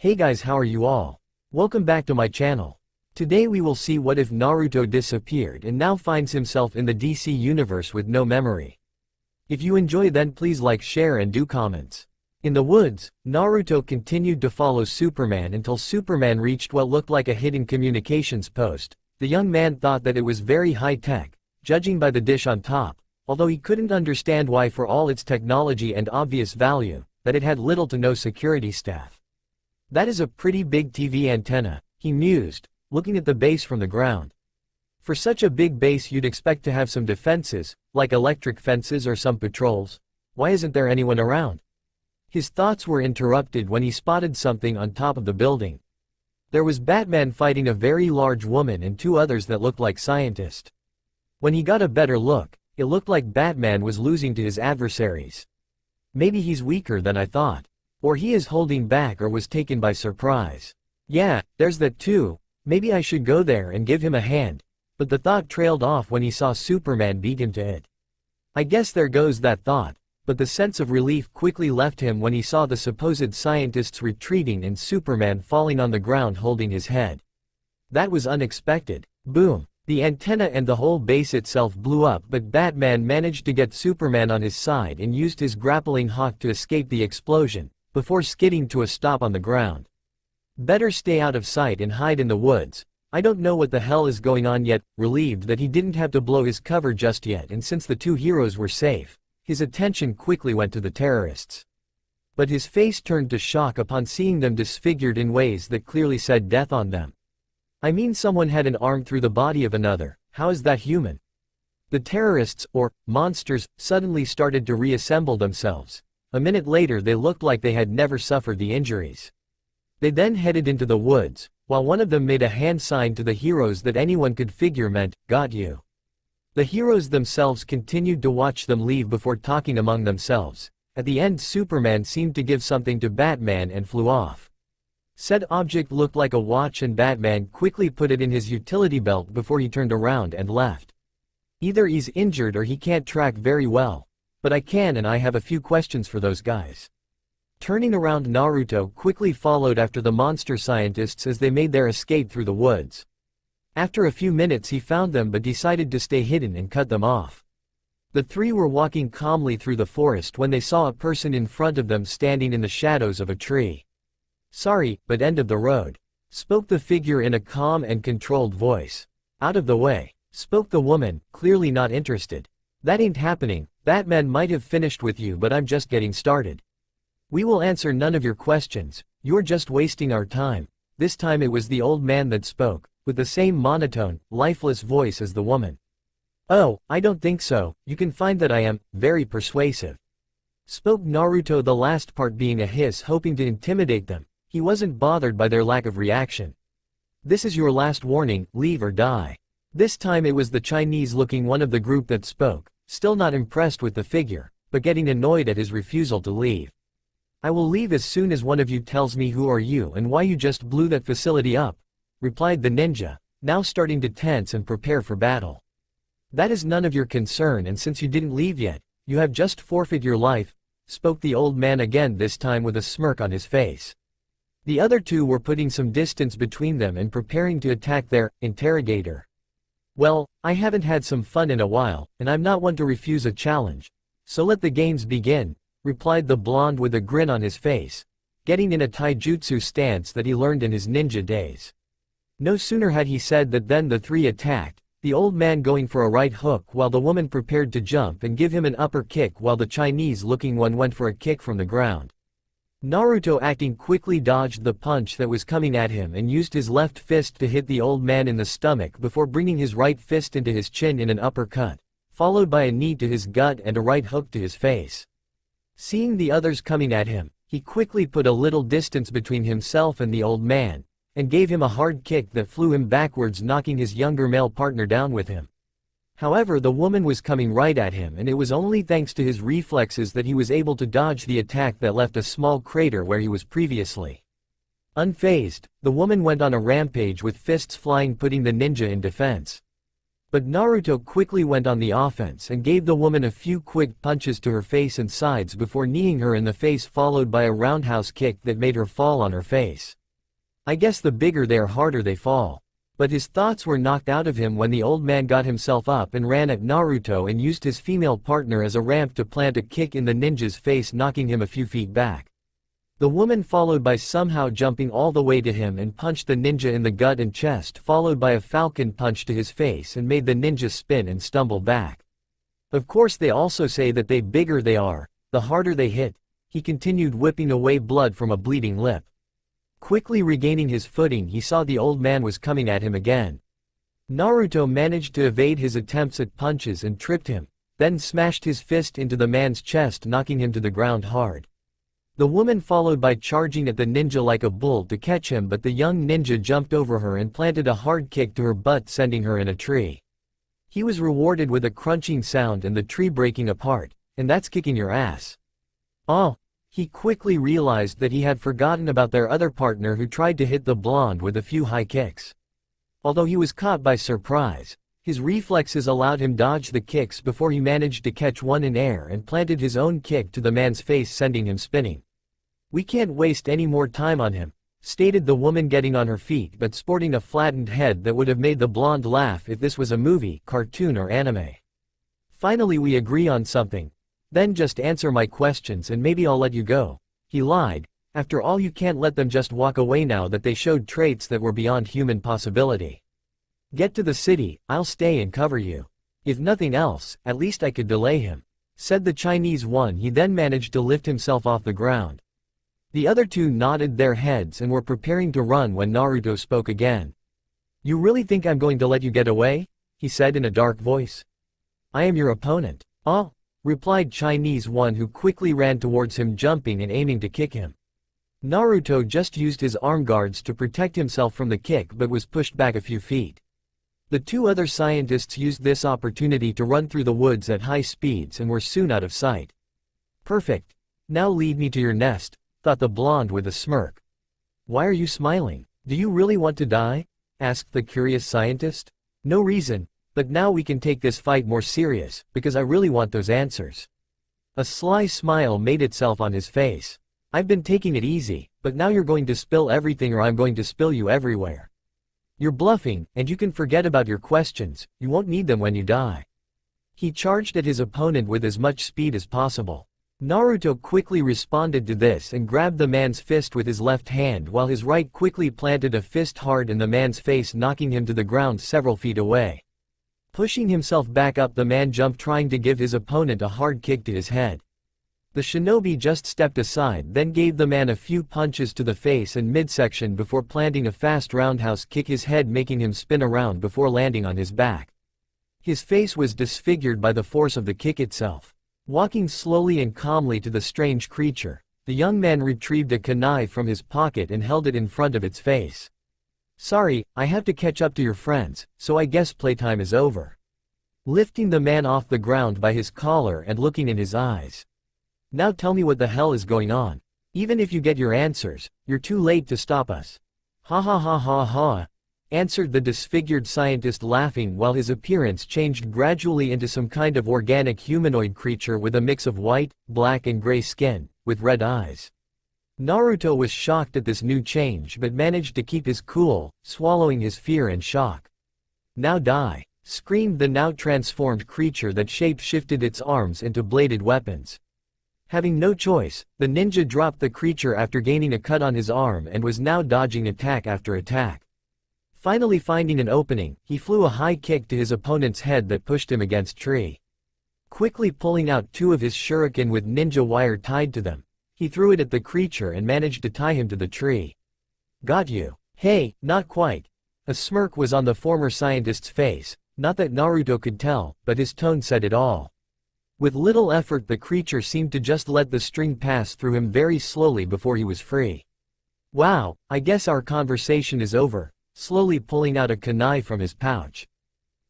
Hey guys, how are you all? Welcome back to my channel. Today we will see what if Naruto disappeared and now finds himself in the DC universe with no memory. If you enjoy, then please like, share and do comments. In the woods, Naruto continued to follow Superman until Superman reached what looked like a hidden communications post. The young man thought that it was very high-tech, judging by the dish on top, although he couldn't understand why, for all its technology and obvious value, that it had little to no security staff. That is a pretty big TV antenna, he mused, looking at the base from the ground. For such a big base you'd expect to have some defenses, like electric fences or some patrols. Why isn't there anyone around? His thoughts were interrupted when he spotted something on top of the building. There was Batman fighting a very large woman and two others that looked like scientists. When he got a better look, it looked like Batman was losing to his adversaries. Maybe he's weaker than I thought. Or he is holding back or was taken by surprise. Yeah, there's that too. Maybe I should go there and give him a hand. But the thought trailed off when he saw Superman beat him to it. I guess there goes that thought, but the sense of relief quickly left him when he saw the supposed scientists retreating and Superman falling on the ground holding his head. That was unexpected. Boom. The antenna and the whole base itself blew up, but Batman managed to get Superman on his side and used his grappling hook to escape the explosion, before skidding to a stop on the ground. Better stay out of sight and hide in the woods. I don't know what the hell is going on yet. Relieved that he didn't have to blow his cover just yet, and since the two heroes were safe, his attention quickly went to the terrorists. But his face turned to shock upon seeing them disfigured in ways that clearly said death on them. I mean, someone had an arm through the body of another. How is that human? The terrorists, or monsters, suddenly started to reassemble themselves. A minute later they looked like they had never suffered the injuries. They then headed into the woods, while one of them made a hand sign to the heroes that anyone could figure meant, "Got you." The heroes themselves continued to watch them leave before talking among themselves. At the end, Superman seemed to give something to Batman and flew off. Said object looked like a watch, and Batman quickly put it in his utility belt before he turned around and left. Either he's injured or he can't track very well. But I can, and I have a few questions for those guys. Turning around, Naruto quickly followed after the monster scientists as they made their escape through the woods. After a few minutes he found them but decided to stay hidden and cut them off. The three were walking calmly through the forest when they saw a person in front of them standing in the shadows of a tree. "Sorry, but end of the road," spoke the figure in a calm and controlled voice. "Out of the way," spoke the woman, clearly not interested. "That ain't happening. Batman might have finished with you, but I'm just getting started. We will answer none of your questions. You're just wasting our time." This time it was the old man that spoke, with the same monotone, lifeless voice as the woman. "Oh, I don't think so. You can find that I am very persuasive," spoke Naruto, the last part being a hiss, hoping to intimidate them. He wasn't bothered by their lack of reaction. "This is your last warning, leave or die." This time it was the Chinese-looking one of the group that spoke, still not impressed with the figure, but getting annoyed at his refusal to leave. "I will leave as soon as one of you tells me who are you and why you just blew that facility up," replied the ninja, now starting to tense and prepare for battle. "That is none of your concern, and since you didn't leave yet, you have just forfeit your life," spoke the old man again, this time with a smirk on his face. The other two were putting some distance between them and preparing to attack their interrogator. "Well, I haven't had some fun in a while, and I'm not one to refuse a challenge. So let the games begin," replied the blonde with a grin on his face, getting in a taijutsu stance that he learned in his ninja days. No sooner had he said that than the three attacked, the old man going for a right hook while the woman prepared to jump and give him an upper kick, while the Chinese-looking one went for a kick from the ground. Naruto, acting quickly, dodged the punch that was coming at him and used his left fist to hit the old man in the stomach before bringing his right fist into his chin in an uppercut, followed by a knee to his gut and a right hook to his face. Seeing the others coming at him, he quickly put a little distance between himself and the old man, and gave him a hard kick that flew him backwards, knocking his younger male partner down with him. However, the woman was coming right at him, and it was only thanks to his reflexes that he was able to dodge the attack that left a small crater where he was previously. Unfazed, the woman went on a rampage with fists flying, putting the ninja in defense. But Naruto quickly went on the offense and gave the woman a few quick punches to her face and sides before kneeing her in the face, followed by a roundhouse kick that made her fall on her face. I guess the bigger they are, harder they fall. But his thoughts were knocked out of him when the old man got himself up and ran at Naruto and used his female partner as a ramp to plant a kick in the ninja's face, knocking him a few feet back. The woman followed by somehow jumping all the way to him and punched the ninja in the gut and chest, followed by a falcon punch to his face and made the ninja spin and stumble back. Of course they also say that the bigger they are, the harder they hit. He continued, whipping away blood from a bleeding lip. Quickly regaining his footing, he saw the old man was coming at him again. Naruto managed to evade his attempts at punches and tripped him, then smashed his fist into the man's chest, knocking him to the ground hard. The woman followed by charging at the ninja like a bull to catch him, but the young ninja jumped over her and planted a hard kick to her butt, sending her in a tree. He was rewarded with a crunching sound and the tree breaking apart, and that's kicking your ass. Oh! He quickly realized that he had forgotten about their other partner who tried to hit the blonde with a few high kicks. Although he was caught by surprise, his reflexes allowed him dodge the kicks before he managed to catch one in air and planted his own kick to the man's face, sending him spinning. We can't waste any more time on him, stated the woman, getting on her feet but sporting a flattened head that would have made the blonde laugh if this was a movie, cartoon or anime. Finally we agree on something. Then just answer my questions and maybe I'll let you go. He lied. After all, you can't let them just walk away now that they showed traits that were beyond human possibility. Get to the city, I'll stay and cover you. If nothing else, at least I could delay him, said the Chinese one. He then managed to lift himself off the ground. The other two nodded their heads and were preparing to run when Naruto spoke again. You really think I'm going to let you get away? He said in a dark voice. I am your opponent. Oh, replied Chinese one, who quickly ran towards him, jumping and aiming to kick him. Naruto just used his arm guards to protect himself from the kick but was pushed back a few feet. The two other scientists used this opportunity to run through the woods at high speeds and were soon out of sight. Perfect. Now lead me to your nest, thought the blonde with a smirk. Why are you smiling? Do you really want to die? Asked the curious scientist. No reason. But now we can take this fight more serious, because I really want those answers. A sly smile made itself on his face. I've been taking it easy, but now you're going to spill everything or I'm going to spill you everywhere. You're bluffing, and you can forget about your questions, you won't need them when you die. He charged at his opponent with as much speed as possible. Naruto quickly responded to this and grabbed the man's fist with his left hand while his right quickly planted a fist hard in the man's face, knocking him to the ground several feet away. Pushing himself back up, the man jumped, trying to give his opponent a hard kick to his head. The shinobi just stepped aside, then gave the man a few punches to the face and midsection before planting a fast roundhouse kick his head, making him spin around before landing on his back. His face was disfigured by the force of the kick itself. Walking slowly and calmly to the strange creature, the young man retrieved a kunai from his pocket and held it in front of its face. Sorry, I have to catch up to your friends, so I guess playtime is over. Lifting the man off the ground by his collar and looking in his eyes. Now tell me what the hell is going on. Even if you get your answers, you're too late to stop us. Ha ha ha ha ha, answered the disfigured scientist, laughing while his appearance changed gradually into some kind of organic humanoid creature with a mix of white, black and gray skin, with red eyes. Naruto was shocked at this new change but managed to keep his cool, swallowing his fear and shock. Now die, screamed the now transformed creature that shape-shifted its arms into bladed weapons. Having no choice, the ninja dropped the creature after gaining a cut on his arm and was now dodging attack after attack. Finally finding an opening, he flew a high kick to his opponent's head that pushed him against tree. Quickly pulling out two of his shuriken with ninja wire tied to them, he threw it at the creature and managed to tie him to the tree. Got you. Hey, not quite. A smirk was on the former scientist's face, not that Naruto could tell, but his tone said it all. With little effort, the creature seemed to just let the string pass through him very slowly before he was free. Wow, I guess our conversation is over, slowly pulling out a kunai from his pouch.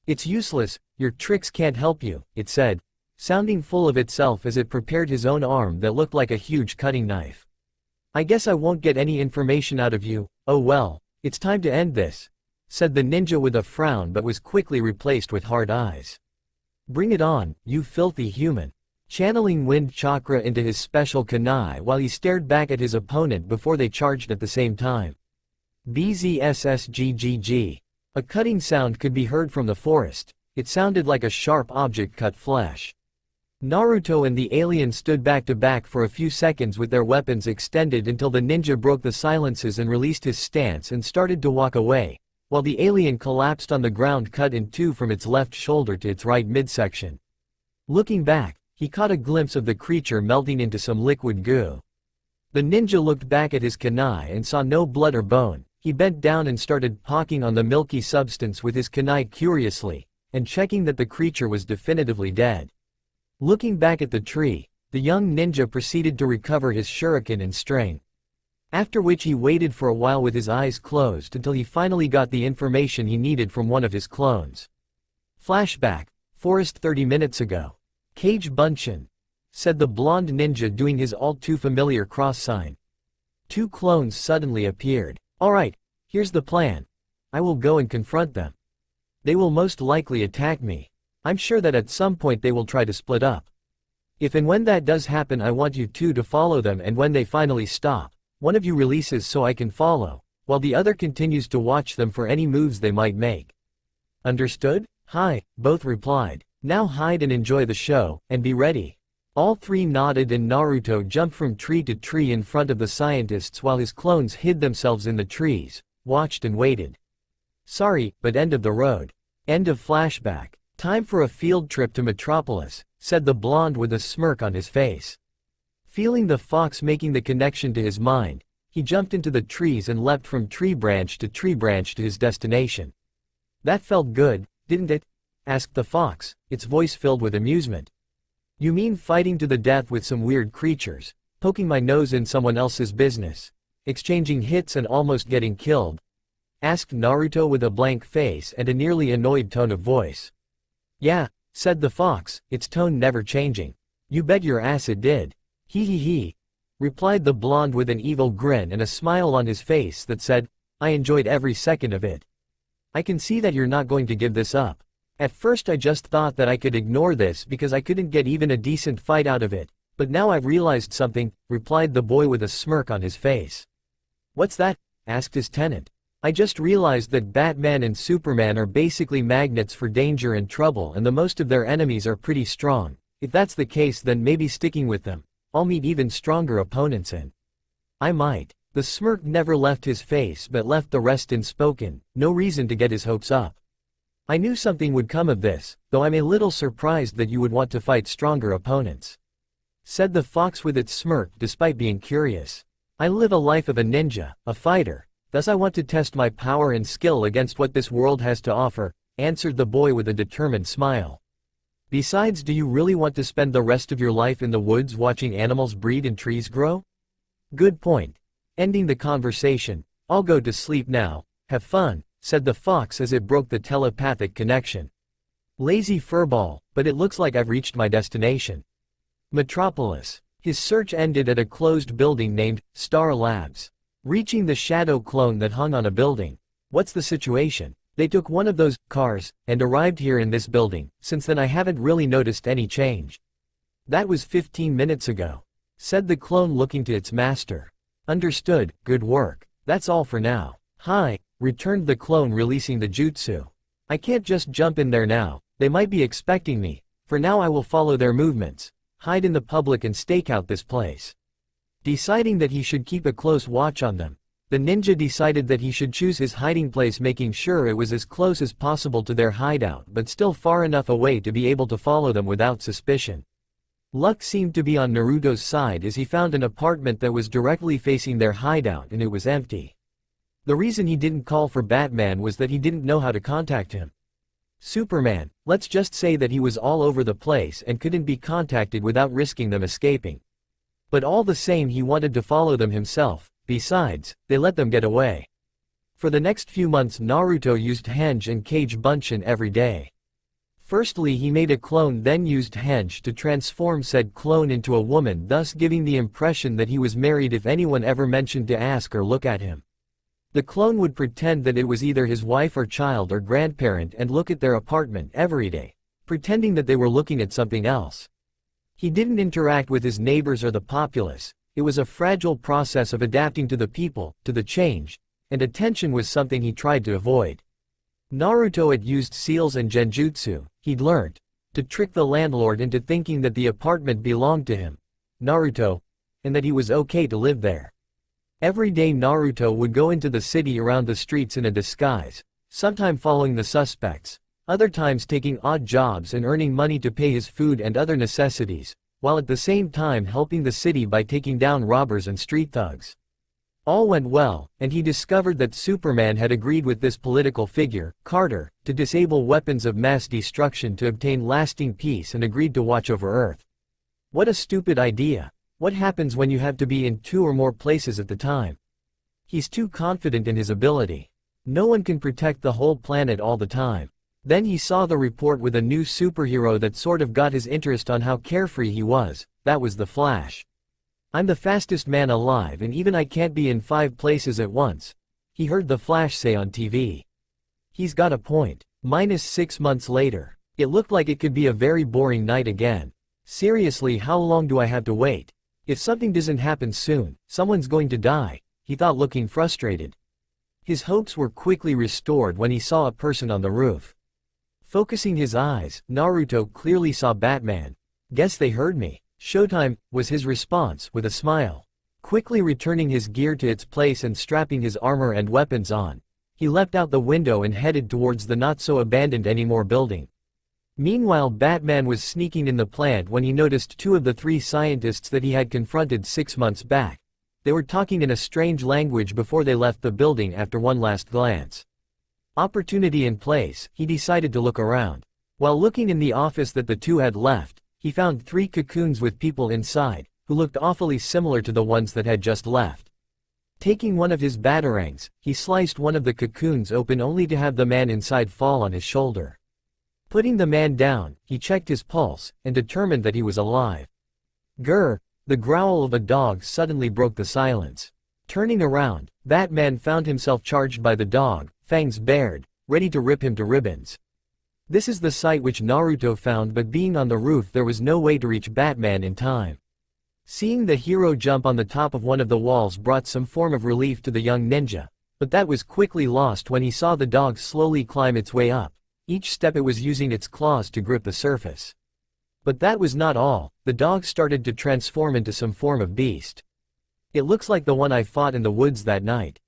It's useless, your tricks can't help you, it said, sounding full of itself as it prepared his own arm that looked like a huge cutting knife. I guess I won't get any information out of you. Oh well, it's time to end this. said the ninja with a frown, but was quickly replaced with hard eyes. Bring it on, you filthy human. Channeling wind chakra into his special kunai while he stared back at his opponent before they charged at the same time. BZSSGGG. A cutting sound could be heard from the forest. It sounded like a sharp object cut flesh. Naruto and the alien stood back to back for a few seconds with their weapons extended until the ninja broke the silences and released his stance and started to walk away, while the alien collapsed on the ground, cut in two from its left shoulder to its right midsection. Looking back, he caught a glimpse of the creature melting into some liquid goo. The ninja looked back at his kunai and saw no blood or bone. He bent down and started pocking on the milky substance with his kunai curiously, and checking that the creature was definitively dead. Looking back at the tree, the young ninja proceeded to recover his shuriken and string. After which he waited for a while with his eyes closed until he finally got the information he needed from one of his clones. Flashback, forest 30 minutes ago. Cage Bunshin, said the blonde ninja doing his all-too-familiar cross sign. Two clones suddenly appeared. Alright, here's the plan. I will go and confront them. They will most likely attack me. I'm sure that at some point they will try to split up. If and when that does happen, I want you two to follow them, and when they finally stop, one of you releases so I can follow, while the other continues to watch them for any moves they might make. Understood? Hi, both replied. Now hide and enjoy the show, and be ready. All three nodded and Naruto jumped from tree to tree in front of the scientists while his clones hid themselves in the trees, watched and waited. Sorry, but end of the road. End of flashback. Time for a field trip to Metropolis, said the blonde with a smirk on his face. Feeling the fox making the connection to his mind, he jumped into the trees and leapt from tree branch to his destination. That felt good, didn't it? Asked the fox, its voice filled with amusement. You mean fighting to the death with some weird creatures, poking my nose in someone else's business, exchanging hits and almost getting killed? Asked Naruto with a blank face and a nearly annoyed tone of voice. Yeah, said the fox, its tone never changing. You bet your ass it did. Hee, replied the blonde with an evil grin and a smile on his face that said, I enjoyed every second of it. I can see that you're not going to give this up. At first I just thought that I could ignore this because I couldn't get even a decent fight out of it, but now I've realized something, replied the boy with a smirk on his face. What's that? Asked his tenant. I just realized that Batman and Superman are basically magnets for danger and trouble, and the most of their enemies are pretty strong. If that's the case, then maybe sticking with them, I'll meet even stronger opponents and I might. The smirk never left his face but left the rest unspoken, no reason to get his hopes up. I knew something would come of this, though I'm a little surprised that you would want to fight stronger opponents, said the fox with its smirk despite being curious. I live a life of a ninja, a fighter, thus I want to test my power and skill against what this world has to offer, answered the boy with a determined smile. Besides, do you really want to spend the rest of your life in the woods watching animals breed and trees grow? Good point. Ending the conversation, I'll go to sleep now, have fun, said the fox as it broke the telepathic connection. Lazy furball, but it looks like I've reached my destination. Metropolis. His search ended at a closed building named Star Labs. Reaching the shadow clone that hung on a building. What's the situation? They took one of those cars and arrived here in this building. Since then I haven't really noticed any change. That was 15 minutes ago, said the clone looking to its master. Understood, good work. That's all for now. Hi, returned the clone releasing the jutsu. I can't just jump in there now, they might be expecting me. For now I will follow their movements, hide in the public and stake out this place. Deciding that he should keep a close watch on them, the ninja decided that he should choose his hiding place, making sure it was as close as possible to their hideout but still far enough away to be able to follow them without suspicion. Luck seemed to be on Naruto's side as he found an apartment that was directly facing their hideout and it was empty. The reason he didn't call for Batman was that he didn't know how to contact him. Superman, let's just say that he was all over the place and couldn't be contacted without risking them escaping. But all the same he wanted to follow them himself, besides, they let them get away. For the next few months Naruto used Henge and Cage Bunshin every day. Firstly he made a clone, then used Henge to transform said clone into a woman, thus giving the impression that he was married if anyone ever mentioned to ask or look at him. The clone would pretend that it was either his wife or child or grandparent and look at their apartment every day, pretending that they were looking at something else. He didn't interact with his neighbors or the populace. It was a fragile process of adapting to the people, to the change, and attention was something he tried to avoid. Naruto had used seals and genjutsu. He'd learned to trick the landlord into thinking that the apartment belonged to him, Naruto, and that he was okay to live there. Every day Naruto would go into the city around the streets in a disguise, sometime following the suspects, other times taking odd jobs and earning money to pay his food and other necessities, while at the same time helping the city by taking down robbers and street thugs. All went well, and he discovered that Superman had agreed with this political figure, Carter, to disable weapons of mass destruction to obtain lasting peace and agreed to watch over Earth. What a stupid idea. What happens when you have to be in 2 or more places at the time? He's too confident in his ability. No one can protect the whole planet all the time. Then he saw the report with a new superhero that sort of got his interest on how carefree he was. That was the Flash. "I'm the fastest man alive and even I can't be in 5 places at once," he heard the Flash say on TV. He's got a point. -6 months later. It looked like it could be a very boring night again. Seriously, how long do I have to wait? If something doesn't happen soon, someone's going to die, he thought, looking frustrated. His hopes were quickly restored when he saw a person on the roof. Focusing his eyes, Naruto clearly saw Batman. "Guess they heard me. Showtime," was his response, with a smile. Quickly returning his gear to its place and strapping his armor and weapons on, he leapt out the window and headed towards the not-so-abandoned-anymore building. Meanwhile, Batman was sneaking in the plant when he noticed 2 of the 3 scientists that he had confronted 6 months back. They were talking in a strange language before they left the building after one last glance. Opportunity in place, he decided to look around. While looking in the office that the 2 had left, he found 3 cocoons with people inside, who looked awfully similar to the ones that had just left. Taking one of his batarangs, he sliced one of the cocoons open only to have the man inside fall on his shoulder. Putting the man down, he checked his pulse, and determined that he was alive. Grr! The growl of a dog suddenly broke the silence. Turning around, Batman found himself charged by the dog, fangs bared, ready to rip him to ribbons. This is the sight which Naruto found, but being on the roof there was no way to reach Batman in time. Seeing the hero jump on the top of one of the walls brought some form of relief to the young ninja, but that was quickly lost when he saw the dog slowly climb its way up. Each step it was using its claws to grip the surface. But that was not all. The dog started to transform into some form of beast. "It looks like the one I fought in the woods that night."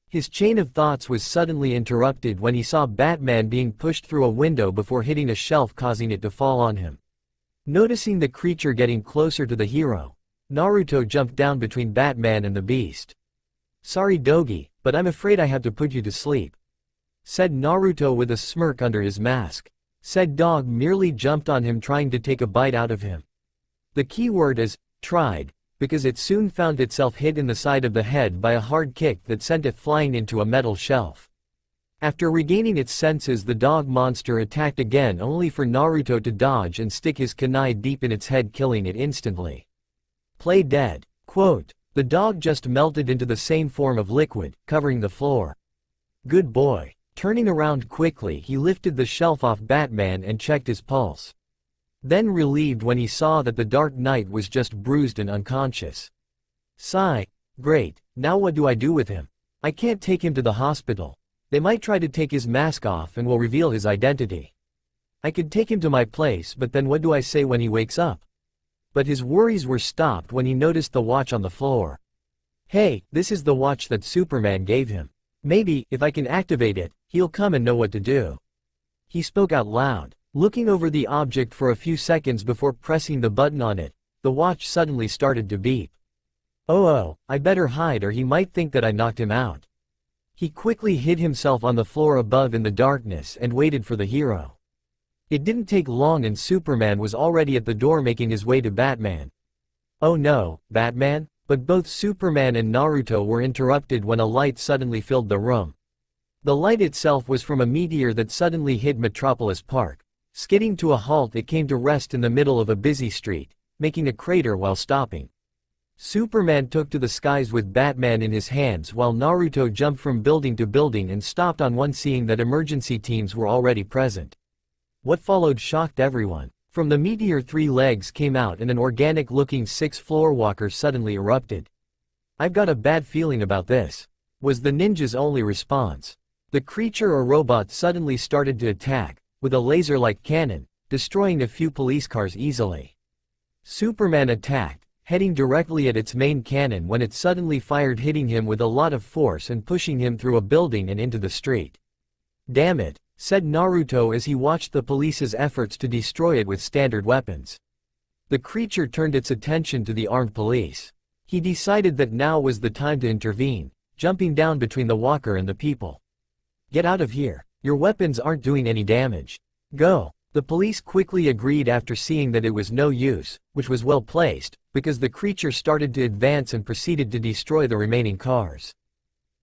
His chain of thoughts was suddenly interrupted when he saw Batman being pushed through a window before hitting a shelf, causing it to fall on him. Noticing the creature getting closer to the hero, Naruto jumped down between Batman and the beast. "Sorry Dogi, but I'm afraid I have to put you to sleep," said Naruto with a smirk under his mask. Said dog merely jumped on him, trying to take a bite out of him. The key word is tried, because it soon found itself hit in the side of the head by a hard kick that sent it flying into a metal shelf. After regaining its senses, the dog monster attacked again, only for Naruto to dodge and stick his kunai deep in its head, killing it instantly. Play dead. Quote, "The dog just melted into the same form of liquid, covering the floor. Good boy." Turning around quickly, he lifted the shelf off Batman and checked his pulse. Then relieved when he saw that the Dark Knight was just bruised and unconscious. Sigh. "Great, now what do I do with him? I can't take him to the hospital. They might try to take his mask off and will reveal his identity. I could take him to my place, but then what do I say when he wakes up?" But his worries were stopped when he noticed the watch on the floor. "Hey, this is the watch that Superman gave him. Maybe, if I can activate it, he'll come and know what to do." He spoke out loud. Looking over the object for a few seconds before pressing the button on it, the watch suddenly started to beep. Oh, I better hide or he might think that I knocked him out." He quickly hid himself on the floor above in the darkness and waited for the hero. It didn't take long and Superman was already at the door, making his way to Batman. "Oh no, Batman?" But both Superman and Naruto were interrupted when a light suddenly filled the room. The light itself was from a meteor that suddenly hit Metropolis Park. Skidding to a halt, it came to rest in the middle of a busy street, making a crater while stopping. Superman took to the skies with Batman in his hands while Naruto jumped from building to building and stopped on one, seeing that emergency teams were already present. What followed shocked everyone. From the meteor 3 legs came out and an organic-looking 6-floor walker suddenly erupted. "I've got a bad feeling about this," was the ninja's only response. The creature or robot suddenly started to attack, with a laser-like cannon, destroying a few police cars easily. Superman attacked, heading directly at its main cannon when it suddenly fired, hitting him with a lot of force and pushing him through a building and into the street. "Damn it," said Naruto as he watched the police's efforts to destroy it with standard weapons. The creature turned its attention to the armed police. He decided that now was the time to intervene, jumping down between the walker and the people. "Get out of here. Your weapons aren't doing any damage. Go." The police quickly agreed after seeing that it was no use, which was well placed, because the creature started to advance and proceeded to destroy the remaining cars.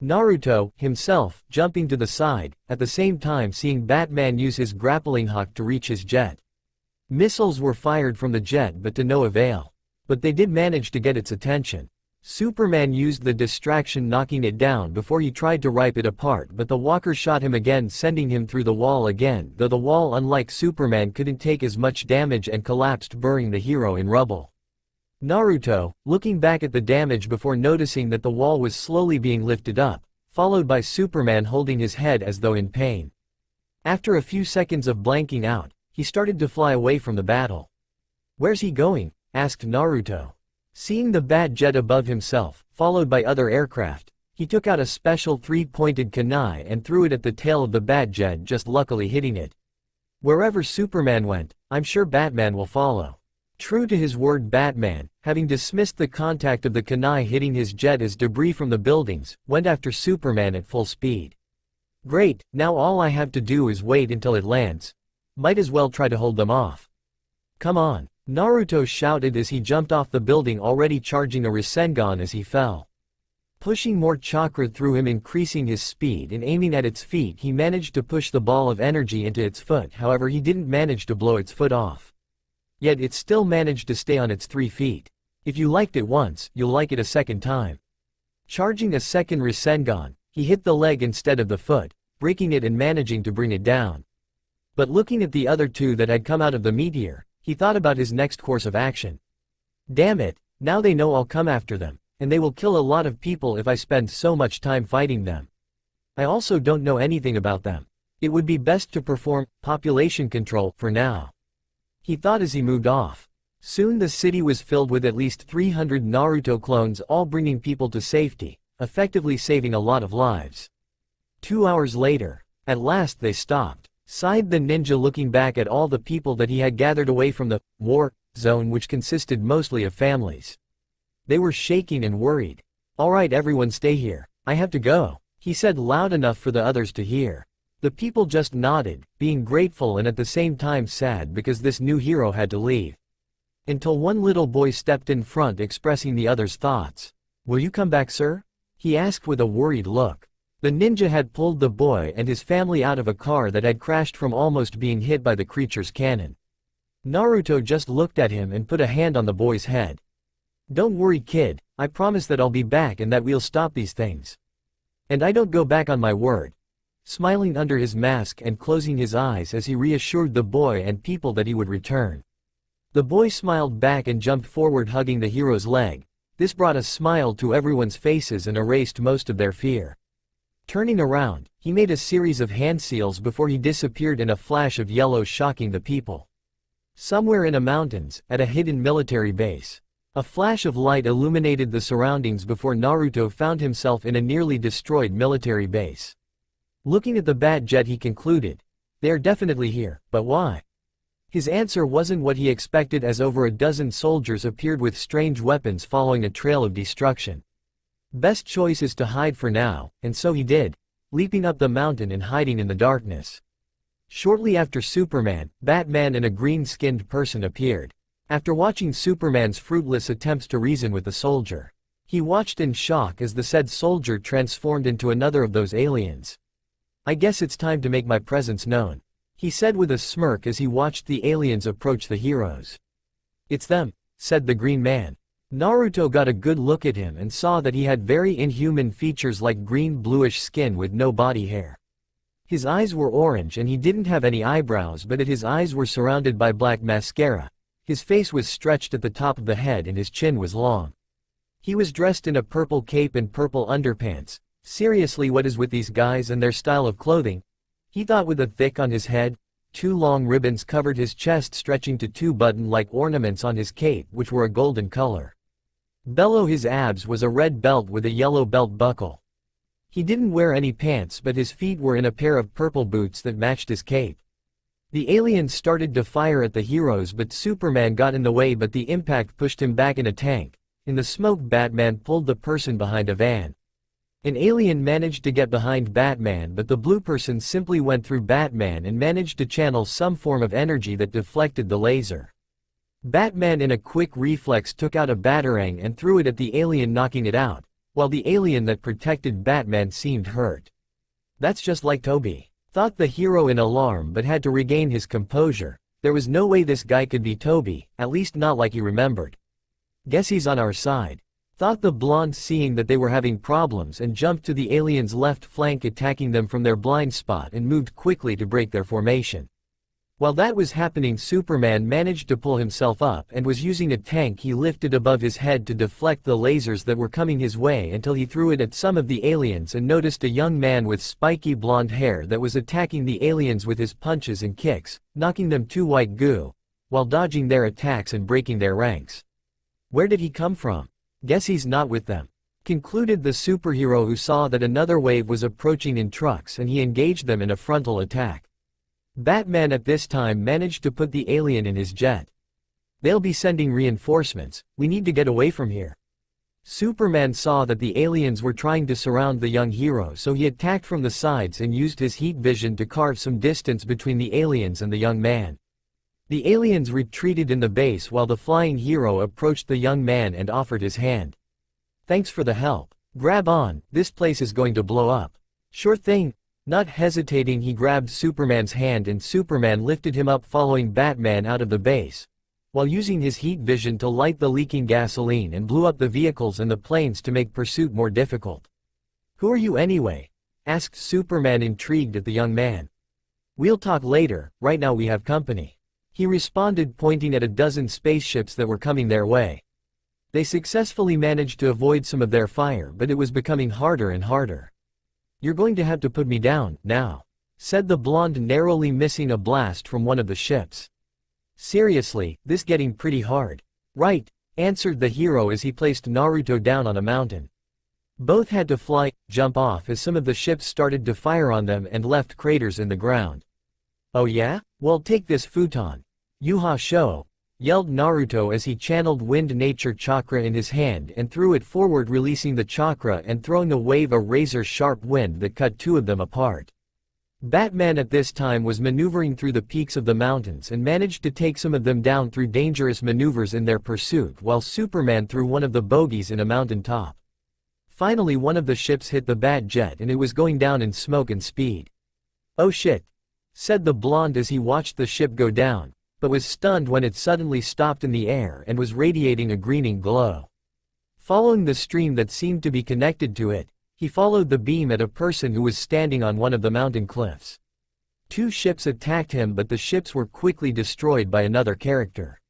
Naruto, himself, jumping to the side, at the same time seeing Batman use his grappling hook to reach his jet. Missiles were fired from the jet but to no avail. But they did manage to get its attention. Superman used the distraction, knocking it down before he tried to rip it apart, but the walker shot him again, sending him through the wall again, though the wall, unlike Superman, couldn't take as much damage and collapsed, burying the hero in rubble. Naruto, looking back at the damage before noticing that the wall was slowly being lifted up, followed by Superman holding his head as though in pain. After a few seconds of blanking out, he started to fly away from the battle. "Where's he going?" asked Naruto. Seeing the bat jet above himself, followed by other aircraft, he took out a special 3-pointed kunai and threw it at the tail of the bat jet, just luckily hitting it. Wherever Superman went, I'm sure Batman will follow. True to his word, Batman, having dismissed the contact of the kunai hitting his jet as debris from the buildings, went after Superman at full speed. "Great, now all I have to do is wait until it lands. Might as well try to hold them off. Come on," Naruto shouted as he jumped off the building, already charging a Rasengan as he fell. Pushing more chakra through him, increasing his speed, and aiming at its feet, he managed to push the ball of energy into its foot. However, he didn't manage to blow its foot off. Yet it still managed to stay on its 3 feet. If you liked it once, you'll like it a second time. Charging a second Rasengan, he hit the leg instead of the foot, breaking it and managing to bring it down. But looking at the other two that had come out of the meteor, he thought about his next course of action. "Damn it, now they know I'll come after them, and they will kill a lot of people if I spend so much time fighting them. I also don't know anything about them. It would be best to perform population control for now," he thought as he moved off. Soon the city was filled with at least 300 Naruto clones, all bringing people to safety, effectively saving a lot of lives. 2 hours later, at last they stopped. Sighed the ninja, looking back at all the people that he had gathered away from the war zone, which consisted mostly of families. They were shaking and worried. "All right, everyone, stay here. I have to go," he said loud enough for the others to hear. The people just nodded, being grateful and at the same time sad because this new hero had to leave. Until one little boy stepped in front, expressing the others' thoughts. "Will you come back, sir?" he asked with a worried look. The ninja had pulled the boy and his family out of a car that had crashed from almost being hit by the creature's cannon. Naruto just looked at him and put a hand on the boy's head. "Don't worry, kid, I promise that I'll be back and that we'll stop these things. And I don't go back on my word." Smiling under his mask and closing his eyes as he reassured the boy and people that he would return. The boy smiled back and jumped forward, hugging the hero's leg. This brought a smile to everyone's faces and erased most of their fear. Turning around, he made a series of hand seals before he disappeared in a flash of yellow, shocking the people. Somewhere in the mountains, at a hidden military base, a flash of light illuminated the surroundings before Naruto found himself in a nearly destroyed military base. Looking at the bat jet, he concluded, "They are definitely here, but why?" His answer wasn't what he expected, as over a dozen soldiers appeared with strange weapons following a trail of destruction. Best choice is to hide for now, and so he did, leaping up the mountain and hiding in the darkness. Shortly after Superman, Batman and a green-skinned person appeared. After watching Superman's fruitless attempts to reason with the soldier, he watched in shock as the said soldier transformed into another of those aliens. "I guess it's time to make my presence known," he said with a smirk as he watched the aliens approach the heroes. "It's them," said the Green Man. Naruto got a good look at him and saw that he had very inhuman features like green-bluish skin with no body hair. His eyes were orange and he didn't have any eyebrows, but his eyes were surrounded by black mascara. His face was stretched at the top of the head and his chin was long. He was dressed in a purple cape and purple underpants. Seriously, what is with these guys and their style of clothing? He thought, with a thick on his head. 2 long ribbons covered his chest, stretching to 2 button-like ornaments on his cape which were a golden color. Below his abs was a red belt with a yellow belt buckle. He didn't wear any pants, but his feet were in a pair of purple boots that matched his cape. The aliens started to fire at the heroes, but Superman got in the way, but the impact pushed him back in a tank. In the smoke, Batman pulled the person behind a van. An alien managed to get behind Batman, but the blue person simply went through Batman and managed to channel some form of energy that deflected the laser. Batman in a quick reflex took out a batarang and threw it at the alien, knocking it out, while the alien that protected Batman seemed hurt. That's just like Toby, thought the hero in alarm, but had to regain his composure. There was no way this guy could be Toby, at least not like he remembered. Guess he's on our side, thought the blonde, seeing that they were having problems, and jumped to the aliens' left flank, attacking them from their blind spot, and moved quickly to break their formation. While that was happening, Superman managed to pull himself up and was using a tank he lifted above his head to deflect the lasers that were coming his way, until he threw it at some of the aliens and noticed a young man with spiky blonde hair that was attacking the aliens with his punches and kicks, knocking them to white goo, while dodging their attacks and breaking their ranks. Where did he come from? Guess he's not with them, concluded the superhero, who saw that another wave was approaching in trucks and he engaged them in a frontal attack. Batman at this time managed to put the alien in his jet. They'll be sending reinforcements, we need to get away from here. Superman saw that the aliens were trying to surround the young hero, so he attacked from the sides and used his heat vision to carve some distance between the aliens and the young man. The aliens retreated in the base while the flying hero approached the young man and offered his hand. Thanks for the help. Grab on, this place is going to blow up. Sure thing. Not hesitating, he grabbed Superman's hand and Superman lifted him up, following Batman out of the base, while using his heat vision to light the leaking gasoline, and blew up the vehicles and the planes to make pursuit more difficult. Who are you anyway? Asked Superman, intrigued at the young man. We'll talk later, right now we have company, he responded, pointing at a dozen spaceships that were coming their way. They successfully managed to avoid some of their fire, but it was becoming harder and harder. You're going to have to put me down, now, said the blonde, narrowly missing a blast from one of the ships. Seriously, this getting pretty hard. Right, answered the hero as he placed Naruto down on a mountain. Both had to jump off as some of the ships started to fire on them and left craters in the ground. Oh yeah? Well, take this futon. Yuha Sho, yelled Naruto as he channeled wind nature chakra in his hand and threw it forward, releasing the chakra and throwing a wave of razor-sharp wind that cut 2 of them apart. Batman at this time was maneuvering through the peaks of the mountains and managed to take some of them down through dangerous maneuvers in their pursuit, while Superman threw one of the bogies in a mountain top. Finally, one of the ships hit the Bat jet and it was going down in smoke and speed. Oh shit, said the blonde as he watched the ship go down, but was stunned when it suddenly stopped in the air and was radiating a greening glow. Following the stream that seemed to be connected to it, he followed the beam at a person who was standing on one of the mountain cliffs. 2 ships attacked him, but the ships were quickly destroyed by another character.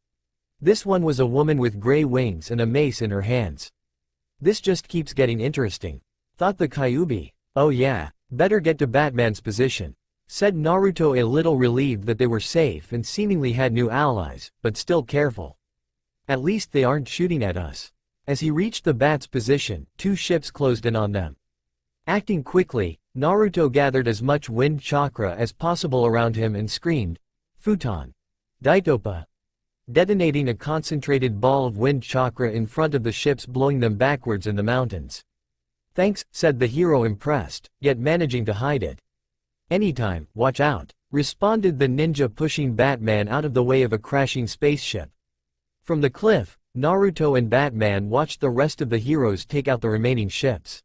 This one was a woman with gray wings and a mace in her hands. This just keeps getting interesting, thought the Kyuubi. Oh yeah, better get to Batman's position, said Naruto, a little relieved that they were safe and seemingly had new allies, but still careful. At least they aren't shooting at us. As he reached the Bat's position, 2 ships closed in on them. Acting quickly, Naruto gathered as much wind chakra as possible around him and screamed, "Futon! Daitopa!" detonating a concentrated ball of wind chakra in front of the ships, blowing them backwards in the mountains. Thanks, said the hero, impressed, yet managing to hide it. Anytime, watch out, responded the ninja, pushing Batman out of the way of a crashing spaceship. From the cliff, Naruto and Batman watched the rest of the heroes take out the remaining ships.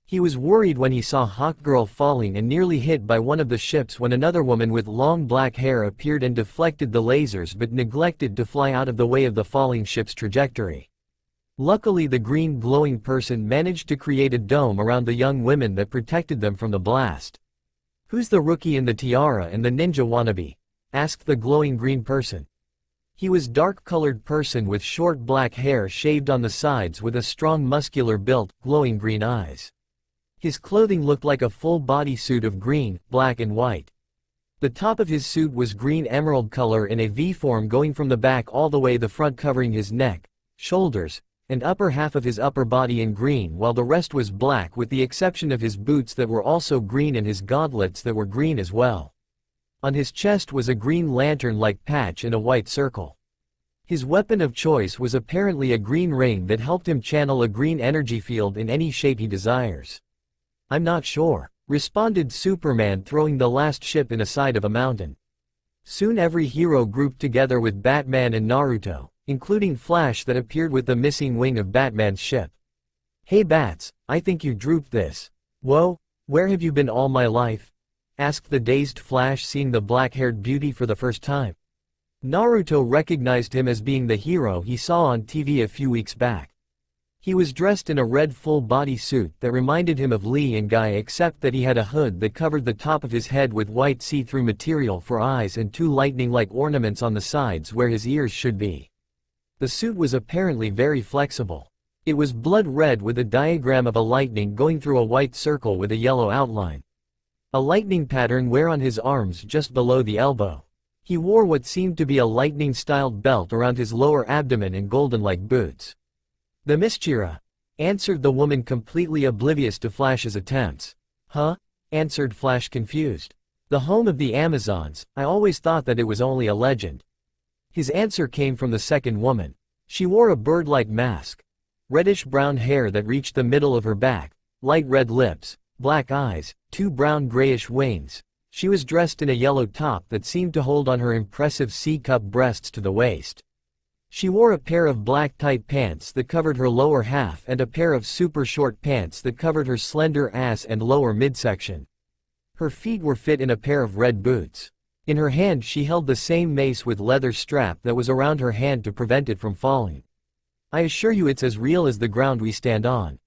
He was worried when he saw Hawkgirl falling and nearly hit by one of the ships when another woman with long black hair appeared and deflected the lasers, but neglected to fly out of the way of the falling ship's trajectory. Luckily the green glowing person managed to create a dome around the young women that protected them from the blast. "Who's the rookie in the tiara and the ninja wannabe?" asked the glowing green person. He was dark-colored person with short black hair shaved on the sides with a strong muscular built, glowing green eyes. His clothing looked like a full body suit of green, black and white. The top of his suit was green emerald color in a V-form going from the back all the way the front covering his neck, shoulders, and upper half of his upper body in green while the rest was black with the exception of his boots that were also green and his gauntlets that were green as well. On his chest was a green lantern-like patch in a white circle. His weapon of choice was apparently a green ring that helped him channel a green energy field in any shape he desires. "I'm not sure," responded Superman throwing the last ship in a side of a mountain. Soon every hero grouped together with Batman and Naruto, including Flash that appeared with the missing wing of Batman's ship. "Hey Bats, I think you drooped this. Whoa, where have you been all my life?" asked the dazed Flash seeing the black-haired beauty for the first time. Naruto recognized him as being the hero he saw on TV a few weeks back. He was dressed in a red full-body suit that reminded him of Lee and Guy except that he had a hood that covered the top of his head with white see-through material for eyes and two lightning-like ornaments on the sides where his ears should be. The suit was apparently very flexible. It was blood red with a diagram of a lightning going through a white circle with a yellow outline. A lightning pattern where on his arms just below the elbow. He wore what seemed to be a lightning-styled belt around his lower abdomen and golden-like boots. "The Mischira," answered the woman completely oblivious to Flash's attempts. "Huh?" answered Flash confused. "The home of the Amazons, I always thought that it was only a legend." His answer came from the second woman. She wore a bird-like mask. Reddish-brown hair that reached the middle of her back, light red lips, black eyes, two brown-grayish wings. She was dressed in a yellow top that seemed to hold on her impressive C-cup breasts to the waist. She wore a pair of black tight pants that covered her lower half and a pair of super short pants that covered her slender ass and lower midsection. Her feet were fit in a pair of red boots. In her hand she held the same mace with leather strap that was around her hand to prevent it from falling. "I assure you it's as real as the ground we stand on.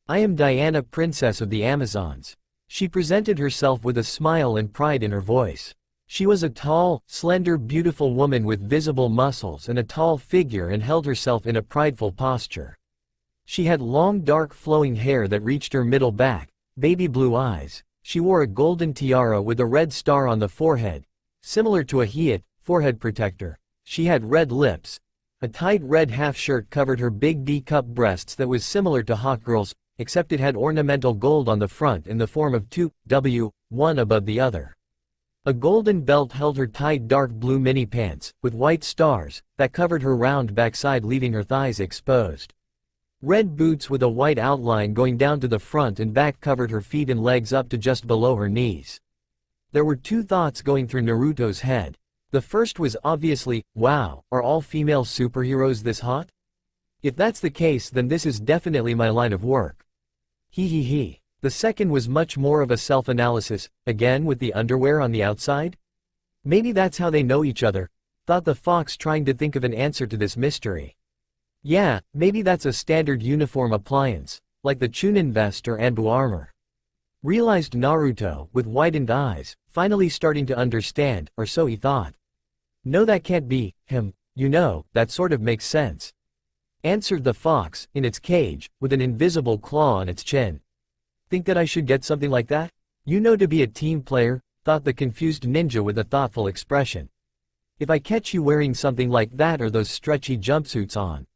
I am Diana, Princess of the Amazons." She presented herself with a smile and pride in her voice. She was a tall, slender, beautiful woman with visible muscles and a tall figure and held herself in a prideful posture. She had long dark flowing hair that reached her middle back, baby blue eyes. She wore a golden tiara with a red star on the forehead, similar to a hiat, forehead protector. She had red lips. A tight red half-shirt covered her big D-cup breasts that was similar to hot girls, except it had ornamental gold on the front in the form of two W, one above the other. A golden belt held her tight dark blue mini pants, with white stars, that covered her round backside leaving her thighs exposed. Red boots with a white outline going down to the front and back covered her feet and legs up to just below her knees. There were two thoughts going through Naruto's head. The first was obviously, wow, are all female superheroes this hot? If that's the case then this is definitely my line of work. He. The second was much more of a self-analysis, again with the underwear on the outside? Maybe that's how they know each other, thought the fox trying to think of an answer to this mystery. Yeah, maybe that's a standard uniform appliance, like the Chunin vest or Anbu armor. Realized Naruto, with widened eyes, finally starting to understand, or so he thought. No, that can't be him, you know, that sort of makes sense. Answered the fox, in its cage, with an invisible claw on its chin. Think that I should get something like that? You know, to be a team player, thought the confused ninja with a thoughtful expression. If I catch you wearing something like that or those stretchy jumpsuits on,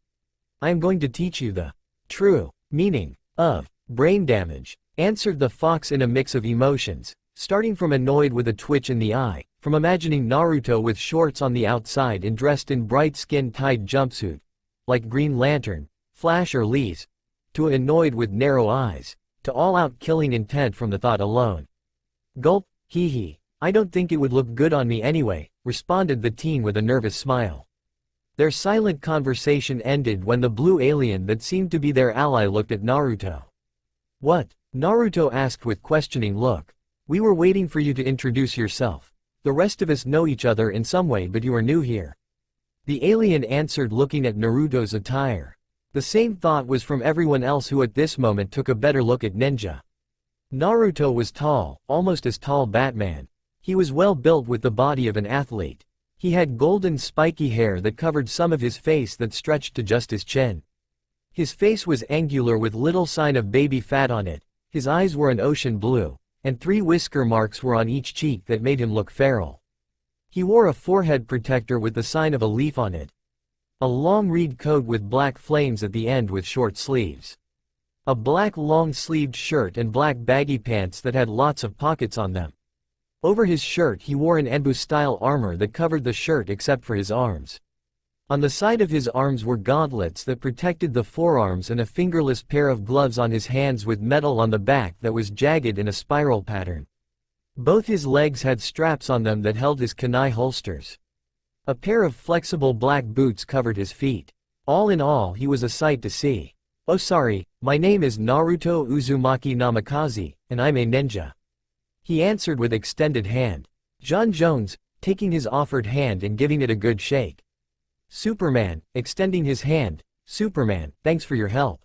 I am going to teach you the true meaning of brain damage. Answered the fox in a mix of emotions, starting from annoyed with a twitch in the eye, from imagining Naruto with shorts on the outside and dressed in bright skin-tight jumpsuit, like Green Lantern, Flash or Lee's, to annoyed with narrow eyes, to all-out killing intent from the thought alone. Gulp, hee. I don't think it would look good on me anyway, responded the teen with a nervous smile. Their silent conversation ended when the blue alien that seemed to be their ally looked at Naruto. What? Naruto asked with questioning look. We were waiting for you to introduce yourself. The rest of us know each other in some way but you are new here. The alien answered looking at Naruto's attire. The same thought was from everyone else who at this moment took a better look at Ninja. Naruto was tall, almost as tall Batman. He was well built with the body of an athlete. He had golden spiky hair that covered some of his face that stretched to just his chin. His face was angular with little sign of baby fat on it, his eyes were an ocean blue, and 3 whisker marks were on each cheek that made him look feral. He wore a forehead protector with the sign of a leaf on it. A long reed coat with black flames at the end with short sleeves. A black long-sleeved shirt and black baggy pants that had lots of pockets on them. Over his shirt he wore an Enbu-style armor that covered the shirt except for his arms. On the side of his arms were gauntlets that protected the forearms and a fingerless pair of gloves on his hands with metal on the back that was jagged in a spiral pattern. Both his legs had straps on them that held his kunai holsters. A pair of flexible black boots covered his feet. All in all, he was a sight to see. "Oh sorry, my name is Naruto Uzumaki Namikaze, and I'm a ninja," he answered with extended hand. John Jones, taking his offered hand and giving it a good shake. Superman, extending his hand. "Superman, thanks for your help."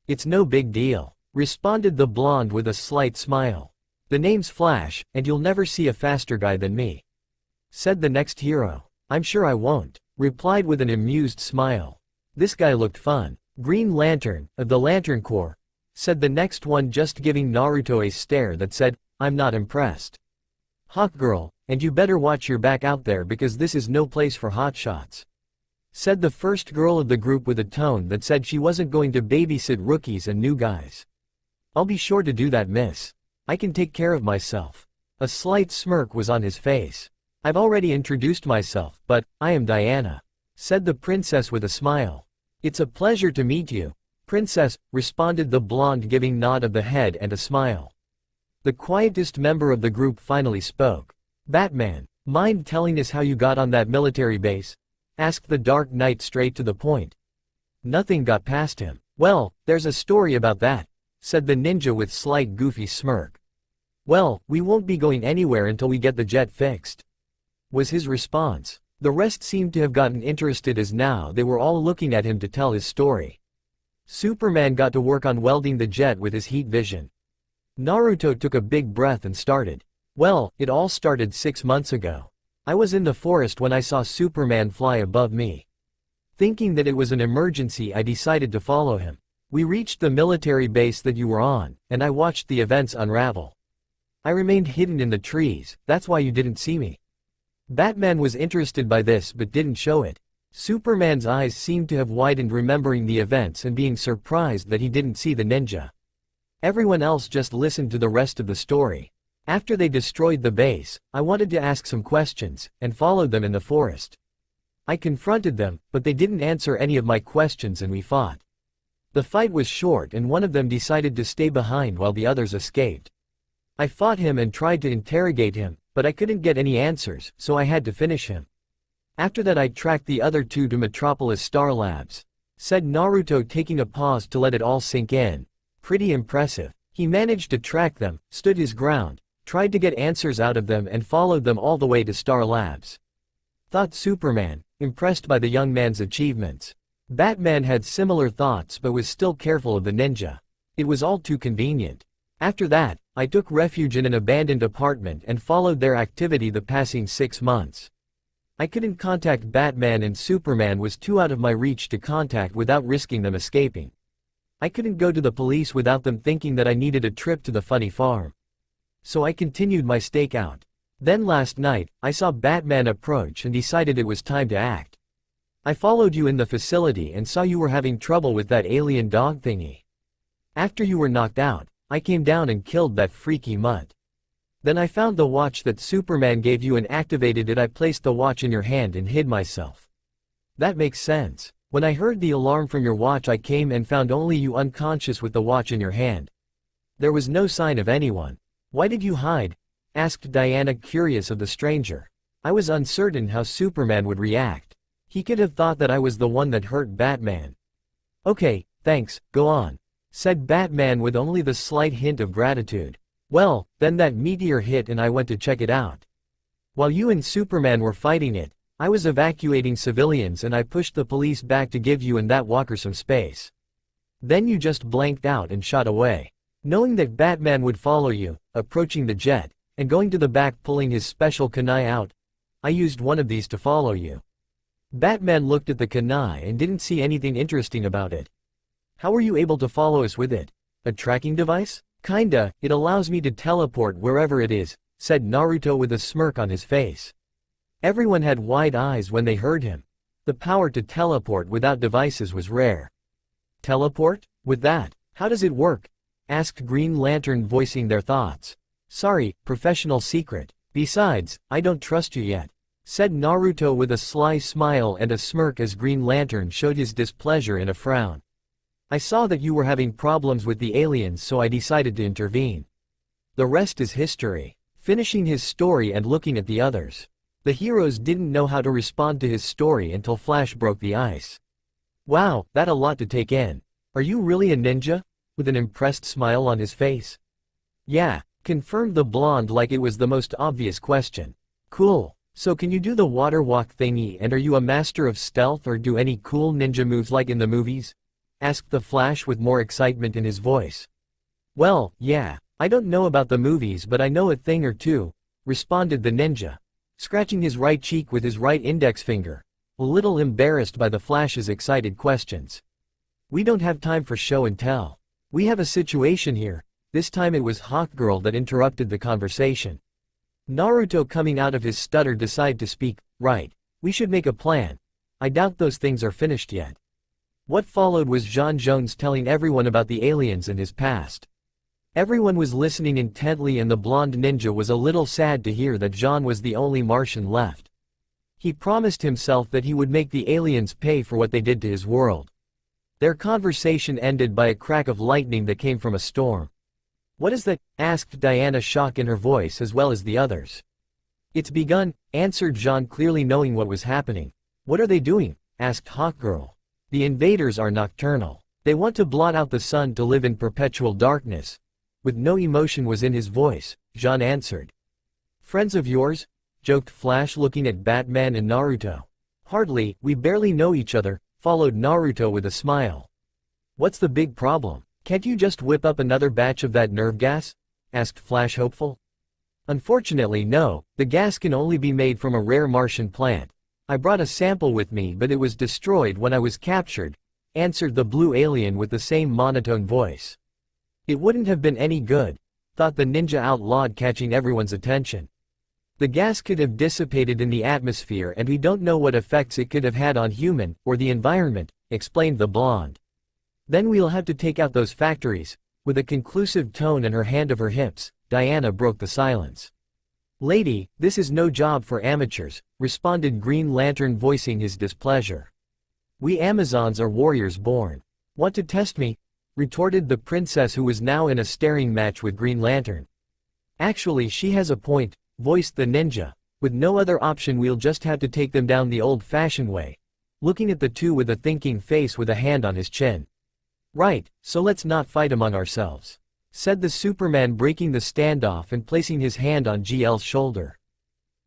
"It's no big deal," responded the blonde with a slight smile. "The name's Flash, and you'll never see a faster guy than me," said the next hero. "I'm sure I won't," replied with an amused smile. "This guy looked fun." "Green Lantern, of the Lantern Corps," said the next one, just giving Naruto a stare that said, "I'm not impressed." "Hawk Girl, and you better watch your back out there because this is no place for hotshots," said the first girl of the group with a tone that said she wasn't going to babysit rookies and new guys. "I'll be sure to do that, miss. I can take care of myself." A slight smirk was on his face. "I've already introduced myself, but, I am Diana," said the princess with a smile. "It's a pleasure to meet you, princess," responded the blonde, giving nod of the head and a smile. The quietest member of the group finally spoke. "Batman, mind telling us how you got on that military base?" asked the Dark Knight straight to the point. Nothing got past him. "Well, there's a story about that," said the ninja with slight goofy smirk. "Well, we won't be going anywhere until we get the jet fixed," was his response. The rest seemed to have gotten interested as now they were all looking at him to tell his story. Superman got to work on welding the jet with his heat vision. Naruto took a big breath and started. "Well, it all started 6 months ago. I was in the forest when I saw Superman fly above me. Thinking that it was an emergency, I decided to follow him. We reached the military base that you were on, and I watched the events unravel. I remained hidden in the trees, that's why you didn't see me." Batman was interested by this but didn't show it. Superman's eyes seemed to have widened, remembering the events and being surprised that he didn't see the ninja. Everyone else just listened to the rest of the story. "After they destroyed the base, I wanted to ask some questions, and followed them in the forest. I confronted them, but they didn't answer any of my questions and we fought. The fight was short and one of them decided to stay behind while the others escaped. I fought him and tried to interrogate him, but I couldn't get any answers, so I had to finish him. After that I tracked the other 2 to Metropolis Star Labs," said Naruto, taking a pause to let it all sink in. "Pretty impressive. He managed to track them, stood his ground, tried to get answers out of them and followed them all the way to Star Labs," thought Superman, impressed by the young man's achievements. Batman had similar thoughts but was still careful of the ninja. It was all too convenient. "After that, I took refuge in an abandoned apartment and followed their activity the passing 6 months. I couldn't contact Batman and Superman was too out of my reach to contact without risking them escaping. I couldn't go to the police without them thinking that I needed a trip to the funny farm. So I continued my stakeout. Then last night, I saw Batman approach and decided it was time to act. I followed you in the facility and saw you were having trouble with that alien dog thingy. After you were knocked out, I came down and killed that freaky mutt. Then I found the watch that Superman gave you and activated it. I placed the watch in your hand and hid myself." "That makes sense. When I heard the alarm from your watch I came and found only you unconscious with the watch in your hand. There was no sign of anyone." "Why did you hide?" asked Diana, curious of the stranger. "I was uncertain how Superman would react. He could have thought that I was the one that hurt Batman." "Okay, thanks, go on," said Batman with only the slight hint of gratitude. "Well, then that meteor hit and I went to check it out. While you and Superman were fighting it, I was evacuating civilians and I pushed the police back to give you and that walker some space. Then you just blanked out and shot away. Knowing that Batman would follow you, approaching the jet, and going to the back pulling his special kunai out, I used one of these to follow you. Batman looked at the kunai and didn't see anything interesting about it. How were you able to follow us with it? A tracking device? Kinda, it allows me to teleport wherever it is, said Naruto with a smirk on his face. Everyone had wide eyes when they heard him. The power to teleport without devices was rare. Teleport? With that, how does it work? Asked Green Lantern, voicing their thoughts. Sorry, professional secret. Besides, I don't trust you yet, said Naruto with a sly smile and a smirk as Green Lantern showed his displeasure in a frown. I saw that you were having problems with the aliens, so I decided to intervene. The rest is history. Finishing his story and looking at the others. The heroes didn't know how to respond to his story until Flash broke the ice. Wow, that's a lot to take in. Are you really a ninja? With an impressed smile on his face. Yeah, confirmed the blonde like it was the most obvious question. Cool. So can you do the water walk thingy, and are you a master of stealth or do any cool ninja moves like in the movies? Asked the Flash with more excitement in his voice. Well, yeah, I don't know about the movies but I know a thing or two, responded the ninja, scratching his right cheek with his right index finger, a little embarrassed by the Flash's excited questions. We don't have time for show and tell. We have a situation here. This time it was Hawkgirl that interrupted the conversation. Naruto, coming out of his stutter, decided to speak. Right, we should make a plan. I doubt those things are finished yet. What followed was John Jones telling everyone about the aliens and his past. Everyone was listening intently and the blonde ninja was a little sad to hear that John was the only Martian left. He promised himself that he would make the aliens pay for what they did to his world. Their conversation ended by a crack of lightning that came from a storm. What is that? Asked Diana, shock in her voice as well as the others. It's begun, answered John, clearly knowing what was happening. What are they doing? Asked Hawkgirl. The invaders are nocturnal. They want to blot out the sun to live in perpetual darkness. With no emotion was in his voice, John answered. Friends of yours? Joked Flash, looking at Batman and Naruto. Hardly, we barely know each other, followed Naruto with a smile. What's the big problem? Can't you just whip up another batch of that nerve gas? Asked Flash, hopeful. Unfortunately no, the gas can only be made from a rare Martian plant. I brought a sample with me but it was destroyed when I was captured, answered the blue alien with the same monotone voice. It wouldn't have been any good, thought the ninja outlawed, catching everyone's attention. The gas could have dissipated in the atmosphere and we don't know what effects it could have had on human or the environment, explained the blonde. Then we'll have to take out those factories. With a conclusive tone and her hand of her hips, Diana broke the silence. Lady, this is no job for amateurs, responded Green Lantern, voicing his displeasure. We Amazons are warriors born. Want to test me? Retorted the princess, who was now in a staring match with Green Lantern. Actually she has a point, voiced the ninja. With no other option we'll just have to take them down the old-fashioned way. Looking at the two with a thinking face with a hand on his chin. Right, so let's not fight among ourselves, said the Superman, breaking the standoff and placing his hand on GL's shoulder.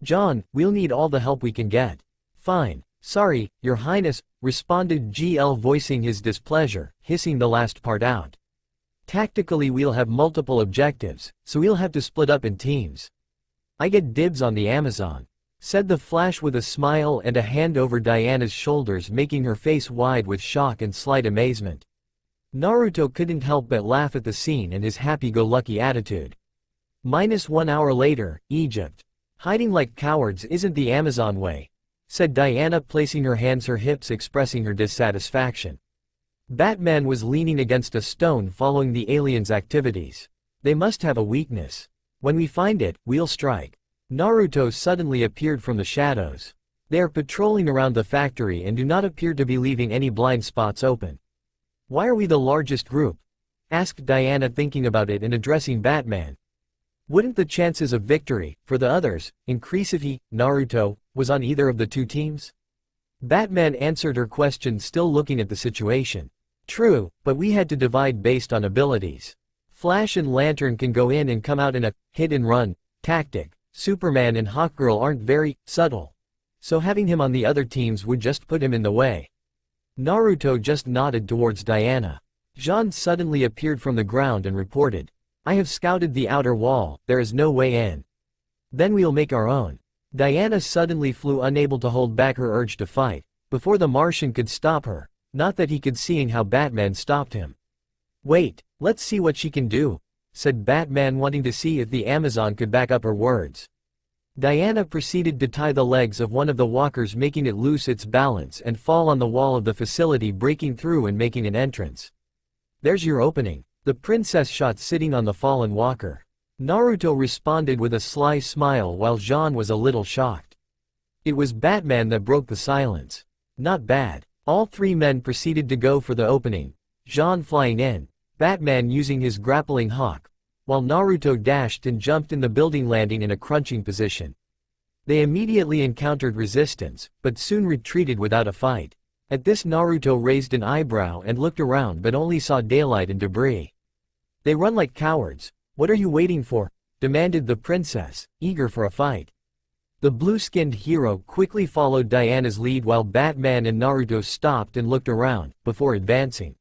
John, we'll need all the help we can get. Fine, sorry, Your Highness, responded GL, voicing his displeasure, hissing the last part out. Tactically we'll have multiple objectives, so we'll have to split up in teams. I get dibs on the Amazon, said the Flash with a smile and a hand over Diana's shoulders, making her face wide with shock and slight amazement. Naruto couldn't help but laugh at the scene and his happy-go-lucky attitude. -1 hour later, Egypt. Hiding like cowards isn't the Amazon way, said Diana, placing her hands her hips, expressing her dissatisfaction. Batman was leaning against a stone following the aliens' activities. They must have a weakness. When we find it, we'll strike. Naruto suddenly appeared from the shadows. They are patrolling around the factory and do not appear to be leaving any blind spots open. Why are we the largest group? Asked Diana, thinking about it and addressing Batman. Wouldn't the chances of victory, for the others, increase if he, Naruto, was on either of the two teams? Batman answered her question, still looking at the situation. True, but we had to divide based on abilities. Flash and Lantern can go in and come out in a hit-and-run tactic. Superman and Hawkgirl aren't very subtle, so having him on the other teams would just put him in the way. Naruto just nodded towards Diana. Jean suddenly appeared from the ground and reported, "I have scouted the outer wall, there is no way in. Then we'll make our own." Diana suddenly flew, unable to hold back her urge to fight, before the Martian could stop her, not that he could, seeing how Batman stopped him. "Wait, let's see what she can do," said Batman, wanting to see if the Amazon could back up her words. Diana proceeded to tie the legs of one of the walkers, making it lose its balance and fall on the wall of the facility, breaking through and making an entrance. "There's your opening," the princess shot, sitting on the fallen walker. Naruto responded with a sly smile while Jean was a little shocked. It was Batman that broke the silence. "Not bad." All three men proceeded to go for the opening, Jean flying in, Batman using his grappling hook, while Naruto dashed and jumped in the building, landing in a crunching position. They immediately encountered resistance, but soon retreated without a fight. At this, Naruto raised an eyebrow and looked around but only saw daylight and debris. "They run like cowards. What are you waiting for?" demanded the princess, eager for a fight. The blue-skinned hero quickly followed Diana's lead while Batman and Naruto stopped and looked around, before advancing.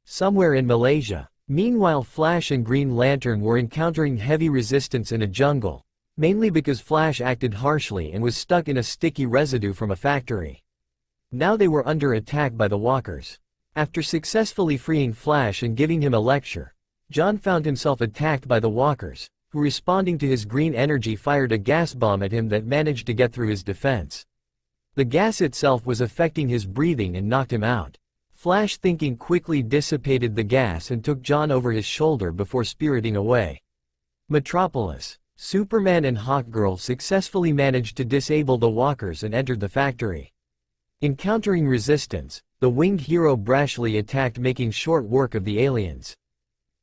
Somewhere in Malaysia. Meanwhile, Flash and Green Lantern were encountering heavy resistance in a jungle, mainly because Flash acted harshly and was stuck in a sticky residue from a factory. Now they were under attack by the walkers. After successfully freeing Flash and giving him a lecture, John found himself attacked by the walkers, who, responding to his green energy, fired a gas bomb at him that managed to get through his defense. The gas itself was affecting his breathing and knocked him out. Flash, thinking quickly, dissipated the gas and took John over his shoulder before spiriting away. Metropolis. Superman and Hawkgirl successfully managed to disable the walkers and entered the factory. Encountering resistance, the winged hero brashly attacked, making short work of the aliens.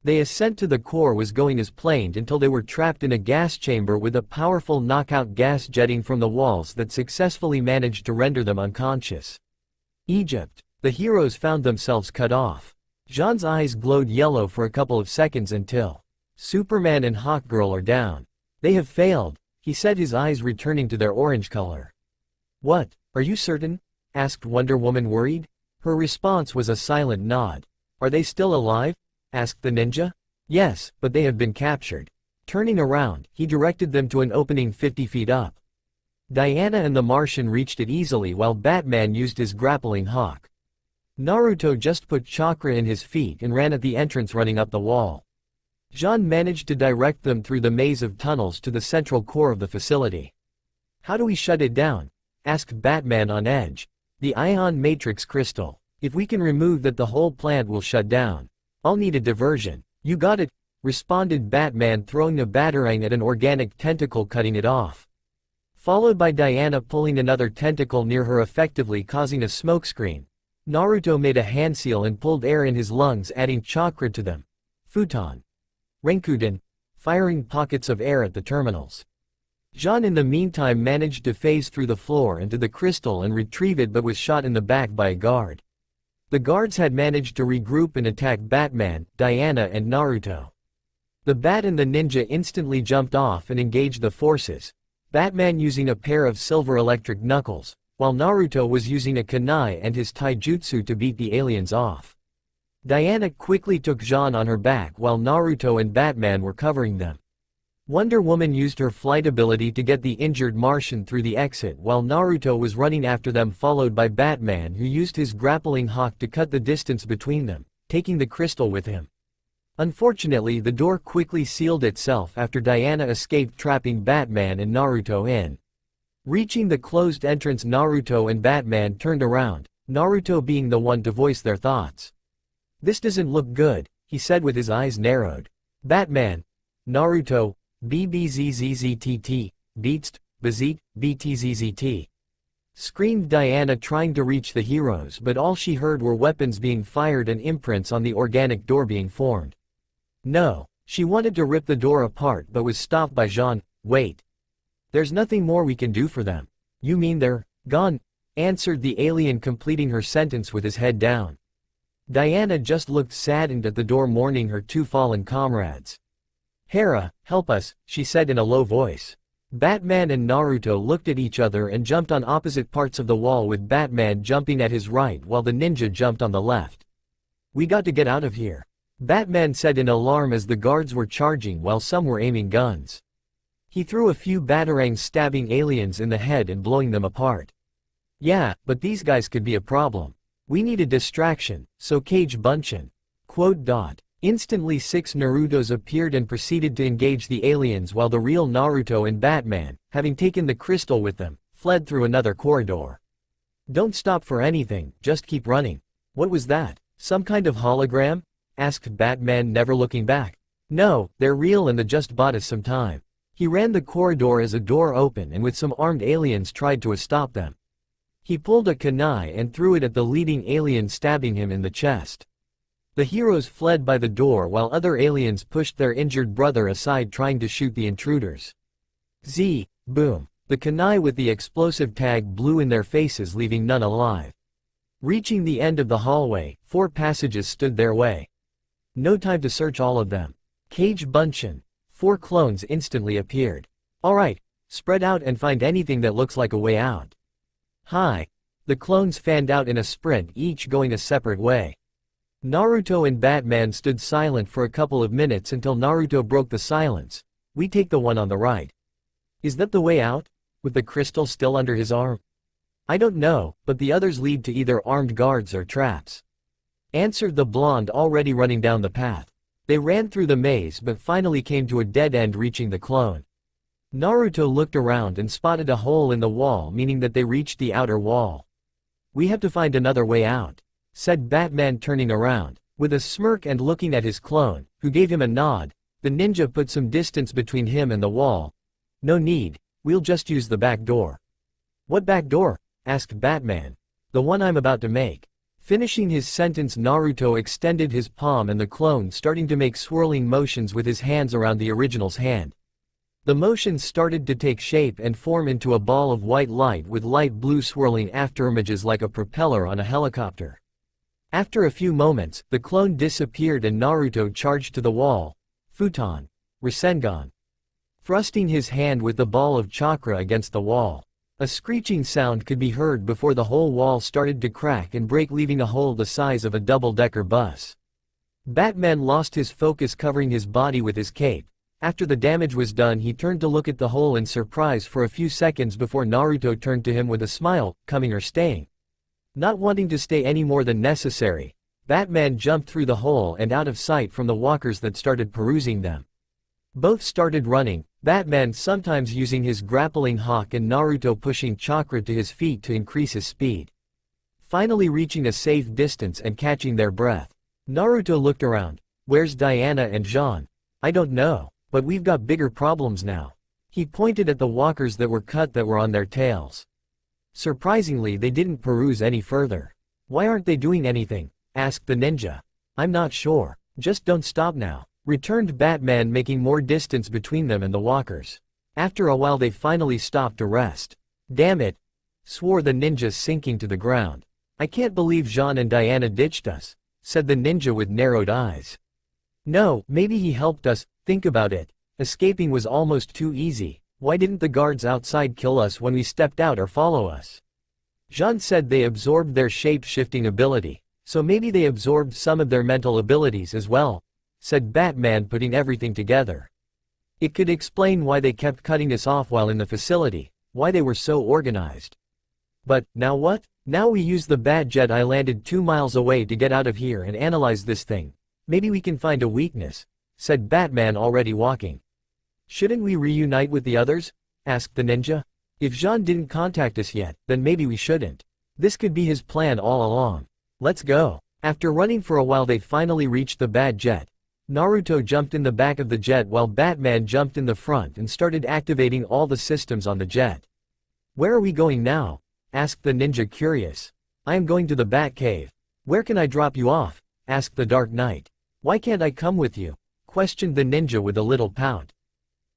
The ascent to the core was going as planned until they were trapped in a gas chamber with a powerful knockout gas jetting from the walls that successfully managed to render them unconscious. Egypt. The heroes found themselves cut off. Jean's eyes glowed yellow for a couple of seconds until Superman and Hawkgirl are down. "They have failed," he said, his eyes returning to their orange color. "What, are you certain?" asked Wonder Woman, worried. Her response was a silent nod. "Are they still alive?" asked the ninja. "Yes, but they have been captured." Turning around, he directed them to an opening 50 feet up. Diana and the Martian reached it easily while Batman used his grappling hook. Naruto just put chakra in his feet and ran at the entrance, running up the wall. Jean managed to direct them through the maze of tunnels to the central core of the facility. "How do we shut it down?" asked Batman, on edge. "The ion matrix crystal. If we can remove that, the whole plant will shut down." "I'll need a diversion." "You got it," responded Batman, throwing a batarang at an organic tentacle, cutting it off. Followed by Diana pulling another tentacle near her, effectively causing a smokescreen. Naruto made a hand seal and pulled air in his lungs, adding chakra to them. Futon. Renkuden. Firing pockets of air at the terminals. Jean in the meantime managed to phase through the floor into the crystal and retrieve it, but was shot in the back by a guard. The guards had managed to regroup and attack Batman, Diana and Naruto. The Bat and the ninja instantly jumped off and engaged the forces, Batman using a pair of silver electric knuckles, while Naruto was using a kunai and his taijutsu to beat the aliens off. Diana quickly took Jean on her back while Naruto and Batman were covering them. Wonder Woman used her flight ability to get the injured Martian through the exit while Naruto was running after them, followed by Batman, who used his grappling hook to cut the distance between them, taking the crystal with him. Unfortunately, the door quickly sealed itself after Diana escaped, trapping Batman and Naruto in. Reaching the closed entrance, Naruto and Batman turned around, Naruto being the one to voice their thoughts. "This doesn't look good," he said with his eyes narrowed. "Batman, Naruto, BBZZZTT, Beatst, Bazit, BTZZT," screamed Diana, trying to reach the heroes, but all she heard were weapons being fired and imprints on the organic door being formed. No, she wanted to rip the door apart but was stopped by Jean. "Wait. There's nothing more we can do for them." "You mean they're gone?" answered the alien, completing her sentence with his head down. Diana just looked saddened at the door, mourning her two fallen comrades. "Hera, help us," she said in a low voice. Batman and Naruto looked at each other and jumped on opposite parts of the wall, with Batman jumping at his right while the ninja jumped on the left. "We got to get out of here," Batman said in alarm as the guards were charging while some were aiming guns. He threw a few batarangs, stabbing aliens in the head and blowing them apart. "Yeah, but these guys could be a problem. We need a distraction, so Cage Bunchin." Quote. Instantly 6 Narutos appeared and proceeded to engage the aliens, while the real Naruto and Batman, having taken the crystal with them, fled through another corridor. "Don't stop for anything, just keep running." "What was that? Some kind of hologram?" asked Batman, never looking back. "No, they're real and they just bought us some time." He ran the corridor as a door opened and with some armed aliens tried to stop them. He pulled a kunai and threw it at the leading alien, stabbing him in the chest. The heroes fled by the door while other aliens pushed their injured brother aside, trying to shoot the intruders. Boom. The kunai with the explosive tag blew in their faces, leaving none alive. Reaching the end of the hallway, 4 passages stood their way. No time to search all of them. Cage Bunchin. 4 clones instantly appeared. "Alright, spread out and find anything that looks like a way out." "Hi." The clones fanned out in a sprint, each going a separate way. Naruto and Batman stood silent for a couple of minutes until Naruto broke the silence. "We take the one on the right." "Is that the way out? With the crystal still under his arm?" "I don't know, but the others lead to either armed guards or traps," answered the blonde, already running down the path. They ran through the maze but finally came to a dead end, reaching the clone. Naruto looked around and spotted a hole in the wall, meaning that they reached the outer wall. "We have to find another way out," said Batman, turning around. With a smirk and looking at his clone, who gave him a nod, the ninja put some distance between him and the wall. "No need, we'll just use the back door." "What back door?" asked Batman. "The one I'm about to make." Finishing his sentence, Naruto extended his palm and the clone starting to make swirling motions with his hands around the original's hand. The motions started to take shape and form into a ball of white light with light blue swirling afterimages like a propeller on a helicopter. After a few moments, the clone disappeared and Naruto charged to the wall. Futon. Rasengan. Thrusting his hand with the ball of chakra against the wall. A screeching sound could be heard before the whole wall started to crack and break, leaving a hole the size of a double-decker bus. Batman lost his focus, covering his body with his cape. After the damage was done, he turned to look at the hole in surprise for a few seconds before Naruto turned to him with a smile. "Coming or staying?" Not wanting to stay any more than necessary, Batman jumped through the hole and out of sight from the walkers that started perusing them. Both started running, Batman sometimes using his grappling hook and Naruto pushing chakra to his feet to increase his speed. Finally reaching a safe distance and catching their breath, Naruto looked around. "Where's Diana and Jean?" "I don't know, but we've got bigger problems now." He pointed at the walkers that were cut that were on their tails. Surprisingly, they didn't peruse any further. "Why aren't they doing anything?" asked the ninja. "I'm not sure. Just don't stop now," returned Batman, making more distance between them and the walkers. After a while they finally stopped to rest. "Damn it," swore the ninja, sinking to the ground. "I can't believe Jean and Diana ditched us," said the ninja with narrowed eyes. "No, maybe he helped us. Think about it. Escaping was almost too easy. Why didn't the guards outside kill us when we stepped out or follow us?" Jean said they absorbed their shape-shifting ability, so maybe they absorbed some of their mental abilities as well, said Batman, putting everything together. It could explain why they kept cutting us off while in the facility, why they were so organized. "But, now what?" "Now we use the bad jet I landed 2 miles away to get out of here and analyze this thing. Maybe we can find a weakness," said Batman, already walking. "Shouldn't we reunite with the others?" asked the ninja. "If Jean didn't contact us yet, then maybe we shouldn't. This could be his plan all along. Let's go." After running for a while they finally reached the bad jet. Naruto jumped in the back of the jet while Batman jumped in the front and started activating all the systems on the jet. "Where are we going now?" asked the ninja, curious. "I am going to the Batcave." "Where can I drop you off?" asked the Dark Knight. "Why can't I come with you?" questioned the ninja with a little pout.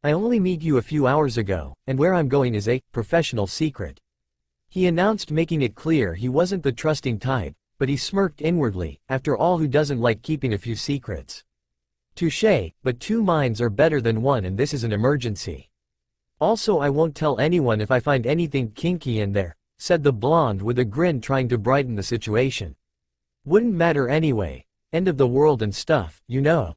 "I only met you a few hours ago, and where I'm going is a professional secret," he announced, making it clear he wasn't the trusting type, but he smirked inwardly. After all, who doesn't like keeping a few secrets? Touché, but 2 minds are better than 1 and this is an emergency. Also, I won't tell anyone if I find anything kinky in there, said the blonde with a grin, trying to brighten the situation. Wouldn't matter anyway. End of the world and stuff, you know.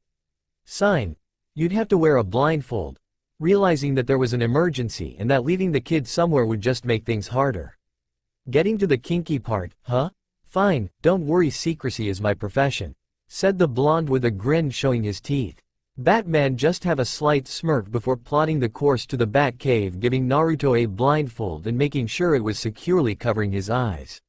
Sign. You'd have to wear a blindfold. Realizing that there was an emergency and that leaving the kid somewhere would just make things harder. Getting to the kinky part, huh? Fine, don't worry, secrecy is my profession, said the blonde with a grin, showing his teeth. Batman just have a slight smirk before plotting the course to the Batcave, giving Naruto a blindfold and making sure it was securely covering his eyes.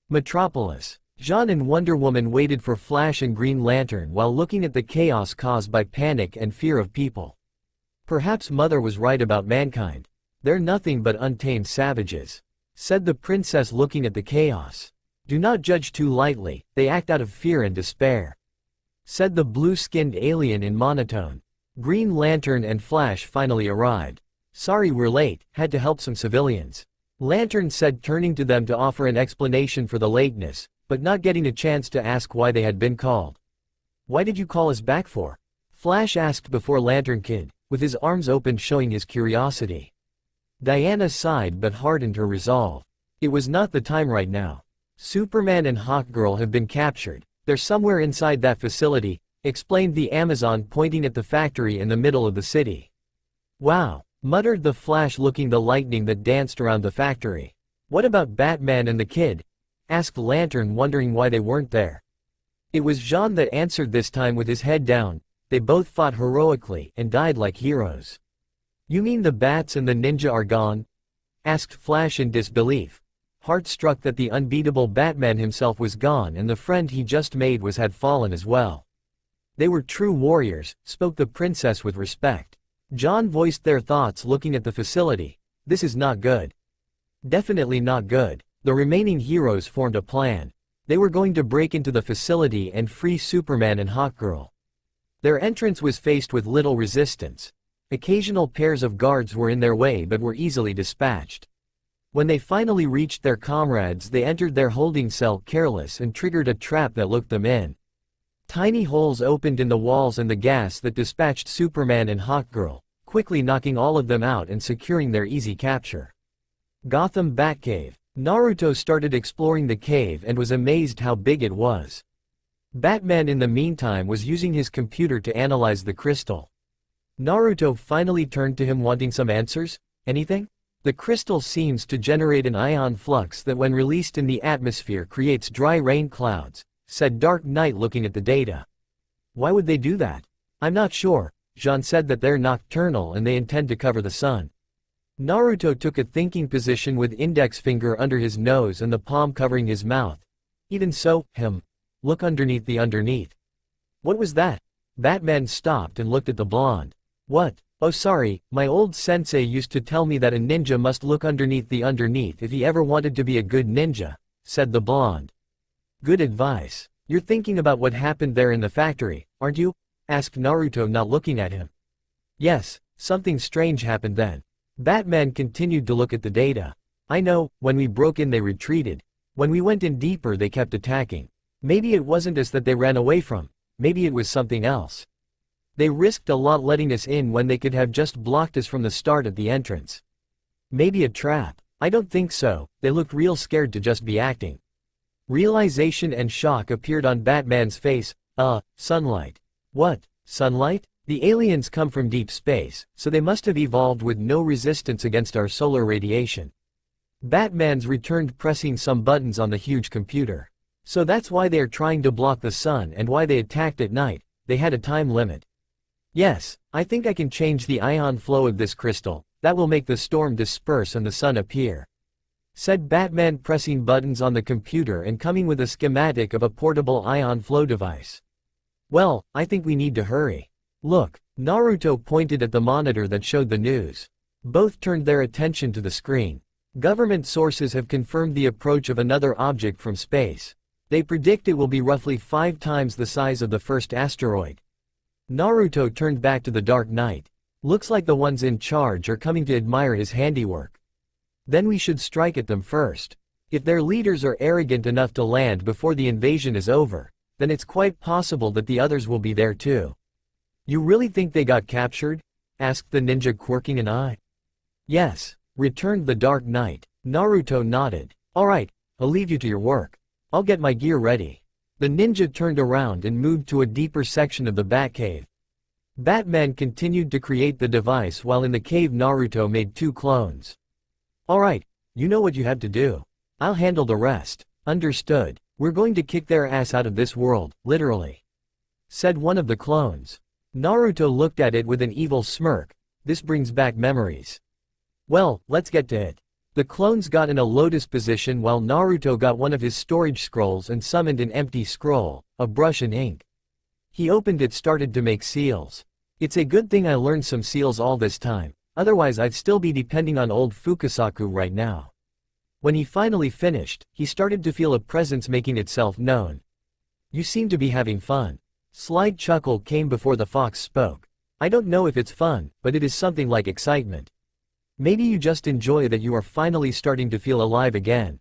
Metropolis. Jean and Wonder Woman waited for Flash and Green Lantern while looking at the chaos caused by panic and fear of people. Perhaps Mother was right about mankind. They're nothing but untamed savages, said the princess, looking at the chaos. Do not judge too lightly, they act out of fear and despair, said the blue-skinned alien in monotone. Green Lantern and Flash finally arrived. Sorry we're late, had to help some civilians, Lantern said, turning to them to offer an explanation for the lateness, but not getting a chance to ask why they had been called. Why did you call us back for? Flash asked before Lantern Kid, with his arms open, showing his curiosity. Diana sighed but hardened her resolve. It was not the time right now. Superman and Hawkgirl have been captured. They're somewhere inside that facility, explained the Amazon, pointing at the factory in the middle of the city. Wow, muttered the Flash, looking the lightning that danced around the factory. What about Batman and the kid? Asked Lantern, wondering why they weren't there. It was Jean that answered, this time with his head down. They both fought heroically and died like heroes. You mean the bats and the ninja are gone? Asked Flash in disbelief, heart-struck that the unbeatable Batman himself was gone and the friend he just made had fallen as well. They were true warriors, spoke the princess with respect. John voiced their thoughts, looking at the facility. This is not good. Definitely not good. The remaining heroes formed a plan. They were going to break into the facility and free Superman and Hawkgirl. Their entrance was faced with little resistance. Occasional pairs of guards were in their way but were easily dispatched. When they finally reached their comrades, they entered their holding cell careless and triggered a trap that looked them in. Tiny holes opened in the walls and the gas that dispatched Superman and Hawkgirl, quickly knocking all of them out and securing their easy capture. Gotham Batcave. Naruto started exploring the cave and was amazed how big it was. Batman in the meantime was using his computer to analyze the crystal. Naruto finally turned to him, wanting some answers. Anything? The crystal seems to generate an ion flux that when released in the atmosphere creates dry rain clouds, said Dark Knight, looking at the data. Why would they do that? I'm not sure. Jean said that they're nocturnal and they intend to cover the sun. Naruto took a thinking position with index finger under his nose and the palm covering his mouth. Even so, look underneath the underneath. What was that? Batman stopped and looked at the blonde. What? Oh sorry, my old sensei used to tell me that a ninja must look underneath the underneath if he ever wanted to be a good ninja, said the blonde. Good advice. You're thinking about what happened there in the factory, aren't you? Asked Naruto, not looking at him. Yes, something strange happened then. Batman continued to look at the data. I know, when we broke in they retreated. When we went in deeper they kept attacking. Maybe it wasn't us that they ran away from. Maybe it was something else. They risked a lot letting us in when they could have just blocked us from the start at the entrance. Maybe a trap. I don't think so, they looked real scared to just be acting. Realization and shock appeared on Batman's face. Sunlight. What? Sunlight? The aliens come from deep space, so they must have evolved with no resistance against our solar radiation. Batman's returned, pressing some buttons on the huge computer. So that's why they are trying to block the sun and why they attacked at night. They had a time limit. Yes, I think I can change the ion flow of this crystal. That will make the storm disperse and the sun appear, said Batman, pressing buttons on the computer and coming with a schematic of a portable ion flow device. Well, I think we need to hurry. Look, Naruto pointed at the monitor that showed the news. Both turned their attention to the screen. Government sources have confirmed the approach of another object from space. They predict it will be roughly 5 times the size of the first asteroid. Naruto turned back to the Dark Knight. Looks like the ones in charge are coming to admire his handiwork. Then we should strike at them first. If their leaders are arrogant enough to land before the invasion is over, then it's quite possible that the others will be there too. You really think they got captured? Asked the ninja, quirking an eye. Yes, returned the Dark Knight. Naruto nodded. Alright, I'll leave you to your work. I'll get my gear ready. The ninja turned around and moved to a deeper section of the Batcave. Batman continued to create the device while in the cave Naruto made 2 clones. Alright, you know what you have to do. I'll handle the rest. Understood. We're going to kick their ass out of this world, literally, said one of the clones. Naruto looked at it with an evil smirk. This brings back memories. Well, let's get to it. The clones got in a lotus position while Naruto got one of his storage scrolls and summoned an empty scroll, a brush and ink. He opened it, started to make seals. It's a good thing I learned some seals all this time, otherwise I'd still be depending on old Fukasaku right now. When he finally finished, he started to feel a presence making itself known. You seem to be having fun. Slight chuckle came before the fox spoke. I don't know if it's fun, but it is something like excitement. Maybe you just enjoy that you are finally starting to feel alive again.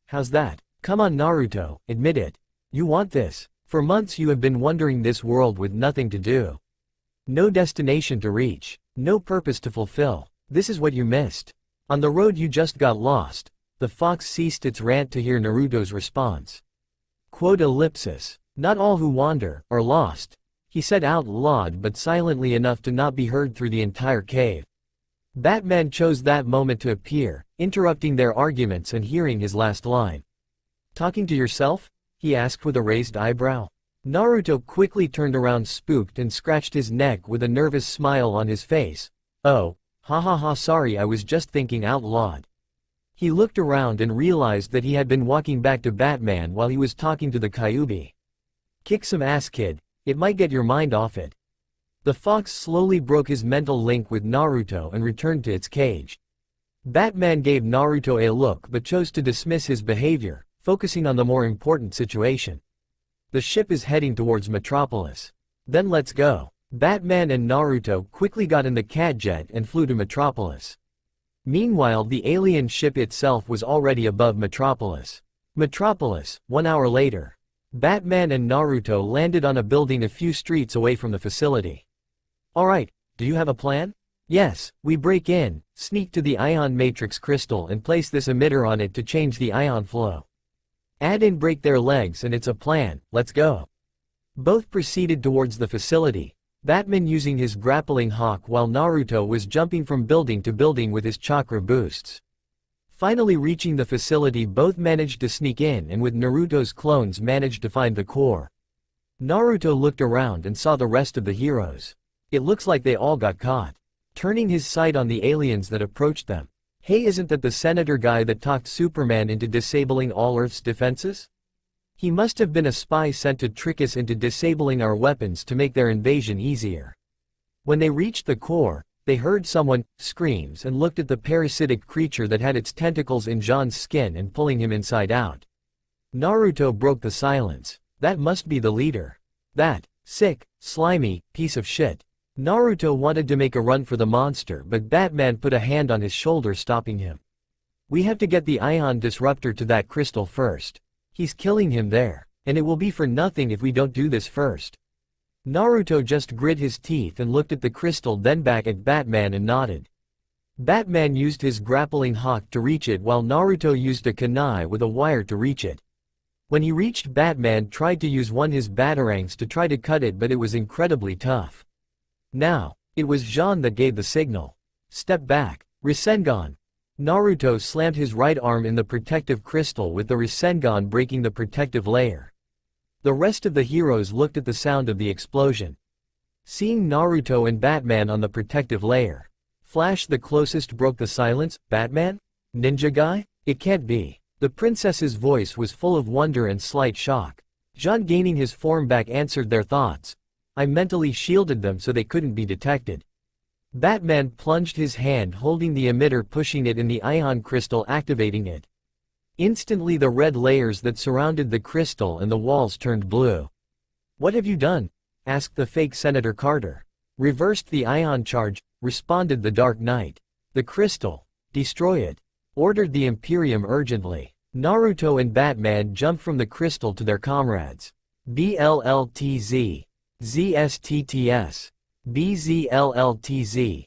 How's that? Come on Naruto, admit it. You want this. For months you have been wandering this world with nothing to do. No destination to reach. No purpose to fulfill. This is what you missed. On the road you just got lost. The fox ceased its rant to hear Naruto's response. Quote ellipsis. Not all who wander are lost, he said out loud but silently enough to not be heard through the entire cave. Batman chose that moment to appear, interrupting their arguments and hearing his last line. Talking to yourself? He asked with a raised eyebrow. Naruto quickly turned around spooked and scratched his neck with a nervous smile on his face. Oh, ha, sorry, I was just thinking out loud. He looked around and realized that he had been walking back to Batman while he was talking to the Kyuubi. Kick some ass kid, it might get your mind off it. The fox slowly broke his mental link with Naruto and returned to its cage. Batman gave Naruto a look but chose to dismiss his behavior, focusing on the more important situation. The ship is heading towards Metropolis. Then let's go. Batman and Naruto quickly got in the cat jet and flew to Metropolis. Meanwhile, the alien ship itself was already above Metropolis. 1 hour later. Batman and Naruto landed on a building a few streets away from the facility. Alright, do you have a plan? Yes, we break in, sneak to the ion matrix crystal and place this emitter on it to change the ion flow. Add and break their legs and it's a plan, let's go. Both proceeded towards the facility, Batman using his grappling hawk while Naruto was jumping from building to building with his chakra boosts. Finally reaching the facility, both managed to sneak in and with Naruto's clones managed to find the core. Naruto looked around and saw the rest of the heroes. It looks like they all got caught. Turning his sight on the aliens that approached them. Hey, isn't that the senator guy that talked Superman into disabling all Earth's defenses? He must have been a spy sent to trick us into disabling our weapons to make their invasion easier. When they reached the core, they heard someone screams and looked at the parasitic creature that had its tentacles in Jean's skin and pulling him inside out. Naruto broke the silence. That must be the leader. That sick, slimy piece of shit. Naruto wanted to make a run for the monster, but Batman put a hand on his shoulder, stopping him. We have to get the ion disruptor to that crystal first. He's killing him there, and it will be for nothing if we don't do this first. Naruto just grit his teeth and looked at the crystal, then back at Batman and nodded. Batman used his grappling hawk to reach it while Naruto used a kunai with a wire to reach it. When he reached, Batman tried to use his batarangs to try to cut it, but it was incredibly tough. Now, it was Jean that gave the signal. Step back. Rasengan. Naruto slammed his right arm in the protective crystal with the Rasengan breaking the protective layer. The rest of the heroes looked at the sound of the explosion. Seeing Naruto and Batman on the protective layer. Flash the closest broke the silence. Batman? Ninja guy? It can't be. The princess's voice was full of wonder and slight shock. Jean, gaining his form back, answered their thoughts. I mentally shielded them so they couldn't be detected. Batman plunged his hand holding the emitter, pushing it in the ion crystal, activating it. Instantly the red layers that surrounded the crystal and the walls turned blue. What have you done? Asked the fake Senator Carter. Reversed the ion charge, responded the Dark Knight. The crystal. Destroy it. Ordered the Imperium urgently. Naruto and Batman jumped from the crystal to their comrades. BLLTZ. ZSTTS. BZLLTZ.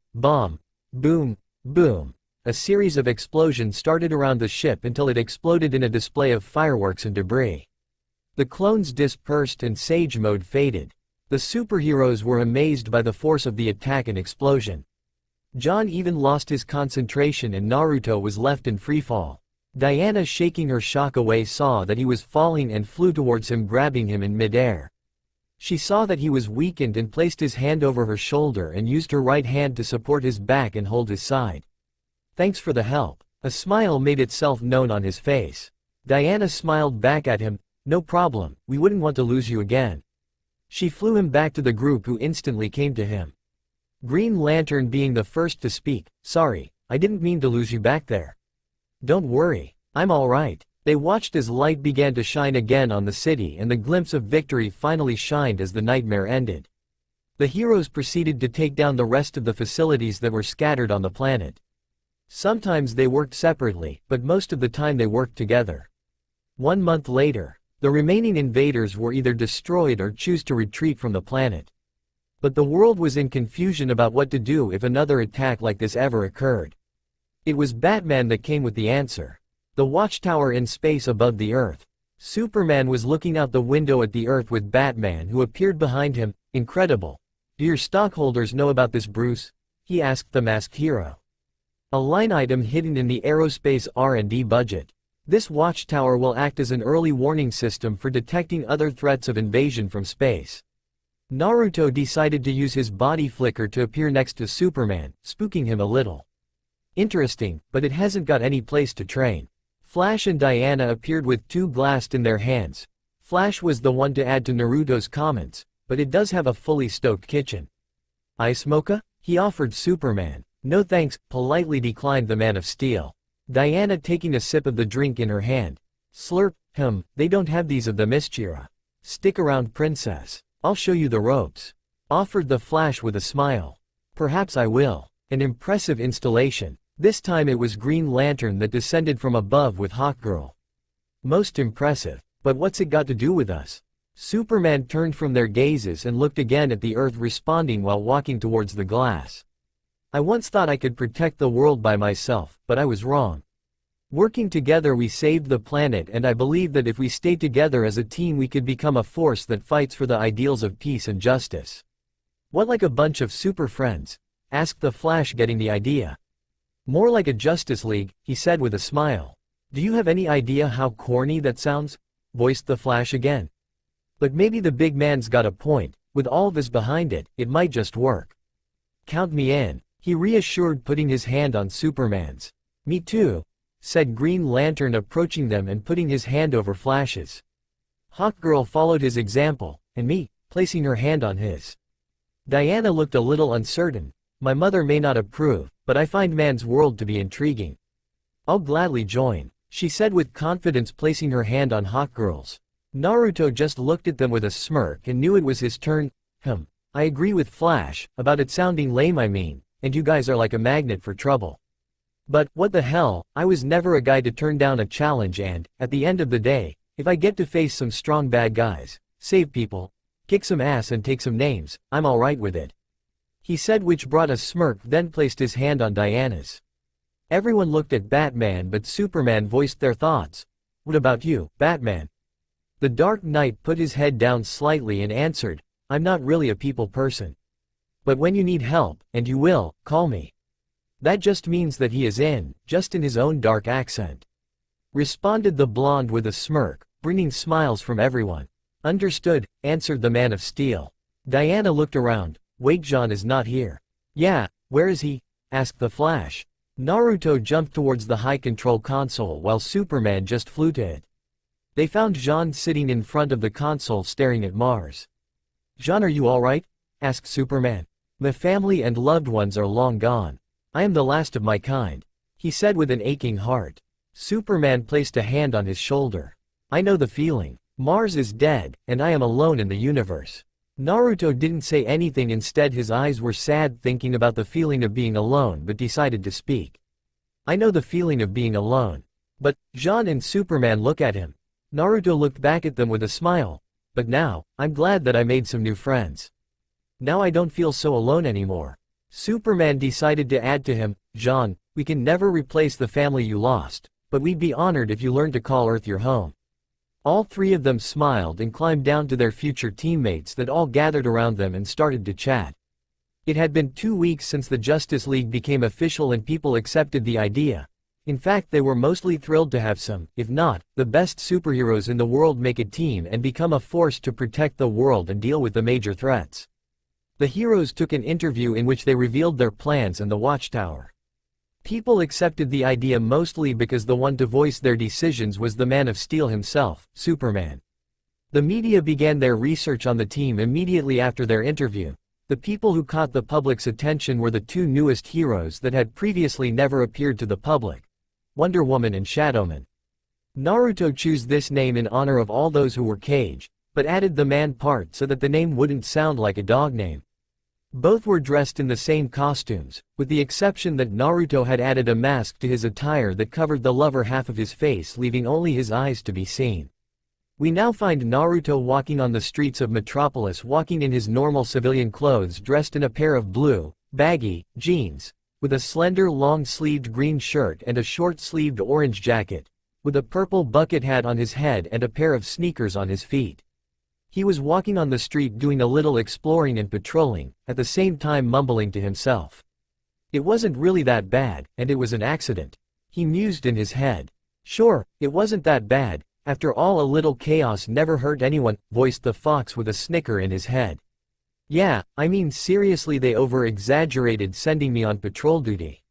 bomb, boom, boom. A series of explosions started around the ship until it exploded in a display of fireworks and debris. The clones dispersed and Sage Mode faded. The superheroes were amazed by the force of the attack and explosion. John even lost his concentration and Naruto was left in freefall. Diana, shaking her shock away, saw that he was falling and flew towards him, grabbing him in midair. She saw that he was weakened and placed his hand over her shoulder and used her right hand to support his back and hold his side. "Thanks for the help." A smile made itself known on his face. Diana smiled back at him. "No problem, we wouldn't want to lose you again." She flew him back to the group, who instantly came to him. Green Lantern being the first to speak, "Sorry, I didn't mean to lose you back there." "Don't worry, I'm alright." They watched as light began to shine again on the city and the glimpse of victory finally shined as the nightmare ended. The heroes proceeded to take down the rest of the facilities that were scattered on the planet. Sometimes they worked separately, but most of the time they worked together. 1 month later, the remaining invaders were either destroyed or choose to retreat from the planet. But the world was in confusion about what to do if another attack like this ever occurred. It was Batman that came with the answer. The watchtower in space above the Earth. Superman was looking out the window at the Earth with Batman, who appeared behind him. "Incredible. Do your stockholders know about this, Bruce?" he asked the masked hero. A line item hidden in the aerospace R&D budget. This watchtower will act as an early warning system for detecting other threats of invasion from space. Naruto decided to use his body flicker to appear next to Superman, spooking him a little. "Interesting, but it hasn't got any place to train." Flash and Diana appeared with 2 glasses in their hands. Flash was the one to add to Naruto's comments, "But it does have a fully stoked kitchen." "Ice mocha?" he offered Superman. "No thanks," politely declined the Man of Steel. Diana taking a sip of the drink in her hand. "Slurp, they don't have these of the Mischira." "Stick around, princess. I'll show you the ropes," offered the Flash with a smile. "Perhaps I will." An impressive installation. This time it was Green Lantern that descended from above with Hawkgirl. "Most impressive. But what's it got to do with us?" Superman turned from their gazes and looked again at the Earth, responding while walking towards the glass. "I once thought I could protect the world by myself, but I was wrong. Working together we saved the planet, and I believe that if we stayed together as a team we could become a force that fights for the ideals of peace and justice." "What, like a bunch of super friends?" asked the Flash, getting the idea. "More like a Justice League," he said with a smile. "Do you have any idea how corny that sounds?" voiced the Flash again. "But maybe the big man's got a point. With all of us behind it, it might just work." "Count me in," he reassured, putting his hand on Superman's. "Me too," said Green Lantern, approaching them and putting his hand over Flash's. Hawkgirl followed his example, and me, placing her hand on his. Diana looked a little uncertain. "My mother may not approve, but I find man's world to be intriguing. I'll gladly join," she said with confidence, placing her hand on Hawkgirl's. Naruto just looked at them with a smirk and knew it was his turn. I agree with Flash, about it sounding lame, I mean, and you guys are like a magnet for trouble. But, what the hell, I was never a guy to turn down a challenge, and, at the end of the day, if I get to face some strong bad guys, save people, kick some ass and take some names, I'm alright with it," he said, which brought a smirk, then placed his hand on Diana's. Everyone looked at Batman, but Superman voiced their thoughts. "What about you, Batman?" The Dark Knight put his head down slightly and answered, "I'm not really a people person. But when you need help, and you will, call me." "That just means that he is in, just in his own dark accent," responded the blonde with a smirk, bringing smiles from everyone. "Understood," answered the Man of Steel. Diana looked around. "Wait, John is not here." "Yeah, where is he?" asked the Flash. Naruto jumped towards the high control console while Superman just flew to it. They found Jean sitting in front of the console staring at Mars. "Jean, are you alright?" asked Superman. "My family and loved ones are long gone. I am the last of my kind," he said with an aching heart. Superman placed a hand on his shoulder. "I know the feeling. Mars is dead, and I am alone in the universe." Naruto didn't say anything, instead his eyes were sad, thinking about the feeling of being alone, but decided to speak. "I know the feeling of being alone. But," Jean and Superman look at him. Naruto looked back at them with a smile. "But now, I'm glad that I made some new friends. Now I don't feel so alone anymore." Superman decided to add to him, John, we can never replace the family you lost, but we'd be honored if you learned to call Earth your home. All three of them smiled and climbed down to their future teammates that all gathered around them and started to chat. It had been 2 weeks since the Justice League became official and people accepted the idea. In fact, they were mostly thrilled to have some, if not, the best superheroes in the world make a team and become a force to protect the world and deal with the major threats. The heroes took an interview in which they revealed their plans and the Watchtower. People accepted the idea mostly because the one to voice their decisions was the Man of Steel himself, Superman. The media began their research on the team immediately after their interview. The people who caught the public's attention were the two newest heroes that had previously never appeared to the public: Wonder Woman and Shadowman. Naruto chose this name in honor of all those who were Cage, but added the man part so that the name wouldn't sound like a dog name. Both were dressed in the same costumes, with the exception that Naruto had added a mask to his attire that covered the lower half of his face, leaving only his eyes to be seen. We now find Naruto walking on the streets of Metropolis, walking in his normal civilian clothes, dressed in a pair of blue, baggy, jeans, with a slender long-sleeved green shirt and a short-sleeved orange jacket, with a purple bucket hat on his head and a pair of sneakers on his feet. He was walking on the street doing a little exploring and patrolling, at the same time mumbling to himself. It wasn't really that bad, and it was an accident. He mused in his head. Sure, it wasn't that bad, after all, a little chaos never hurt anyone, voiced the fox with a snicker in his head. Yeah, I mean seriously, they over-exaggerated sending me on patrol duty.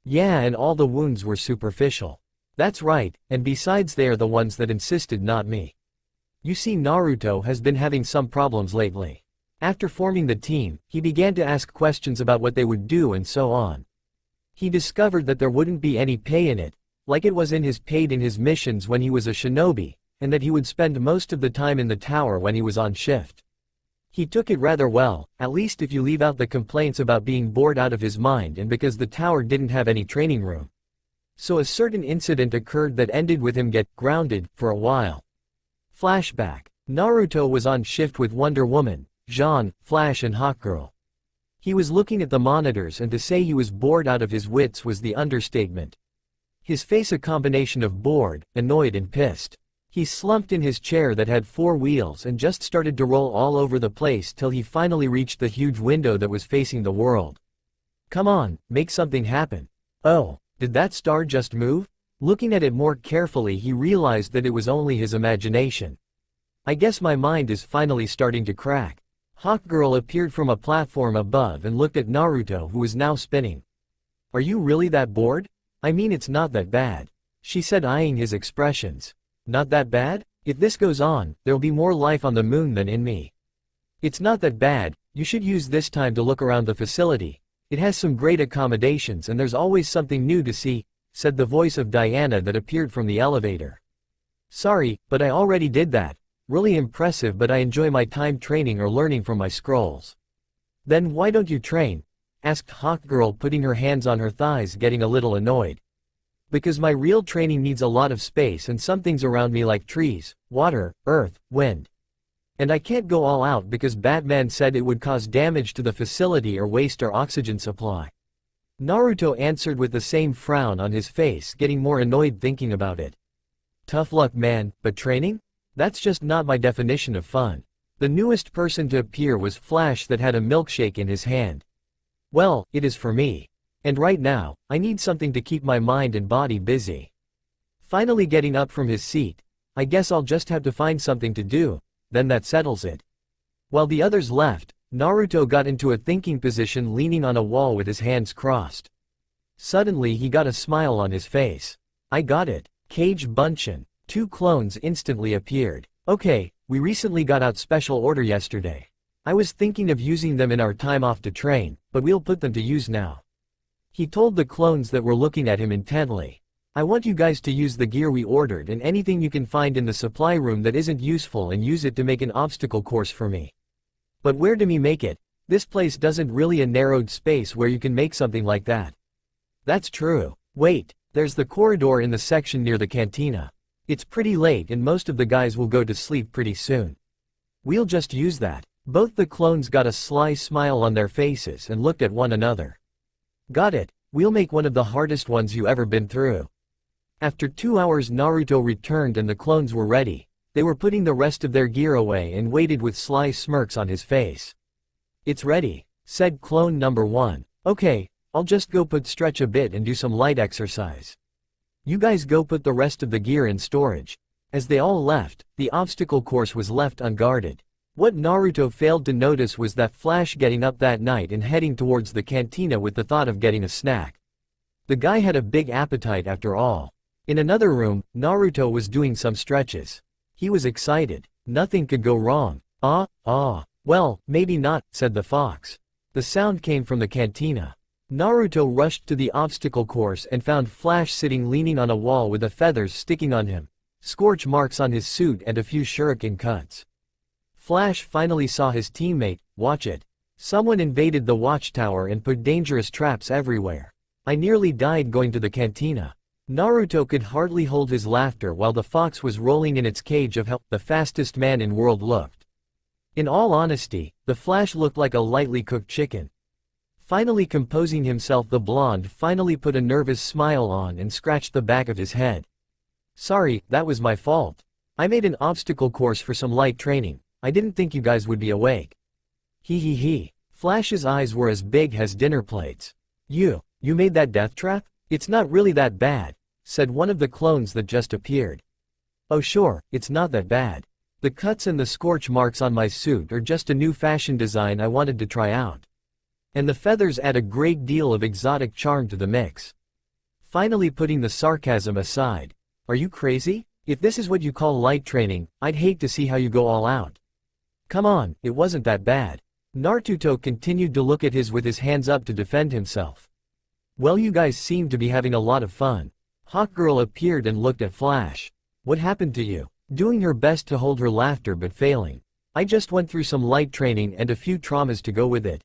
Yeah, and all the wounds were superficial. That's right, and besides they are the ones that insisted, not me. You see, Naruto has been having some problems lately. After forming the team, he began to ask questions about what they would do and so on. He discovered that there wouldn't be any pay in it, like it was in his paid in his missions when he was a shinobi, and that he would spend most of the time in the tower when he was on shift. He took it rather well, at least if you leave out the complaints about being bored out of his mind and because the tower didn't have any training room. So a certain incident occurred that ended with him get grounded for a while. Flashback. Naruto was on shift with Wonder Woman, Jean, Flash and Hawkgirl. He was looking at the monitors, and to say he was bored out of his wits was the understatement. His face a combination of bored, annoyed and pissed. He slumped in his chair that had 4 wheels and just started to roll all over the place till he finally reached the huge window that was facing the world. Come on, make something happen. Oh, did that star just move? Looking at it more carefully, he realized that it was only his imagination. I guess my mind is finally starting to crack. Hawkgirl appeared from a platform above and looked at Naruto, who was now spinning. Are you really that bored? I mean, it's not that bad, she said, eyeing his expressions. Not that bad? If this goes on, there'll be more life on the moon than in me. It's not that bad, you should use this time to look around the facility. It has some great accommodations and there's always something new to see, said the voice of Diana that appeared from the elevator. Sorry, but I already did that. Really impressive, but I enjoy my time training or learning from my scrolls. Then why don't you train? Asked Hawkgirl, putting her hands on her thighs, getting a little annoyed. Because my real training needs a lot of space and some things around me like trees, water, earth, wind. And I can't go all out because Batman said it would cause damage to the facility or waste our oxygen supply. Naruto answered with the same frown on his face, getting more annoyed thinking about it. Tough luck, man, but training? That's just not my definition of fun. The newest person to appear was Flash that had a milkshake in his hand. Well, it is for me. And right now, I need something to keep my mind and body busy. Finally getting up from his seat, I guess I'll just have to find something to do, then that settles it. While the others left, Naruto got into a thinking position, leaning on a wall with his hands crossed. Suddenly he got a smile on his face. I got it. Cage Bunshin. 2 clones instantly appeared. Okay, we recently got out special order yesterday. I was thinking of using them in our time off to train, but we'll put them to use now. He told the clones that were looking at him intently. I want you guys to use the gear we ordered and anything you can find in the supply room that isn't useful and use it to make an obstacle course for me. But where do we make it? This place doesn't really a narrowed space where you can make something like that. That's true. Wait, there's the corridor in the section near the cantina. It's pretty late and most of the guys will go to sleep pretty soon. We'll just use that. Both the clones got a sly smile on their faces and looked at one another. Got it, we'll make one of the hardest ones you ever been through. After 2 hours Naruto returned and the clones were ready. They were putting the rest of their gear away and waited with sly smirks on his face. It's ready, said clone number 1. Okay, I'll just go stretch a bit and do some light exercise. You guys go put the rest of the gear in storage. As they all left, the obstacle course was left unguarded. What Naruto failed to notice was that Flash getting up that night and heading towards the cantina with the thought of getting a snack. The guy had a big appetite after all. In another room, Naruto was doing some stretches. He was excited. Nothing could go wrong. Well, maybe not, said the fox. The sound came from the cantina. Naruto rushed to the obstacle course and found Flash sitting leaning on a wall with the feathers sticking on him, scorch marks on his suit and a few shuriken cuts. Flash finally saw his teammate. Watch it. Someone invaded the watchtower and put dangerous traps everywhere. I nearly died going to the cantina. Naruto could hardly hold his laughter while the fox was rolling in its cage of how the fastest man in world looked. In all honesty, the Flash looked like a lightly cooked chicken. Finally composing himself, the blonde finally put a nervous smile on and scratched the back of his head. Sorry, that was my fault. I made an obstacle course for some light training. I didn't think you guys would be awake. He. Flash's eyes were as big as dinner plates. You made that death trap? It's not really that bad, said one of the clones that just appeared. Oh sure, it's not that bad. The cuts and the scorch marks on my suit are just a new fashion design I wanted to try out. And the feathers add a great deal of exotic charm to the mix. Finally putting the sarcasm aside. Are you crazy? If this is what you call light training, I'd hate to see how you go all out. Come on, it wasn't that bad. Naruto continued to look at with his hands up to defend himself. Well, you guys seem to be having a lot of fun. Hawkgirl appeared and looked at Flash. What happened to you? Doing her best to hold her laughter but failing. I just went through some light training and a few traumas to go with it.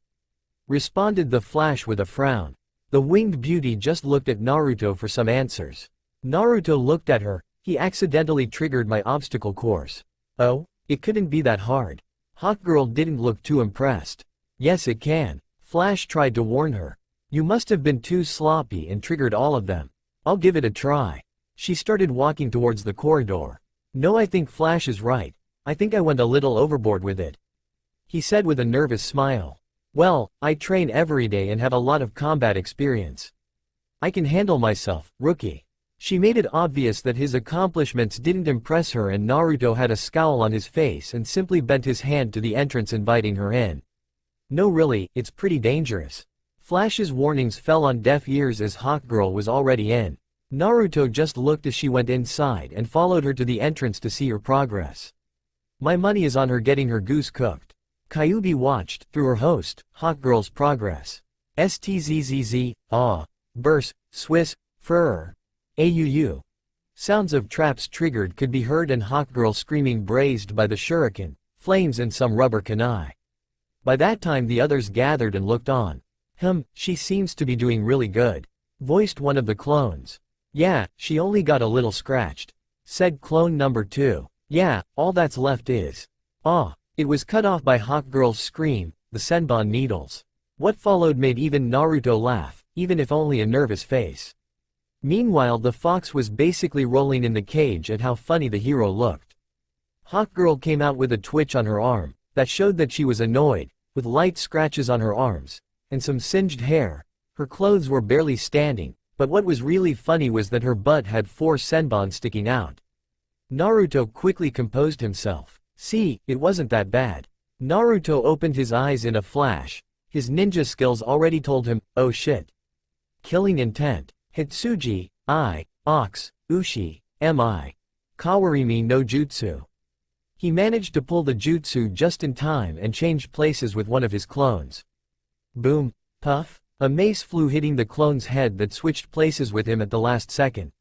Responded the Flash with a frown. The winged beauty just looked at Naruto for some answers. Naruto looked at her. He accidentally triggered my obstacle course. Oh, it couldn't be that hard. Hawkgirl didn't look too impressed. Yes it can. Flash tried to warn her. You must have been too sloppy and triggered all of them. I'll give it a try. She started walking towards the corridor. No, I think Flash is right. I think I went a little overboard with it. He said with a nervous smile. Well, I train every day and have a lot of combat experience. I can handle myself, rookie. She made it obvious that his accomplishments didn't impress her, and Naruto had a scowl on his face and simply bent his hand to the entrance inviting her in. No really, it's pretty dangerous. Flash's warnings fell on deaf ears as Hawkgirl was already in. Naruto just looked as she went inside and followed her to the entrance to see her progress. My money is on her getting her goose cooked. Kyuubi watched, through her host, Hawkgirl's progress. Stzz, burst, swiss, furr. Auuu. Sounds of traps triggered could be heard and Hawkgirl screaming brazed by the shuriken, flames and some rubber kunai. By that time the others gathered and looked on. She seems to be doing really good, voiced one of the clones. Yeah, she only got a little scratched, said clone number 2. Yeah, all that's left is. It was cut off by Hawkgirl's scream, the senbon needles. What followed made even Naruto laugh, even if only a nervous face. Meanwhile the fox was basically rolling in the cage at how funny the hero looked. Hawkgirl came out with a twitch on her arm, that showed that she was annoyed, with light scratches on her arms, and some singed hair. Her clothes were barely standing, but what was really funny was that her butt had 4 senbon sticking out. Naruto quickly composed himself. See, it wasn't that bad. Naruto opened his eyes in a flash. His ninja skills already told him, oh shit. Killing intent. Hitsuji, ox, ushi, mi. Kawarimi no jutsu. He managed to pull the jutsu just in time and changed places with one of his clones. Boom, puff, a mace flew hitting the clone's head that switched places with him at the last second.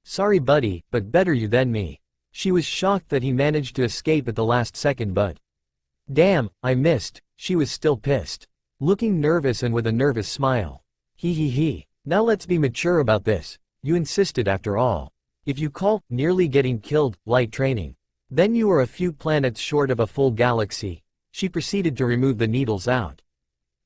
Sorry buddy, but better you than me. She was shocked that he managed to escape at the last second, but damn, I missed. She was still pissed. Looking nervous and with a nervous smile. He. Now let's be mature about this. You insisted after all. If you call nearly getting killed light training, then you are a few planets short of a full galaxy. She proceeded to remove the needles out.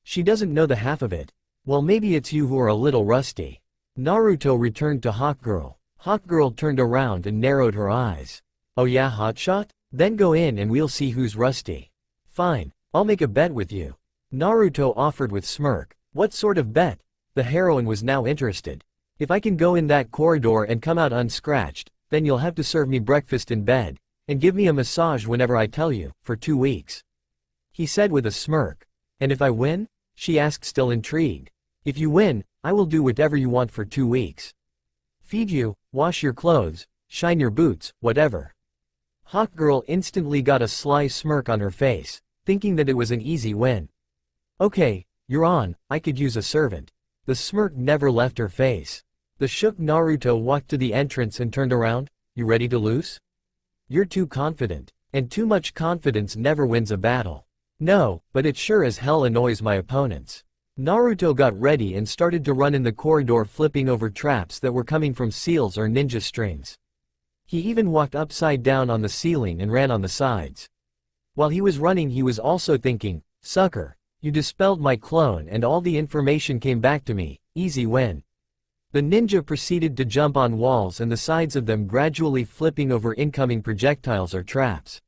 She doesn't know the half of it. Well, maybe it's you who are a little rusty. Naruto returned to Hawkgirl. Hawkgirl turned around and narrowed her eyes. Oh yeah, hotshot? Then go in and we'll see who's rusty. Fine, I'll make a bet with you. Naruto offered with smirk. What sort of bet? The heroine was now interested. If I can go in that corridor and come out unscratched, then you'll have to serve me breakfast in bed, and give me a massage whenever I tell you, for 2 weeks. He said with a smirk. And if I win? She asked, still intrigued. If you win, I will do whatever you want for 2 weeks. Feed you, wash your clothes, shine your boots, whatever. Hawkgirl instantly got a sly smirk on her face, thinking that it was an easy win. Okay, you're on, I could use a servant. The smirk never left her face. The shook Naruto walked to the entrance and turned around. You ready to lose? You're too confident, and too much confidence never wins a battle. No, but it sure as hell annoys my opponents. Naruto got ready and started to run in the corridor, flipping over traps that were coming from seals or ninja strings. He even walked upside down on the ceiling and ran on the sides. While he was running, he was also thinking, sucker, you dispelled my clone and all the information came back to me, easy win. The ninja proceeded to jump on walls and the sides of them, gradually flipping over incoming projectiles or traps.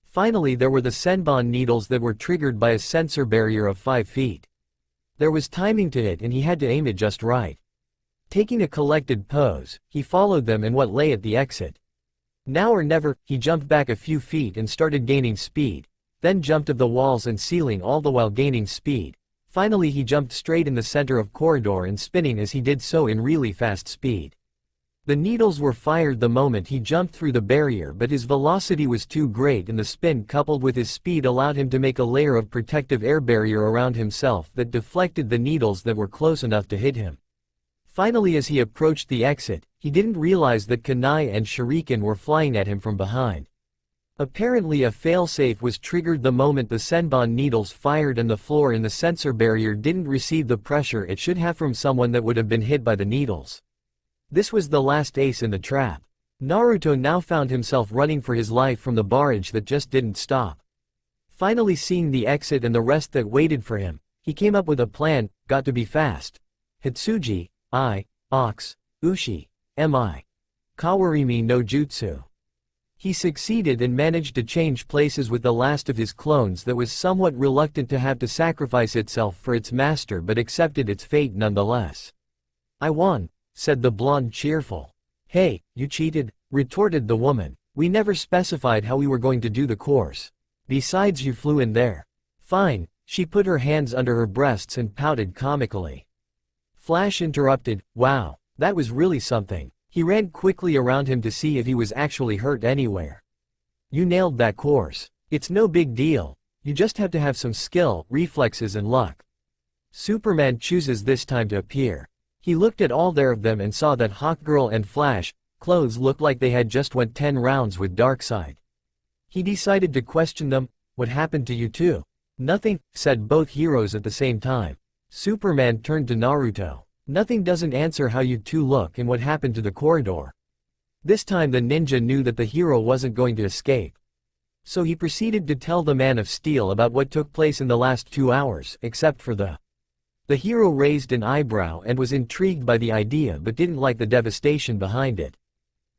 Finally, there were the Senbon needles that were triggered by a sensor barrier of 5 feet. There was timing to it and he had to aim it just right. Taking a collected pose, he followed them in what lay at the exit. Now or never, he jumped back a few feet and started gaining speed, then jumped of the walls and ceiling, all the while gaining speed. Finally he jumped straight in the center of corridor and spinning as he did so in really fast speed. The needles were fired the moment he jumped through the barrier, but his velocity was too great and the spin coupled with his speed allowed him to make a layer of protective air barrier around himself that deflected the needles that were close enough to hit him. Finally, as he approached the exit, he didn't realize that kunai and shuriken were flying at him from behind. Apparently a failsafe was triggered the moment the Senbon needles fired and the floor in the sensor barrier didn't receive the pressure it should have from someone that would have been hit by the needles. This was the last ace in the trap. Naruto now found himself running for his life from the barrage that just didn't stop. Finally seeing the exit and the rest that waited for him, he came up with a plan. Got to be fast. Hitsuji, I, Ox, Ushi, Mi. Kawarimi no Jutsu. He succeeded and managed to change places with the last of his clones that was somewhat reluctant to have to sacrifice itself for its master but accepted its fate nonetheless. I won, said the blonde cheerful. Hey, you cheated, retorted the woman. We never specified how we were going to do the course. Besides, you flew in there. Fine, she put her hands under her breasts and pouted comically. Flash interrupted, wow, that was really something. He ran quickly around him to see if he was actually hurt anywhere. You nailed that course. It's no big deal. You just have to have some skill, reflexes and luck. Superman chooses this time to appear. He looked at all there of them and saw that Hawkgirl and Flash clothes looked like they had just went 10 rounds with Darkseid. He decided to question them. What happened to you two? Nothing, said both heroes at the same time. Superman turned to Naruto. Nothing doesn't answer how you two look and what happened to the corridor. This time the ninja knew that the hero wasn't going to escape. So he proceeded to tell the Man of Steel about what took place in the last 2 hours, except for the hero raised an eyebrow and was intrigued by the idea but didn't like the devastation behind it.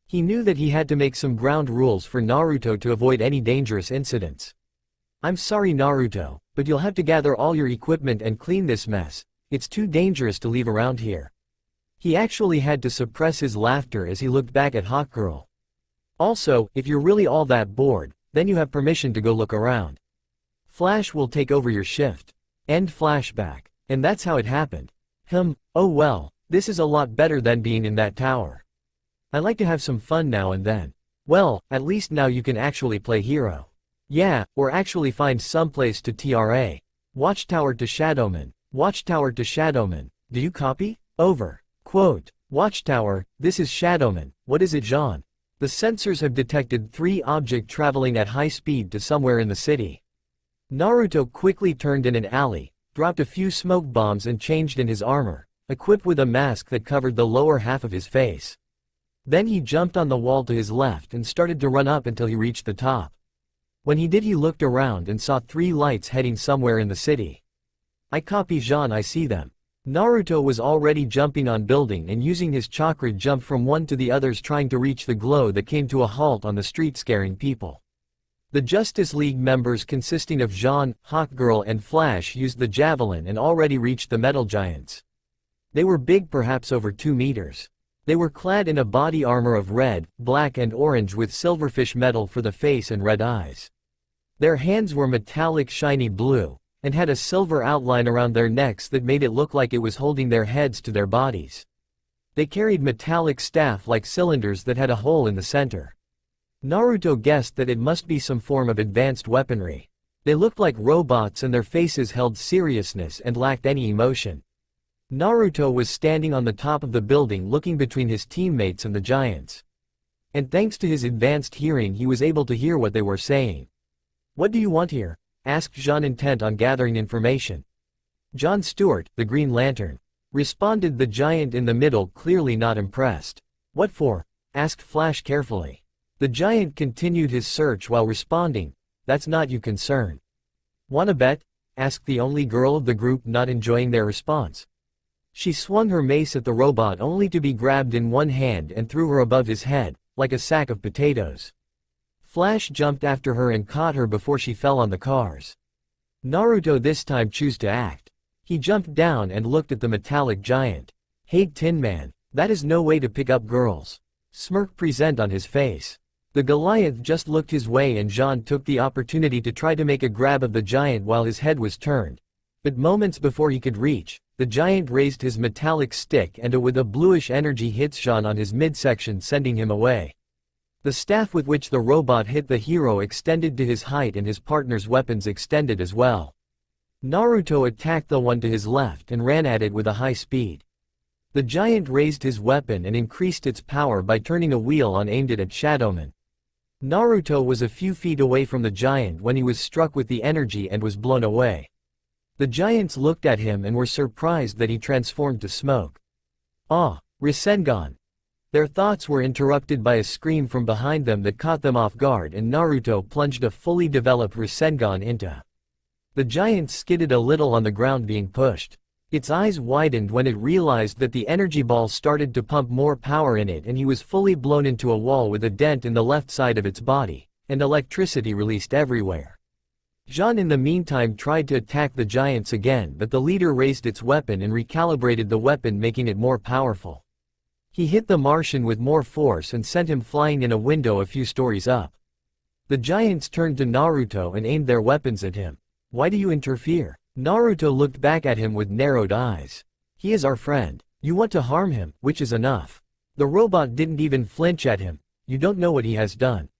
He knew that he had to make some ground rules for Naruto to avoid any dangerous incidents. I'm sorry Naruto, but you'll have to gather all your equipment and clean this mess. It's too dangerous to leave around here. He actually had to suppress his laughter as he looked back at Hawkgirl. Also, if you're really all that bored, then you have permission to go look around. Flash will take over your shift. End flashback. And that's how it happened. Oh well, this is a lot better than being in that tower. I like to have some fun now and then. Well, at least now you can actually play hero. Yeah, or actually find someplace to TRA. Watchtower to Shadowman. Watchtower to Shadowman. Do you copy? Over. Quote. Watchtower, this is Shadowman. What is it, Jean? The sensors have detected 3 objects traveling at high speed to somewhere in the city. Naruto quickly turned in an alley, dropped a few smoke bombs and changed in his armor, equipped with a mask that covered the lower half of his face. Then he jumped on the wall to his left and started to run up until he reached the top. When he did, he looked around and saw 3 lights heading somewhere in the city. I copy Jean, I see them. Naruto was already jumping on building and using his chakra jump from one to the others, trying to reach the glow that came to a halt on the street, scaring people. The Justice League members consisting of Jean, Hawkgirl and Flash used the javelin and already reached the metal giants. They were big, perhaps over 2 meters. They were clad in a body armor of red, black and orange with silverfish metal for the face and red eyes. Their hands were metallic shiny blue, and had a silver outline around their necks that made it look like it was holding their heads to their bodies. They carried metallic staff-like cylinders that had a hole in the center. Naruto guessed that it must be some form of advanced weaponry. They looked like robots and their faces held seriousness and lacked any emotion. Naruto was standing on the top of the building looking between his teammates and the giants. And thanks to his advanced hearing, he was able to hear what they were saying. "What do you want here?" asked Jean, intent on gathering information. "John Stewart, the Green Lantern," responded the giant in the middle, clearly not impressed. "What for?" asked Flash carefully. The giant continued his search while responding, "That's not you concern." "Wanna bet?" asked the only girl of the group, not enjoying their response. She swung her mace at the robot only to be grabbed in one hand and threw her above his head, like a sack of potatoes. Flash jumped after her and caught her before she fell on the cars. Naruto this time chose to act. He jumped down and looked at the metallic giant. "Hey Tin Man, that is no way to pick up girls." Smirk present on his face. The Goliath just looked his way and Jean took the opportunity to try to make a grab of the giant while his head was turned. But moments before he could reach, the giant raised his metallic stick and with a bluish energy hits Jean on his midsection, sending him away. The staff with which the robot hit the hero extended to his height and his partner's weapons extended as well. Naruto attacked the one to his left and ran at it with a high speed. The giant raised his weapon and increased its power by turning a wheel on, aimed it at Shadowman. Naruto was a few feet away from the giant when he was struck with the energy and was blown away. The giants looked at him and were surprised that he transformed to smoke. "Ah, Rasengan!" Their thoughts were interrupted by a scream from behind them that caught them off guard, and Naruto plunged a fully developed Rasengan into. The giant skidded a little on the ground, being pushed. Its eyes widened when it realized that the energy ball started to pump more power in it, and he was fully blown into a wall with a dent in the left side of its body, and electricity released everywhere. Jean in the meantime tried to attack the giants again, but the leader raised its weapon and recalibrated the weapon, making it more powerful. He hit the Martian with more force and sent him flying in a window a few stories up. The giants turned to Naruto and aimed their weapons at him. "Why do you interfere?" Naruto looked back at him with narrowed eyes. "He is our friend. You want to harm him, which is enough." The robot didn't even flinch at him. "You don't know what he has done.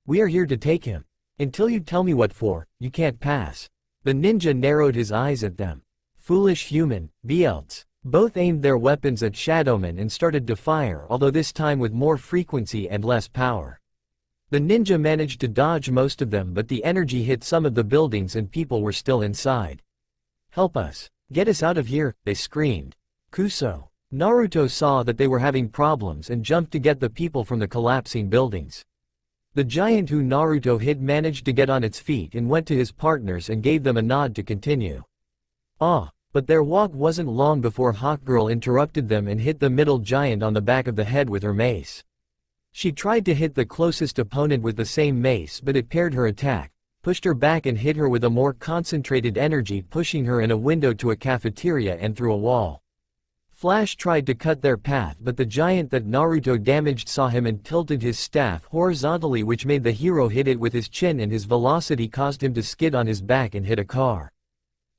We are here to take him. Until you tell me what for, you can't pass." The ninja narrowed his eyes at them. "Foolish human, Belts." Both aimed their weapons at Shadowman and started to fire, although this time with more frequency and less power. The ninja managed to dodge most of them, but the energy hit some of the buildings and people were still inside. "Help us. Get us out of here," they screamed. "Kuso." Naruto saw that they were having problems and jumped to get the people from the collapsing buildings. The giant who Naruto hit managed to get on its feet and went to his partners and gave them a nod to continue. "Ah." But their walk wasn't long before Hawkgirl interrupted them and hit the middle giant on the back of the head with her mace. She tried to hit the closest opponent with the same mace, but it paired her attack, pushed her back and hit her with a more concentrated energy, pushing her in a window to a cafeteria and through a wall. Flash tried to cut their path, but the giant that Naruto damaged saw him and tilted his staff horizontally, which made the hero hit it with his chin, and his velocity caused him to skid on his back and hit a car.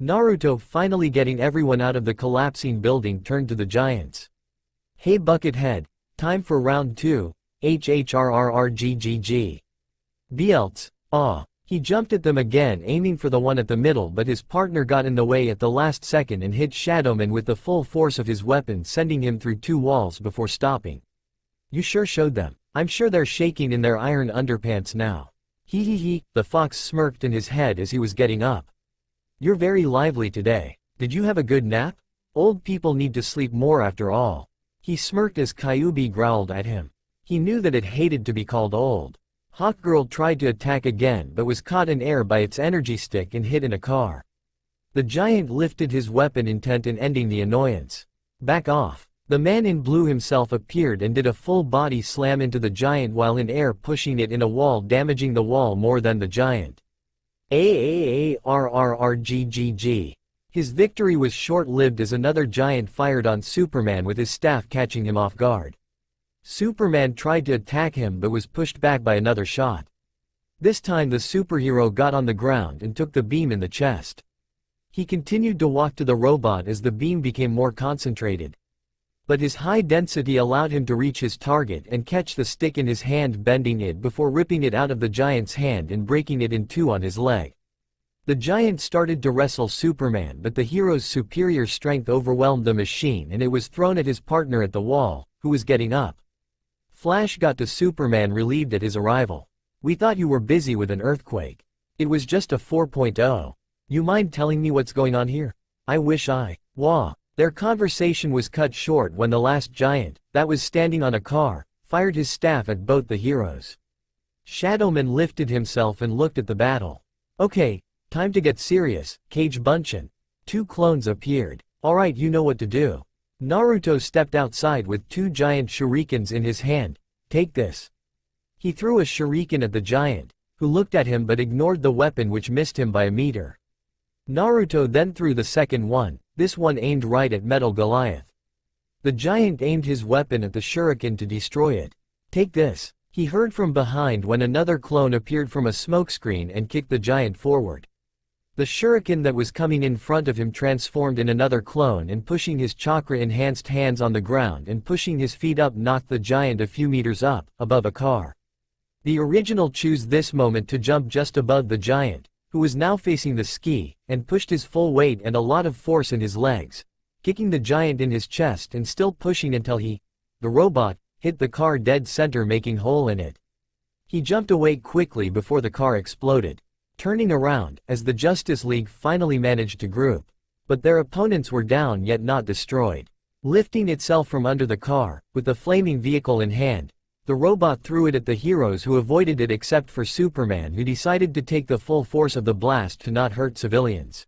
Naruto, finally getting everyone out of the collapsing building, turned to the giants. "Hey Buckethead, time for round 2, HHRRRGGG. Belts." "Ah." He jumped at them again, aiming for the one at the middle, but his partner got in the way at the last second and hit Shadowman with the full force of his weapon, sending him through 2 walls before stopping. "You sure showed them. I'm sure they're shaking in their iron underpants now." He, the fox smirked in his head as he was getting up. "You're very lively today. Did you have a good nap? Old people need to sleep more after all." He smirked as Kyuubi growled at him. He knew that it hated to be called old. Hawkgirl tried to attack again but was caught in air by its energy stick and hit in a car. The giant lifted his weapon, intent in ending the annoyance. Back off. The man in blue himself appeared and did a full body slam into the giant while in air, pushing it in a wall, damaging the wall more than the giant. AAARRRGGG. His victory was short-lived as another giant fired on Superman with his staff, catching him off guard. Superman tried to attack him but was pushed back by another shot. This time the superhero got on the ground and took the beam in the chest. He continued to walk to the robot as the beam became more concentrated. But his high density allowed him to reach his target and catch the stick in his hand, bending it before ripping it out of the giant's hand and breaking it in two on his leg. The giant started to wrestle Superman, but the hero's superior strength overwhelmed the machine and it was thrown at his partner at the wall, who was getting up. Flash got to Superman, relieved at his arrival. "We thought you were busy with an earthquake. It was just a 4.0. You mind telling me what's going on here? I wish I." Wah. Their conversation was cut short when the last giant, that was standing on a car, fired his staff at both the heroes. Shadowman lifted himself and looked at the battle. "Okay, time to get serious, Cage Bunchin." Two clones appeared. "Alright, you know what to do." Naruto stepped outside with two giant shurikens in his hand. "Take this." He threw a shuriken at the giant, who looked at him but ignored the weapon, which missed him by a meter. Naruto then threw the second one, this one aimed right at Metal Goliath. The giant aimed his weapon at the shuriken to destroy it. "Take this," he heard from behind when another clone appeared from a smokescreen and kicked the giant forward. The shuriken that was coming in front of him transformed in another clone and, pushing his chakra-enhanced hands on the ground and pushing his feet up, knocked the giant a few meters up, above a car. The original chose this moment to jump just above the giant, who was now facing the ski, and pushed his full weight and a lot of force in his legs, kicking the giant in his chest and still pushing until he, the robot, hit the car dead center, making hole in it. He jumped away quickly before the car exploded, turning around as the Justice League finally managed to group. But their opponents were down yet not destroyed. Lifting itself from under the car, with the flaming vehicle in hand, the robot threw it at the heroes, who avoided it except for Superman, who decided to take the full force of the blast to not hurt civilians.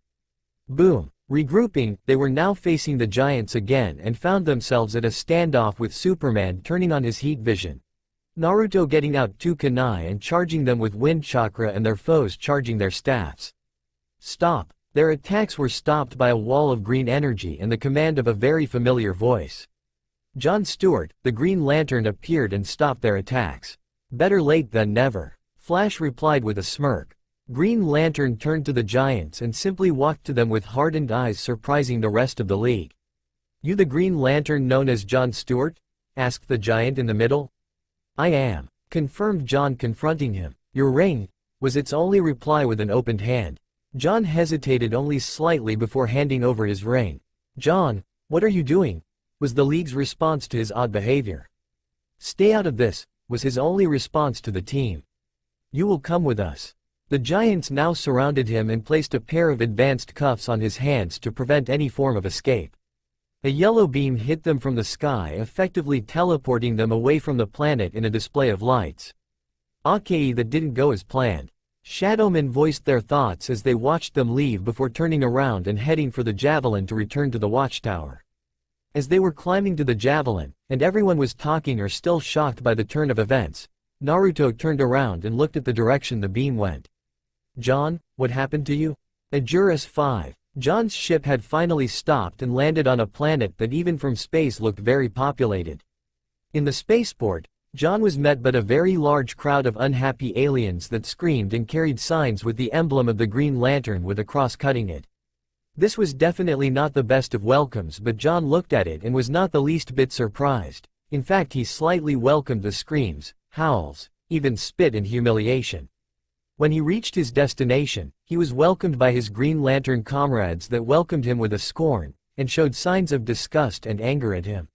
Boom. Regrouping, they were now facing the giants again and found themselves at a standoff, with Superman turning on his heat vision, Naruto getting out two kunai and charging them with wind chakra, and their foes charging their staffs. Stop. Their attacks were stopped by a wall of green energy and the command of a very familiar voice. John Stewart, the Green Lantern, appeared and stopped their attacks. "Better late than never," Flash replied with a smirk. Green Lantern turned to the giants and simply walked to them with hardened eyes, surprising the rest of the league. "You the Green Lantern known as John Stewart?" asked the giant in the middle. "I am," confirmed John, confronting him. "Your ring," was its only reply with an opened hand. John hesitated only slightly before handing over his ring. "John, what are you doing?" was the League's response to his odd behavior. "Stay out of this," was his only response to the team. "You will come with us." The giants now surrounded him and placed a pair of advanced cuffs on his hands to prevent any form of escape. A yellow beam hit them from the sky, effectively teleporting them away from the planet in a display of lights. Okay, that didn't go as planned. Shadowmen voiced their thoughts as they watched them leave before turning around and heading for the Javelin to return to the watchtower. As they were climbing to the Javelin, and everyone was talking or still shocked by the turn of events, Naruto turned around and looked at the direction the beam went. "John, what happened to you?" Ajuris 5. John's ship had finally stopped and landed on a planet that even from space looked very populated. In the spaceport, John was met by a very large crowd of unhappy aliens that screamed and carried signs with the emblem of the Green Lantern with a cross cutting it. This was definitely not the best of welcomes, but John looked at it and was not the least bit surprised. In fact, he slightly welcomed the screams, howls, even spit in humiliation. When he reached his destination, he was welcomed by his Green Lantern comrades that welcomed him with a scorn, and showed signs of disgust and anger at him.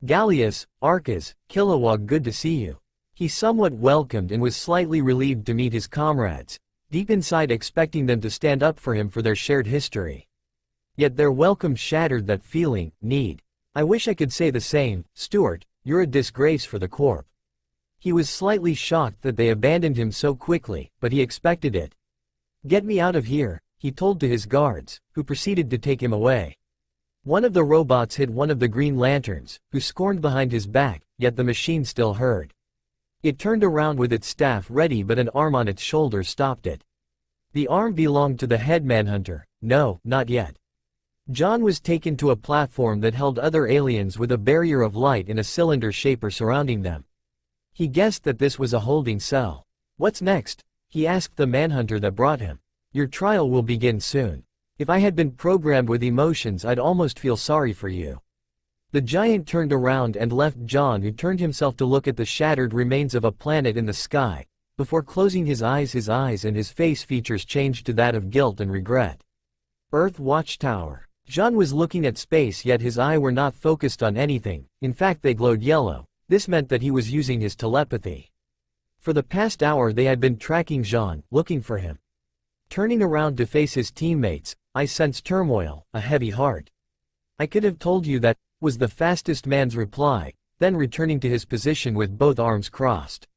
"Gallius, Arcas, Kilowog, good to see you." He somewhat welcomed and was slightly relieved to meet his comrades, deep inside expecting them to stand up for him for their shared history. Yet their welcome shattered that feeling, need. "I wish I could say the same, Stuart, you're a disgrace for the Corp." He was slightly shocked that they abandoned him so quickly, but he expected it. "Get me out of here," he told to his guards, who proceeded to take him away. One of the robots hit one of the Green Lanterns, who scorned behind his back, yet the machine still heard. It turned around with its staff ready, but an arm on its shoulder stopped it. The arm belonged to the head manhunter. No, not yet. John was taken to a platform that held other aliens with a barrier of light in a cylinder shape surrounding them. He guessed that this was a holding cell. "What's next?" he asked the manhunter that brought him. "Your trial will begin soon. If I had been programmed with emotions, I'd almost feel sorry for you." The giant turned around and left John, who turned himself to look at the shattered remains of a planet in the sky. Before closing his eyes and his face features changed to that of guilt and regret. Earth Watchtower. John was looking at space, yet his eyes were not focused on anything. In fact, they glowed yellow. This meant that he was using his telepathy. For the past hour they had been tracking Jean, looking for him. Turning around to face his teammates, "I sense turmoil, a heavy heart." "I could have told you that," was the fastest man's reply, then returning to his position with both arms crossed.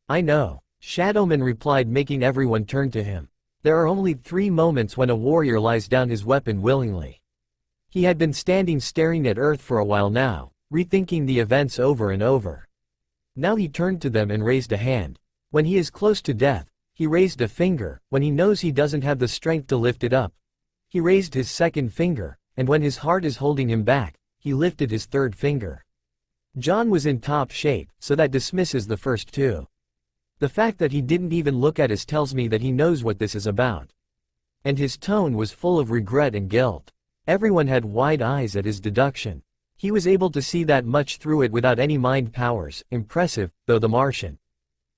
"I know," Shadowman replied, making everyone turn to him. There are only 3 moments when a warrior lies down his weapon willingly. He had been standing staring at Earth for a while now, rethinking the events over and over. Now he turned to them and raised a hand. When he is close to death, he raised a finger. When he knows he doesn't have the strength to lift it up, he raised his second finger, and when his heart is holding him back, he lifted his third finger. John was in top shape, so that dismisses the first 2. The fact that he didn't even look at us tells me that he knows what this is about. And his tone was full of regret and guilt. Everyone had wide eyes at his deduction. He was able to see that much through it without any mind powers. Impressive, though the Martian.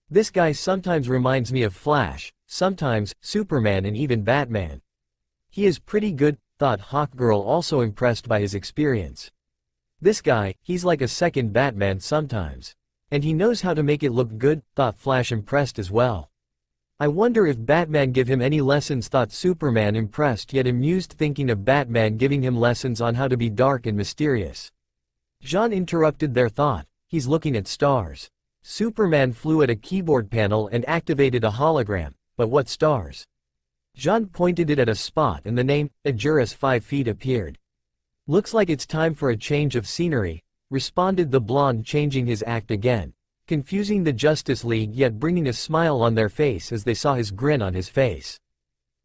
This guy sometimes reminds me of Flash, sometimes Superman, and even Batman. He is pretty good, thought Hawkgirl, also impressed by his experience. This guy, he's like a second Batman sometimes. And he knows how to make it look good, thought Flash, impressed as well. I wonder if Batman give him any lessons, thought Superman, impressed yet amused, thinking of Batman giving him lessons on how to be dark and mysterious. Jean interrupted their thought. He's looking at stars. Superman flew at a keyboard panel and activated a hologram. But what stars? Jean pointed it at a spot and the name, Ajuris 5 feet, appeared. Looks like it's time for a change of scenery, responded the blonde, changing his act again, confusing the Justice League yet bringing a smile on their face as they saw his grin on his face.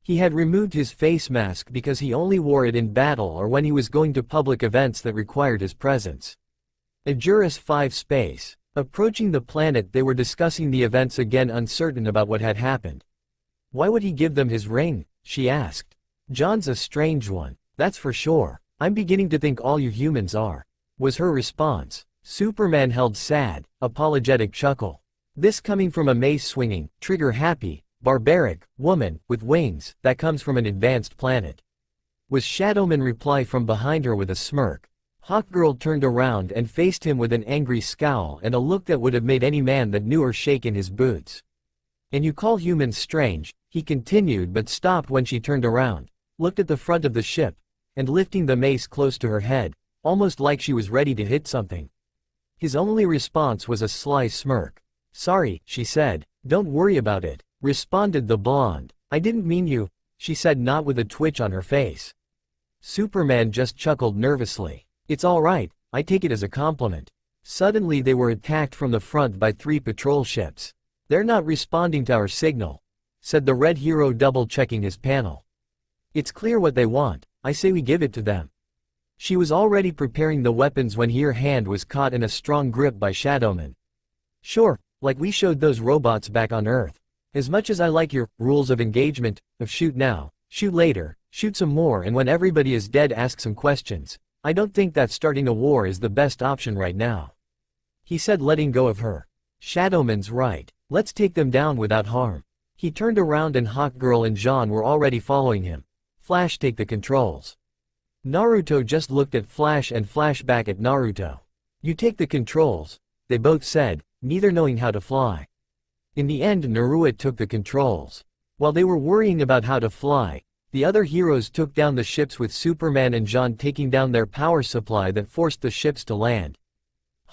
He had removed his face mask because he only wore it in battle or when he was going to public events that required his presence. Ajuris 5 space. Approaching the planet, they were discussing the events again, uncertain about what had happened. "Why would he give them his ring?" she asked. "John's a strange one, that's for sure. I'm beginning to think all you humans are," was her response. Superman held sad, apologetic chuckle. This coming from a mace-swinging, trigger-happy, barbaric woman with wings that comes from an advanced planet. Was Shadowman reply from behind her with a smirk. Hawkgirl turned around and faced him with an angry scowl and a look that would have made any man that knew her shake in his boots. "And you call humans strange," he continued, but stopped when she turned around, looked at the front of the ship, and lifting the mace close to her head, almost like she was ready to hit something. His only response was a sly smirk. "Sorry," she said. "Don't worry about it," responded the blonde. "I didn't mean you," she said, not with a twitch on her face. Superman just chuckled nervously. "It's all right, I take it as a compliment." Suddenly they were attacked from the front by 3 patrol ships. "They're not responding to our signal," said the red hero, double-checking his panel. "It's clear what they want. I say we give it to them." She was already preparing the weapons when her hand was caught in a strong grip by Shadowman. "Sure, like we showed those robots back on Earth. As much as I like your rules of engagement, of shoot now, shoot later, shoot some more, and when everybody is dead ask some questions, I don't think that starting a war is the best option right now," he said, letting go of her. "Shadowman's right. Let's take them down without harm." He turned around and Hawkgirl and Jean were already following him. "Flash, take the controls." Naruto just looked at Flash and Flash back at Naruto. "You take the controls," they both said, neither knowing how to fly. In the end, Naruto took the controls. While they were worrying about how to fly, the other heroes took down the ships, with Superman and Jean taking down their power supply that forced the ships to land.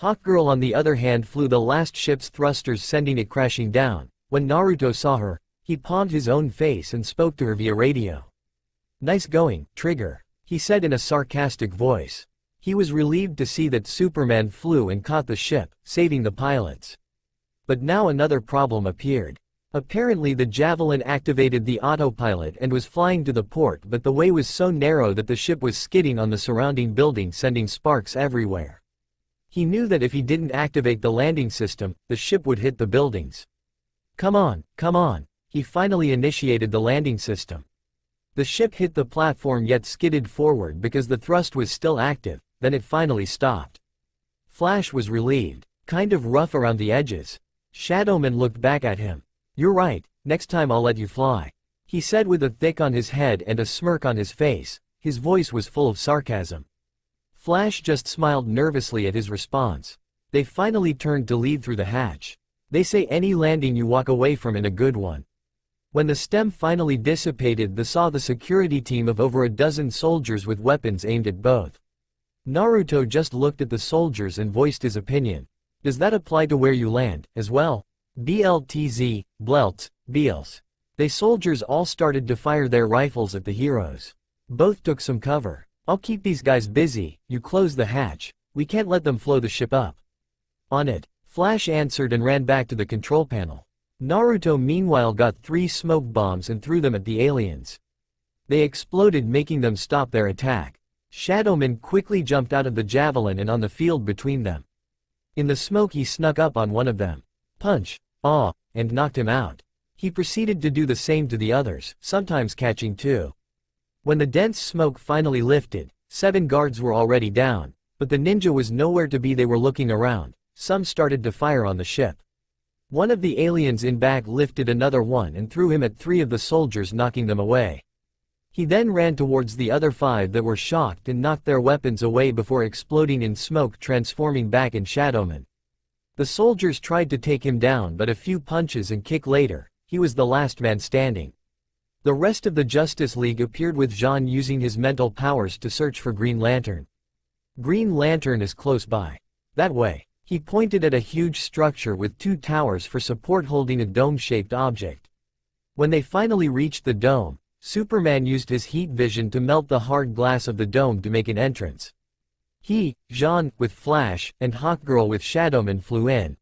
Hawkgirl on the other hand flew the last ship's thrusters, sending it crashing down. When Naruto saw her, he palmed his own face and spoke to her via radio. "Nice going, Trigger," he said in a sarcastic voice. He was relieved to see that Superman flew and caught the ship, saving the pilots. But now another problem appeared. Apparently the Javelin activated the autopilot and was flying to the port, but the way was so narrow that the ship was skidding on the surrounding buildings, sending sparks everywhere. He knew that if he didn't activate the landing system, the ship would hit the buildings. Come on, he finally initiated the landing system. The ship hit the platform yet skidded forward because the thrust was still active, then it finally stopped. Flash was relieved, kind of rough around the edges. Shadowman looked back at him. "You're right, next time I'll let you fly," he said with a thick on his head and a smirk on his face. His voice was full of sarcasm. Flash just smiled nervously at his response. They finally turned to leave through the hatch. They say any landing you walk away from in a good one. When the stem finally dissipated, they saw the security team of over a dozen soldiers with weapons aimed at both. Naruto just looked at the soldiers and voiced his opinion. "Does that apply to where you land, as well?" "BLTZ, Blelts, Beals." They soldiers all started to fire their rifles at the heroes. Both took some cover. "I'll keep these guys busy, you close the hatch. We can't let them flow the ship up." "On it," Flash answered and ran back to the control panel. Naruto meanwhile got 3 smoke bombs and threw them at the aliens. They exploded, making them stop their attack. Shadowman quickly jumped out of the Javelin and on the field between them. In the smoke he snuck up on one of them. Punch, and knocked him out. He proceeded to do the same to the others, sometimes catching 2. When the dense smoke finally lifted, 7 guards were already down, but the ninja was nowhere to be. They were looking around. Some started to fire on the ship. One of the aliens in back lifted another one and threw him at 3 of the soldiers, knocking them away. He then ran towards the other 5 that were shocked and knocked their weapons away before exploding in smoke, transforming back in Shadowman. The soldiers tried to take him down, but a few punches and kick later, he was the last man standing. The rest of the Justice League appeared, with Jean using his mental powers to search for Green Lantern. "Green Lantern is close by. That way." He pointed at a huge structure with 2 towers for support holding a dome-shaped object. When they finally reached the dome, Superman used his heat vision to melt the hard glass of the dome to make an entrance. He, Jean, with Flash, and Hawkgirl with Shadowman flew in.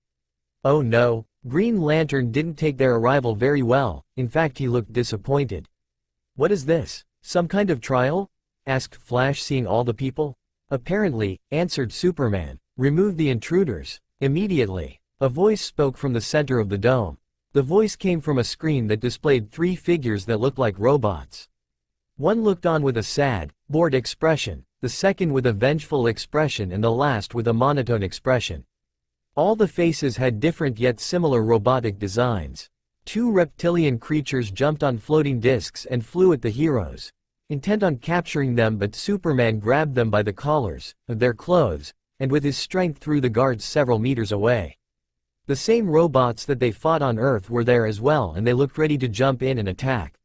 Oh no, Green Lantern didn't take their arrival very well. In fact, he looked disappointed. "What is this? Some kind of trial?" asked Flash, seeing all the people. "Apparently," answered Superman. "Remove the intruders, immediately." A voice spoke from the center of the dome. The voice came from a screen that displayed 3 figures that looked like robots. One looked on with a sad, bored expression, the second with a vengeful expression, and the last with a monotone expression. All the faces had different yet similar robotic designs. 2 reptilian creatures jumped on floating discs and flew at the heroes, intent on capturing them, but Superman grabbed them by the collars of their clothes, and with his strength threw the guards several meters away. The same robots that they fought on Earth were there as well, and they looked ready to jump in and attack.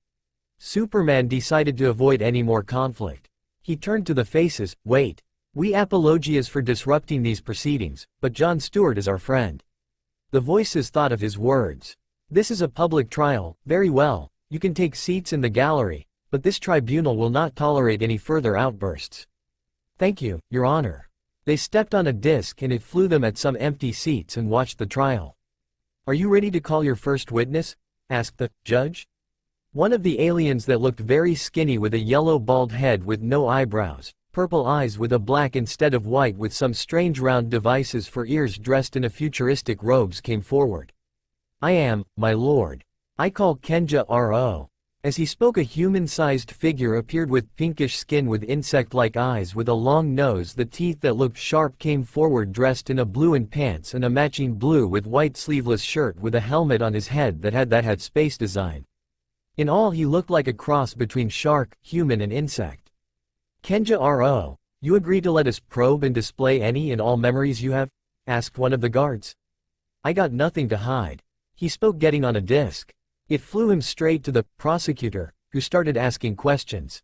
Superman decided to avoid any more conflict. He turned to the faces. "Wait. We apologize for disrupting these proceedings, but John Stewart is our friend." The voices thought of his words. "This is a public trial. Very well, you can take seats in the gallery, but this tribunal will not tolerate any further outbursts." "Thank you, Your Honor." They stepped on a disc and it flew them at some empty seats and watched the trial. "Are you ready to call your first witness?" asked the judge. One of the aliens that looked very skinny, with a yellow bald head with no eyebrows, purple eyes with a black instead of white, with some strange round devices for ears, dressed in a futuristic robes, came forward. "I am, my lord. I call Kenja R.O." As he spoke, a human-sized figure appeared with pinkish skin with insect-like eyes with a long nose. The teeth that looked sharp came forward, dressed in a blue and pants and a matching blue with white sleeveless shirt, with a helmet on his head that had space design. In all, he looked like a cross between shark, human and insect. "Kenja R.O., you agree to let us probe and display any and all memories you have?" asked one of the guards. "I got nothing to hide." He spoke, getting on a disc. It flew him straight to the prosecutor, who started asking questions.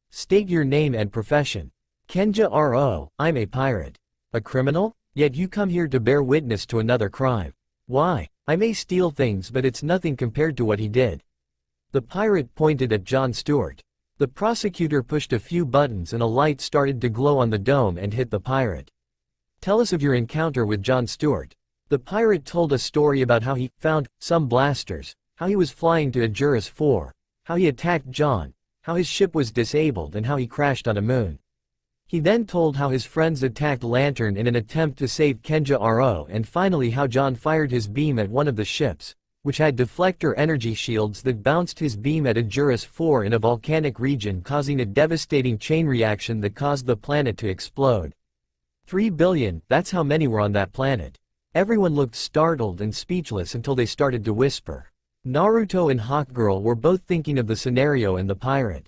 "State your name and profession." "Kenja R.O., I'm a pirate." "A criminal?" Yet you come here to bear witness to another crime. Why? I may steal things, but it's nothing compared to what he did. The pirate pointed at Jon Stewart. The prosecutor pushed a few buttons and a light started to glow on the dome and hit the pirate. Tell us of your encounter with Jon Stewart. The pirate told a story about how he found some blasters, how he was flying to Ajuris 4, how he attacked Jon, how his ship was disabled and how he crashed on a moon. He then told how his friends attacked Lantern in an attempt to save Kenja Ro and finally how Jon fired his beam at one of the ships, which had deflector energy shields that bounced his beam at Ajuris 4 in a volcanic region, causing a devastating chain reaction that caused the planet to explode. 3 billion, that's how many were on that planet. Everyone looked startled and speechless until they started to whisper. Naruto and Hawkgirl were both thinking of the scenario and the pirate.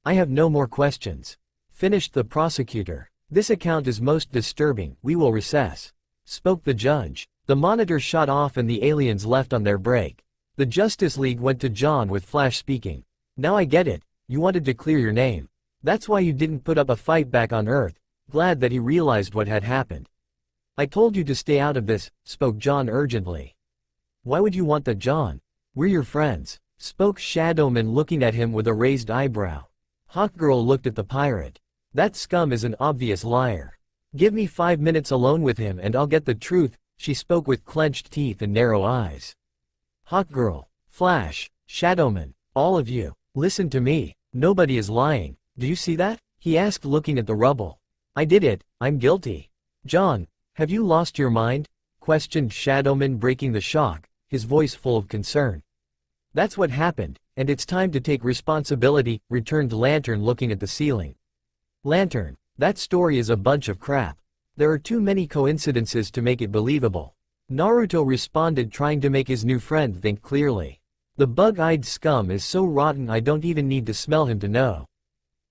I have no more questions. Finished the prosecutor. This account is most disturbing, we will recess. Spoke the judge. The monitor shut off and the aliens left on their break. The Justice League went to Jon with Flash speaking. Now I get it, you wanted to clear your name. That's why you didn't put up a fight back on Earth, glad that he realized what had happened. I told you to stay out of this, spoke Jon urgently. Why would you want that, Jon? We're your friends, spoke Shadowman looking at him with a raised eyebrow. Hawkgirl looked at the pirate. That scum is an obvious liar. Give me 5 minutes alone with him and I'll get the truth, she spoke with clenched teeth and narrow eyes. Hawkgirl, Flash, Shadowman, all of you, listen to me, nobody is lying, do you see that? He asked looking at the rubble. I did it, I'm guilty. Jon, have you lost your mind? Questioned Shadowman, breaking the shock, his voice full of concern. That's what happened, and it's time to take responsibility, returned Lantern looking at the ceiling. Lantern, that story is a bunch of crap. There are too many coincidences to make it believable. Naruto responded, trying to make his new friend think clearly. The bug-eyed scum is so rotten I don't even need to smell him to know.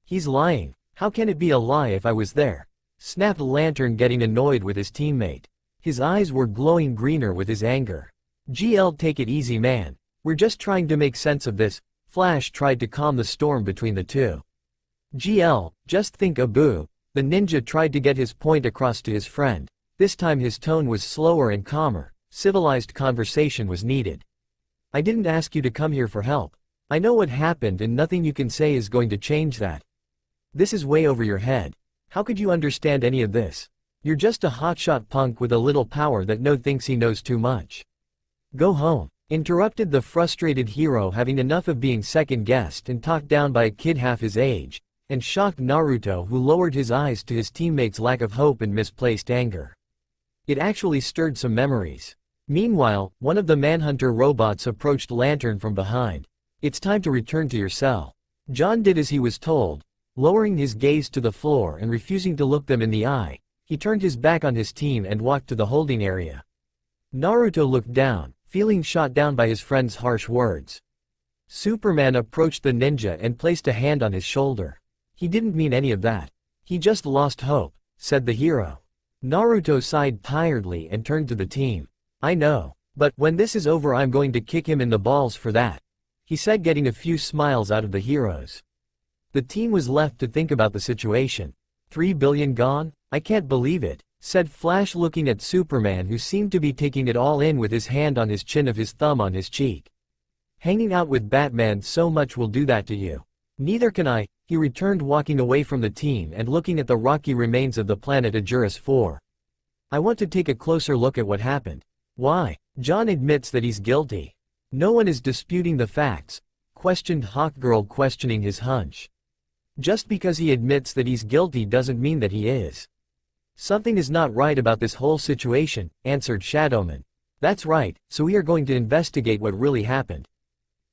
He's lying. How can it be a lie if I was there? Snapped Lantern, getting annoyed with his teammate. His eyes were glowing greener with his anger. GL, take it easy, man. We're just trying to make sense of this. Flash tried to calm the storm between the two. GL, just think, Abu. The ninja tried to get his point across to his friend. This time his tone was slower and calmer. Civilized conversation was needed. I didn't ask you to come here for help. I know what happened and nothing you can say is going to change that. This is way over your head. How could you understand any of this? You're just a hotshot punk with a little power that thinks he knows too much. Go home. Interrupted the frustrated hero, having enough of being second-guessed and talked down by a kid half his age, and shocked Naruto, who lowered his eyes to his teammates' lack of hope and misplaced anger. It actually stirred some memories. Meanwhile, one of the Manhunter robots approached Lantern from behind. It's time to return to your cell. Jon did as he was told. Lowering his gaze to the floor and refusing to look them in the eye, he turned his back on his team and walked to the holding area. Naruto looked down, feeling shot down by his friend's harsh words. Superman approached the ninja and placed a hand on his shoulder. He didn't mean any of that. He just lost hope, said the hero. Naruto sighed tiredly and turned to the team. I know. But when this is over I'm going to kick him in the balls for that, he said, getting a few smiles out of the heroes. The team was left to think about the situation. 3 billion gone? I can't believe it, said Flash, looking at Superman, who seemed to be taking it all in with his hand on his chin of his thumb on his cheek. Hanging out with Batman so much will do that to you. Neither can I, he returned, walking away from the team and looking at the rocky remains of the planet Ajuris 4. I want to take a closer look at what happened. Why? Jon admits that he's guilty. No one is disputing the facts, questioned Hawkgirl, questioning his hunch. Just because he admits that he's guilty doesn't mean that he is. Something is not right about this whole situation, answered Shadowman. That's right, so we are going to investigate what really happened.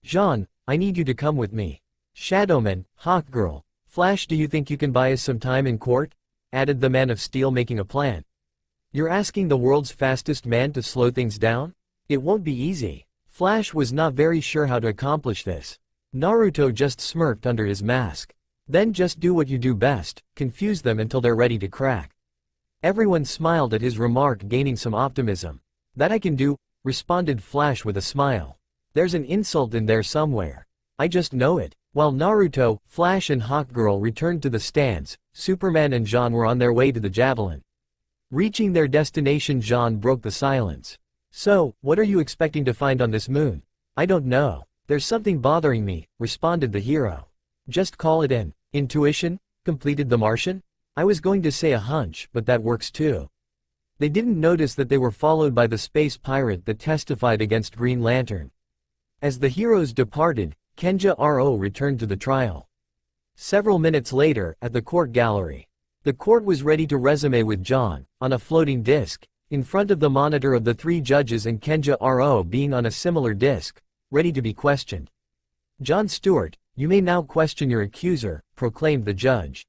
Jon, I need you to come with me. Shadowman, Hawkgirl, Flash, do you think you can buy us some time in court? Added the Man of Steel, making a plan. You're asking the world's fastest man to slow things down? It won't be easy. Flash was not very sure how to accomplish this. Naruto just smirked under his mask. Then just do what you do best, confuse them until they're ready to crack. Everyone smiled at his remark, gaining some optimism. That I can do, responded Flash with a smile. There's an insult in there somewhere. I just know it. While Naruto, Flash and Hawkgirl returned to the stands, Superman and Jon were on their way to the Javelin. Reaching their destination, Jean broke the silence. "So, what are you expecting to find on this moon?" "I don't know. There's something bothering me," responded the hero. "Just call it an intuition," completed the Martian. "I was going to say a hunch, but that works too." They didn't notice that they were followed by the space pirate that testified against Green Lantern. As the heroes departed, Kenja-ro returned to the trial. Several minutes later, at the court gallery. The court was ready to resume with John, on a floating disc, in front of the monitor of the three judges and Kenja-ro being on a similar disc, ready to be questioned. "John Stewart, you may now question your accuser," proclaimed the judge.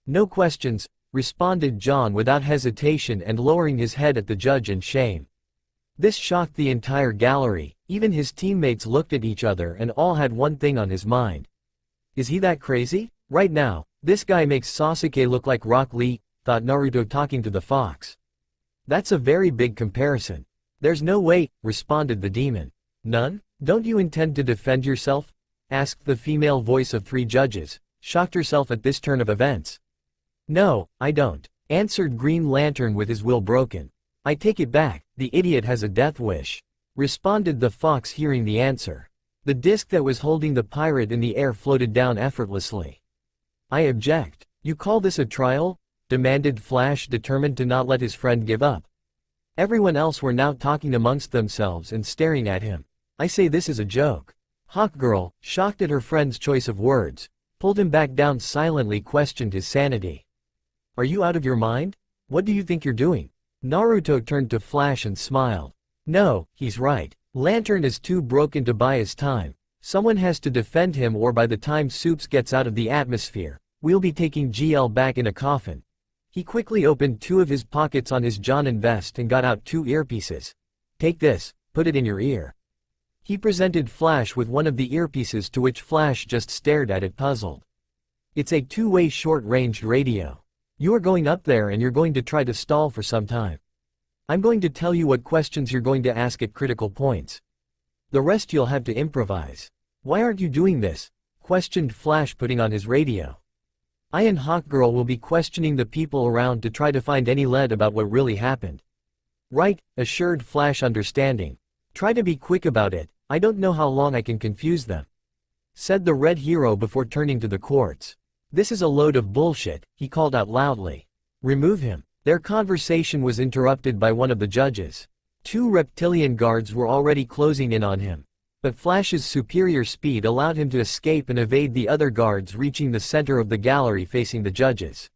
"No questions," responded John without hesitation and lowering his head at the judge in shame. This shocked the entire gallery, even his teammates looked at each other and all had one thing on his mind. Is he that crazy? Right now, this guy makes Sasuke look like Rock Lee, thought Naruto talking to the fox. That's a very big comparison. "There's no way," responded the demon. "None? Don't you intend to defend yourself?" asked the female voice of three judges, shocked herself at this turn of events. "No, I don't," answered Green Lantern with his will broken. "I take it back, the idiot has a death wish," responded the fox hearing the answer. The disc that was holding the pirate in the air floated down effortlessly. "I object. You call this a trial?" demanded Flash, determined to not let his friend give up. Everyone else were now talking amongst themselves and staring at him. "I say this is a joke." Hawkgirl, shocked at her friend's choice of words, pulled him back down, silently questioned his sanity. "Are you out of your mind? What do you think you're doing?" Naruto turned to Flash and smiled. "No, he's right. Lantern is too broken to buy his time. Someone has to defend him, or by the time Soups gets out of the atmosphere, we'll be taking GL back in a coffin." He quickly opened two of his pockets on his Jonin vest and got out two earpieces. "Take this, put it in your ear." He presented Flash with one of the earpieces, to which Flash just stared at it, puzzled. "It's a two-way short-ranged radio. You are going up there and you're going to try to stall for some time. I'm going to tell you what questions you're going to ask at critical points. The rest you'll have to improvise." "Why aren't you doing this?" questioned Flash, putting on his radio. "I and Hawkgirl will be questioning the people around to try to find any lead about what really happened." "Right," assured Flash, understanding. "Try to be quick about it, I don't know how long I can confuse them," said the red hero before turning to the courts. "This is a load of bullshit," he called out loudly. "Remove him." Their conversation was interrupted by one of the judges. Two reptilian guards were already closing in on him. But Flash's superior speed allowed him to escape and evade the other guards, reaching the center of the gallery facing the judges.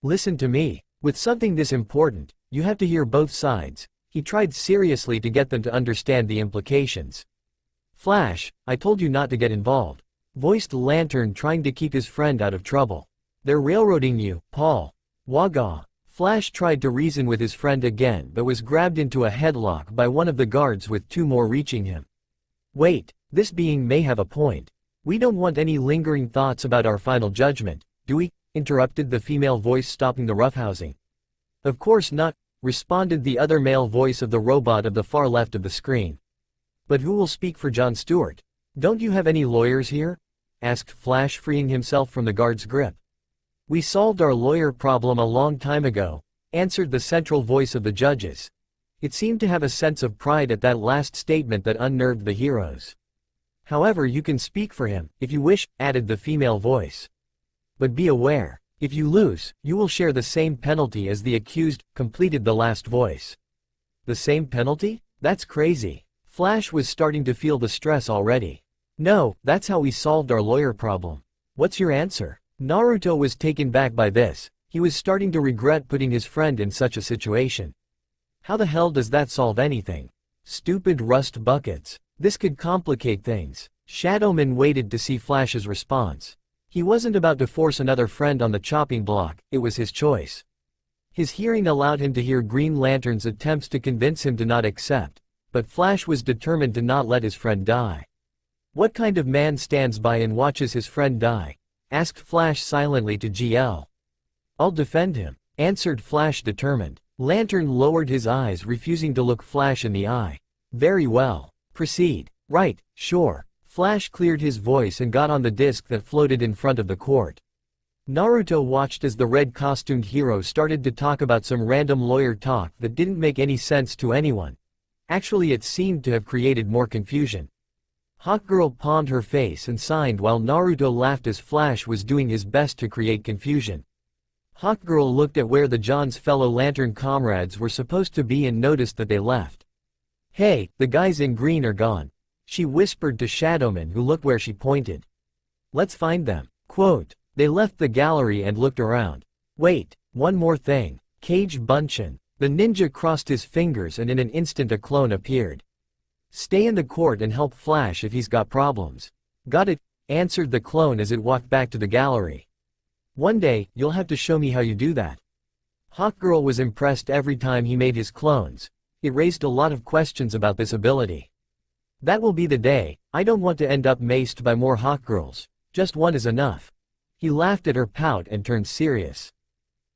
"Listen to me. With something this important, you have to hear both sides." He tried seriously to get them to understand the implications. "Flash, I told you not to get involved," voiced Lantern, trying to keep his friend out of trouble. "They're railroading you, Paul. Waga." Flash tried to reason with his friend again, but was grabbed into a headlock by one of the guards, with two more reaching him. "Wait, this being may have a point. We don't want any lingering thoughts about our final judgment, do we?" interrupted the female voice, stopping the roughhousing. "Of course not," responded the other male voice of the robot of the far left of the screen. "But who will speak for John Stewart? Don't you have any lawyers here?" asked Flash, freeing himself from the guard's grip. "We solved our lawyer problem a long time ago," answered the central voice of the judges. It seemed to have a sense of pride at that last statement that unnerved the heroes. "However, you can speak for him, if you wish," added the female voice. "But be aware, if you lose, you will share the same penalty as the accused," completed the last voice. "The same penalty? That's crazy." Flash was starting to feel the stress already. "No, that's how we solved our lawyer problem. What's your answer?" Naruto was taken back by this. He was starting to regret putting his friend in such a situation. How the hell does that solve anything? Stupid rust buckets. This could complicate things. Shadowman waited to see Flash's response. He wasn't about to force another friend on the chopping block, it was his choice. His hearing allowed him to hear Green Lantern's attempts to convince him to not accept, but Flash was determined to not let his friend die. "What kind of man stands by and watches his friend die?" asked Flash silently to GL. "I'll defend him," answered Flash, determined. Lantern lowered his eyes, refusing to look Flash in the eye. "Very well. Proceed." "Right, sure." Flash cleared his voice and got on the disc that floated in front of the court. Naruto watched as the red-costumed hero started to talk about some random lawyer talk that didn't make any sense to anyone. Actually, it seemed to have created more confusion. Hawkgirl palmed her face and signed while Naruto laughed as Flash was doing his best to create confusion. Hawkgirl looked at where the John's fellow Lantern comrades were supposed to be and noticed that they left. "Hey, the guys in green are gone," she whispered to Shadowman, who looked where she pointed. "Let's find them." Quote, "They left the gallery and looked around. Wait, one more thing. Cage Bunchin." The ninja crossed his fingers and in an instant a clone appeared. "Stay in the court and help Flash if he's got problems." "Got it," answered the clone as it walked back to the gallery. "One day, you'll have to show me how you do that." Hawkgirl was impressed every time he made his clones. It raised a lot of questions about this ability. "That will be the day. I don't want to end up maced by more Hawkgirls. Just one is enough." He laughed at her pout and turned serious.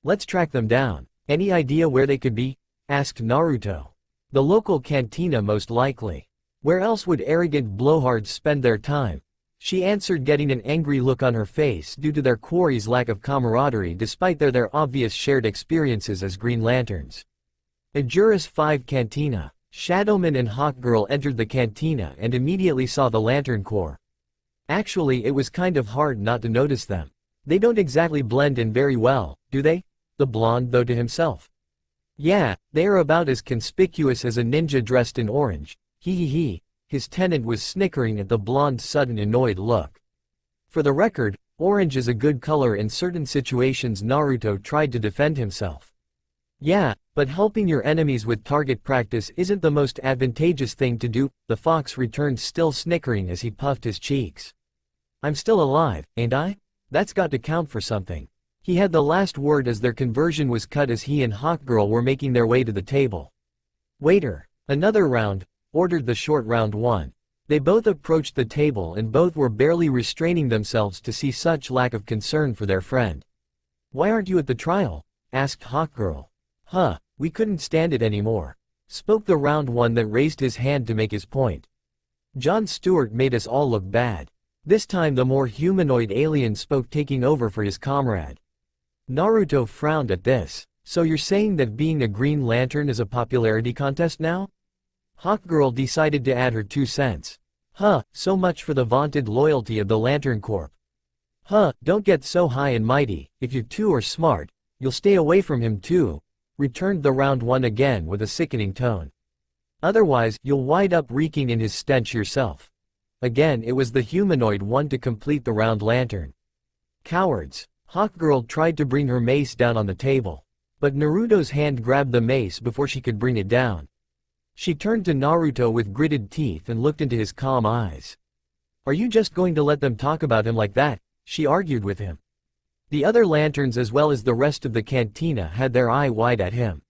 "Let's track them down. Any idea where they could be?" asked Naruto. "The local cantina most likely. Where else would arrogant blowhards spend their time?" she answered, getting an angry look on her face due to their quarry's lack of camaraderie despite their obvious shared experiences as Green Lanterns. A Juris 5 cantina. Shadowman and Hawkgirl entered the cantina and immediately saw the Lantern Corps. Actually, it was kind of hard not to notice them. They don't exactly blend in very well, do they? The blonde though to himself. "Yeah, they are about as conspicuous as a ninja dressed in orange. He. His tenant was snickering at the blonde's sudden annoyed look. For the record, orange is a good color in certain situations. Naruto tried to defend himself. "Yeah, but helping your enemies with target practice isn't the most advantageous thing to do," the fox returned, still snickering as he puffed his cheeks. "I'm still alive, ain't I? That's got to count for something." He had the last word as their conversion was cut as he and Hawkgirl were making their way to the table. "Waiter, another round," ordered the short round one. They both approached the table and both were barely restraining themselves to see such lack of concern for their friend. "Why aren't you at the trial?" asked Hawkgirl. We couldn't stand it anymore," spoke the round one that raised his hand to make his point. "Jon Stewart made us all look bad." This time the more humanoid alien spoke, taking over for his comrade. Naruto frowned at this. "So you're saying that being a Green Lantern is a popularity contest now?" Hawkgirl decided to add her 2 cents. So much for the vaunted loyalty of the Lantern Corps." Don't get so high and mighty. If you two are smart, you'll stay away from him too," returned the round one again with a sickening tone. "Otherwise, you'll wind up reeking in his stench yourself." Again it was the humanoid one to complete the round lantern. "Cowards." Hawkgirl tried to bring her mace down on the table. But Naruto's hand grabbed the mace before she could bring it down. She turned to Naruto with gritted teeth and looked into his calm eyes. "Are you just going to let them talk about him like that?" she argued with him. The other lanterns as well as the rest of the cantina had their eye wide at him.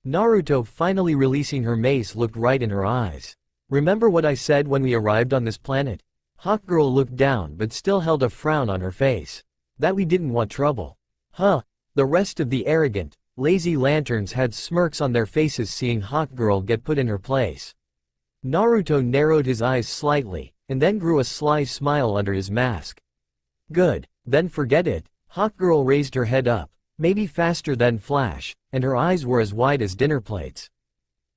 Naruto, finally releasing her mace, looked right in her eyes. "Remember what I said when we arrived on this planet?" Hawkgirl looked down but still held a frown on her face. "That we didn't want trouble." The rest of the arrogant, lazy lanterns had smirks on their faces seeing Hawkgirl get put in her place. Naruto narrowed his eyes slightly, and then grew a sly smile under his mask. "Good, then forget it." Hawkgirl raised her head up, maybe faster than Flash, and her eyes were as wide as dinner plates.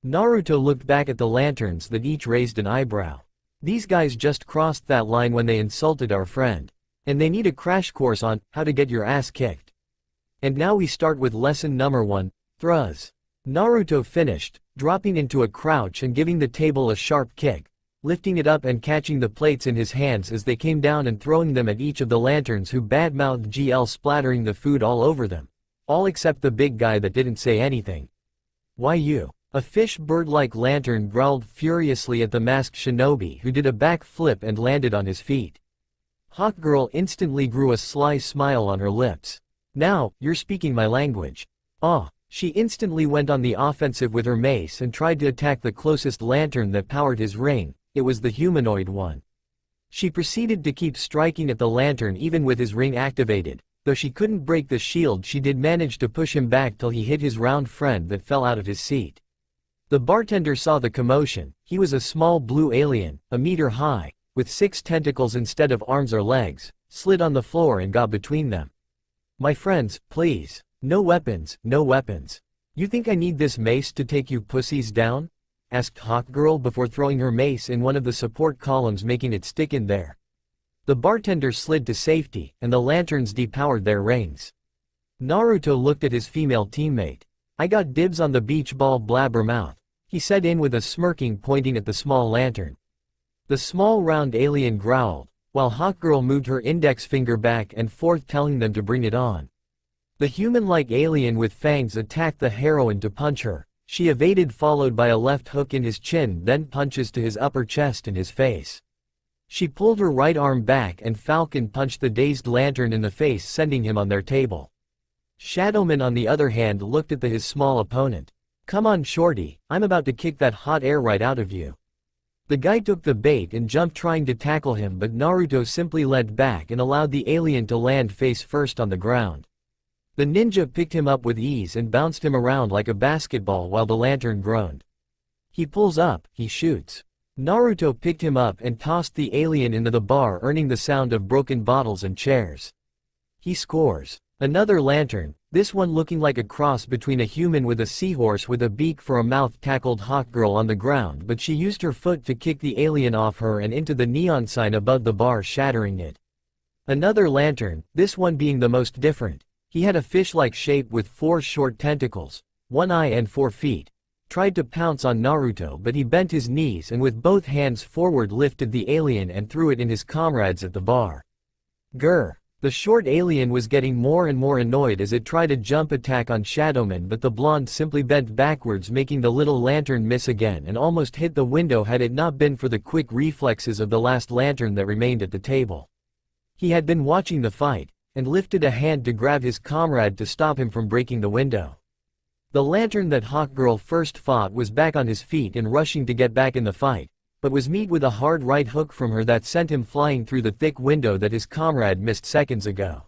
Naruto looked back at the lanterns that each raised an eyebrow. These guys just crossed that line when they insulted our friend. And they need a crash course on how to get your ass kicked. And now we start with lesson number 1, Thruz. Naruto finished, dropping into a crouch and giving the table a sharp kick, lifting it up and catching the plates in his hands as they came down and throwing them at each of the lanterns, who badmouthed GL, splattering the food all over them. All except the big guy that didn't say anything. "Why you?" A fish bird-like lantern growled furiously at the masked shinobi, who did a backflip and landed on his feet. Hawkgirl instantly grew a sly smile on her lips. "Now, you're speaking my language." She instantly went on the offensive with her mace and tried to attack the closest lantern that powered his ring. It was the humanoid one. She proceeded to keep striking at the lantern even with his ring activated. Though she couldn't break the shield, she did manage to push him back till he hit his round friend that fell out of his seat. The bartender saw the commotion. He was a small blue alien, a meter high, with 6 tentacles instead of arms or legs, slid on the floor and got between them. My friends, please. No weapons, no weapons. You think I need this mace to take you pussies down? Asked Hawkgirl before throwing her mace in one of the support columns, making it stick in there. The bartender slid to safety, and the lanterns depowered their rings. Naruto looked at his female teammate. I got dibs on the beach ball blabbermouth, he said in with a smirking, pointing at the small lantern. The small round alien growled, while Hawkgirl moved her index finger back and forth telling them to bring it on. The human-like alien with fangs attacked the heroine to punch her. She evaded, followed by a left hook in his chin, then punches to his upper chest and his face. She pulled her right arm back and Falcon punched the dazed lantern in the face, sending him on their table. Shadowman on the other hand looked at his small opponent. Come on shorty, I'm about to kick that hot air right out of you. The guy took the bait and jumped trying to tackle him, but Naruto simply leant back and allowed the alien to land face first on the ground. The ninja picked him up with ease and bounced him around like a basketball while the lantern groaned. He pulls up, he shoots. Naruto picked him up and tossed the alien into the bar, earning the sound of broken bottles and chairs. He scores. Another lantern, this one looking like a cross between a human with a seahorse with a beak for a mouth, tackled Hawkgirl on the ground, but she used her foot to kick the alien off her and into the neon sign above the bar, shattering it. Another lantern, this one being the most different. He had a fish-like shape with 4 short tentacles, 1 eye and 4 feet. Tried to pounce on Naruto, but he bent his knees and with both hands forward lifted the alien and threw it in his comrades at the bar. Grr. The short alien was getting more and more annoyed as it tried a jump attack on Shadowman, but the blonde simply bent backwards, making the little lantern miss again and almost hit the window had it not been for the quick reflexes of the last lantern that remained at the table. He had been watching the fight, and lifted a hand to grab his comrade to stop him from breaking the window. The lantern that Hawkgirl first fought was back on his feet and rushing to get back in the fight, but was met with a hard right hook from her that sent him flying through the thick window that his comrade missed seconds ago.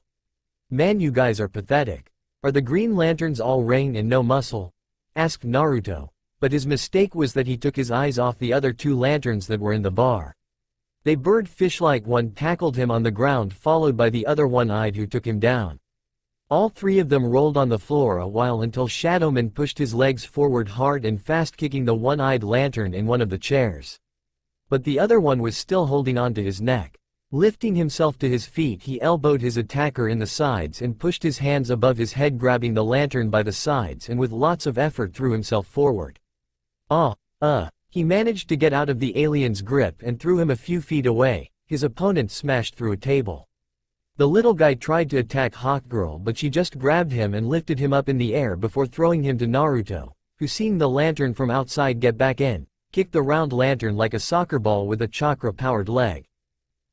Man, you guys are pathetic. Are the green lanterns all ring and no muscle? Asked Naruto, but his mistake was that he took his eyes off the other 2 lanterns that were in the bar. They bird fish-like one tackled him on the ground, followed by the other one-eyed who took him down. All 3 of them rolled on the floor a while until Shadowman pushed his legs forward hard and fast, kicking the one-eyed lantern in one of the chairs. But the other one was still holding on to his neck. Lifting himself to his feet, he elbowed his attacker in the sides and pushed his hands above his head, grabbing the lantern by the sides, and with lots of effort threw himself forward. He managed to get out of the alien's grip and threw him a few feet away. His opponent smashed through a table. The little guy tried to attack Hawkgirl, but she just grabbed him and lifted him up in the air before throwing him to Naruto, who, seeing the lantern from outside get back in, kicked the round lantern like a soccer ball with a chakra-powered leg.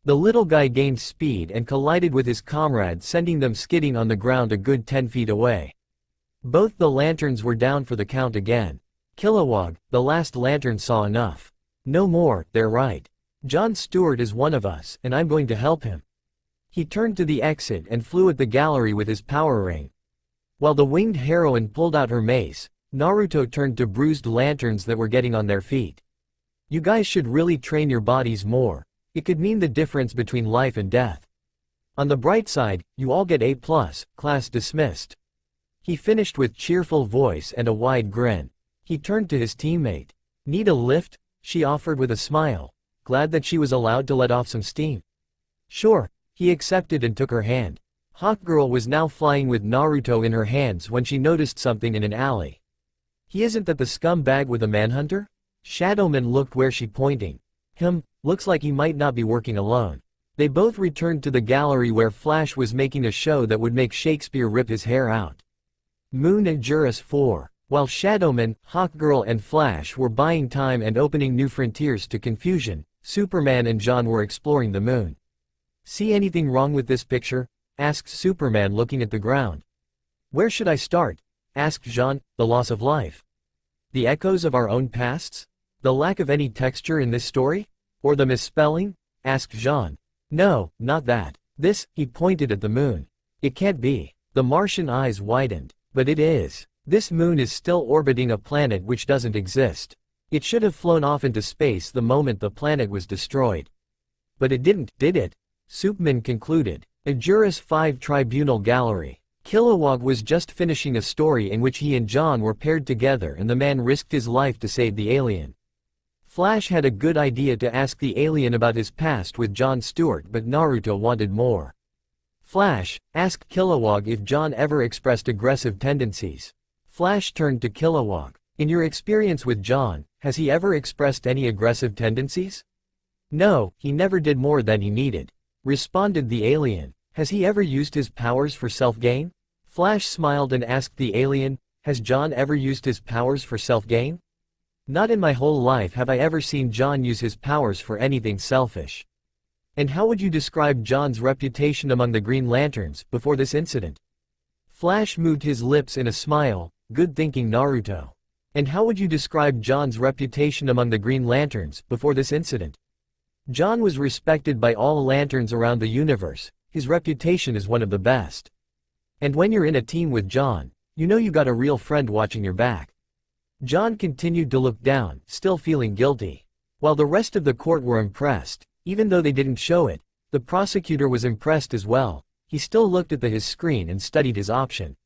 The little guy gained speed and collided with his comrade, sending them skidding on the ground a good 10 feet away. Both the lanterns were down for the count again. Kilowog, the last lantern, saw enough. No more, they're right. Jon Stewart is one of us, and I'm going to help him. He turned to the exit and flew at the gallery with his power ring. While the winged heroine pulled out her mace, Naruto turned to bruised lanterns that were getting on their feet. You guys should really train your bodies more. It could mean the difference between life and death. On the bright side, you all get A+, class dismissed. He finished with cheerful voice and a wide grin. He turned to his teammate. Need a lift? She offered with a smile, glad that she was allowed to let off some steam. Sure, he accepted and took her hand. Hawkgirl was now flying with Naruto in her hands when she noticed something in an alley. He isn't that the scumbag with a manhunter? Shadowman looked where she pointing. Looks like he might not be working alone. They both returned to the gallery where Flash was making a show that would make Shakespeare rip his hair out. Moon and Juris 4. While Shadowman, Hawkgirl and Flash were buying time and opening new frontiers to confusion, Superman and John were exploring the moon. See anything wrong with this picture? Asked Superman, looking at the ground. Where should I start? Asked John. The loss of life. The echoes of our own pasts? The lack of any texture in this story? Or the misspelling? Asked John. No, not that. This, he pointed at the moon. It can't be. The Martian eyes widened. But it is. This moon is still orbiting a planet which doesn't exist. It should have flown off into space the moment the planet was destroyed. But it didn't, did it? Superman concluded. A Juris 5 Tribunal Gallery. Kilowog was just finishing a story in which he and John were paired together and the man risked his life to save the alien. Flash had a good idea to ask the alien about his past with Jon Stewart, but Naruto wanted more. Flash asked Kilowog if John ever expressed aggressive tendencies. Flash turned to Kilowog. In your experience with John, has he ever expressed any aggressive tendencies? No, he never did more than he needed, responded the alien. Has he ever used his powers for self-gain? Flash smiled and asked the alien, has John ever used his powers for self-gain? Not in my whole life have I ever seen John use his powers for anything selfish. And how would you describe John's reputation among the Green Lanterns before this incident? Flash moved his lips in a smile. Good thinking, Naruto. And how would you describe John's reputation among the Green Lanterns before this incident? John was respected by all lanterns around the universe. His reputation is one of the best. And when you're in a team with John, you know you got a real friend watching your back. John continued to look down, still feeling guilty. While the rest of the court were impressed, even though they didn't show it, the prosecutor was impressed as well. He still looked at his screen and studied his option.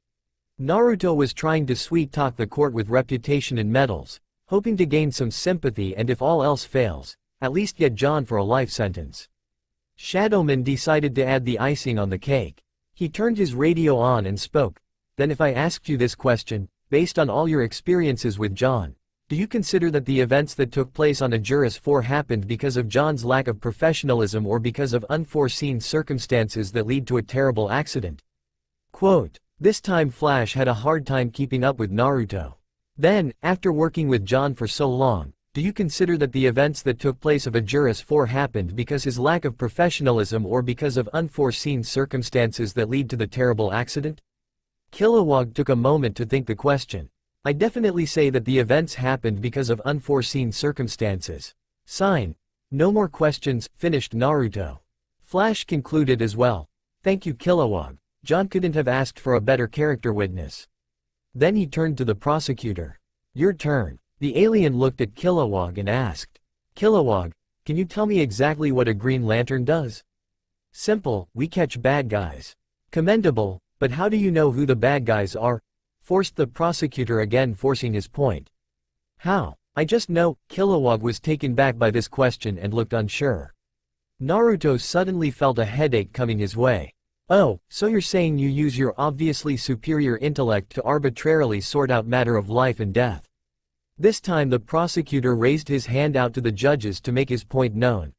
Naruto was trying to sweet-talk the court with reputation and medals, hoping to gain some sympathy and if all else fails, at least get John for a life sentence. Shadowman decided to add the icing on the cake. He turned his radio on and spoke. Then if I asked you this question, based on all your experiences with John, do you consider that the events that took place on Ajuris 4 happened because of John's lack of professionalism or because of unforeseen circumstances that lead to a terrible accident? Quote. This time Flash had a hard time keeping up with Naruto. Then, after working with John for so long, do you consider that the events that took place of Ajuris 4 happened because his lack of professionalism or because of unforeseen circumstances that lead to the terrible accident? Kilowog took a moment to think the question. I definitely say that the events happened because of unforeseen circumstances. Sign. No more questions, finished Naruto. Flash concluded as well. Thank you, Kilowog. John couldn't have asked for a better character witness. Then he turned to the prosecutor. Your turn. The alien looked at Kilowog and asked. Kilowog, can you tell me exactly what a Green Lantern does? Simple, we catch bad guys. Commendable, but how do you know who the bad guys are? Forced the prosecutor again, forcing his point. How? I just know. Kilowog was taken back by this question and looked unsure. Naruto suddenly felt a headache coming his way. Oh, so you're saying you use your obviously superior intellect to arbitrarily sort out matter of life and death. This time the prosecutor raised his hand out to the judges to make his point known.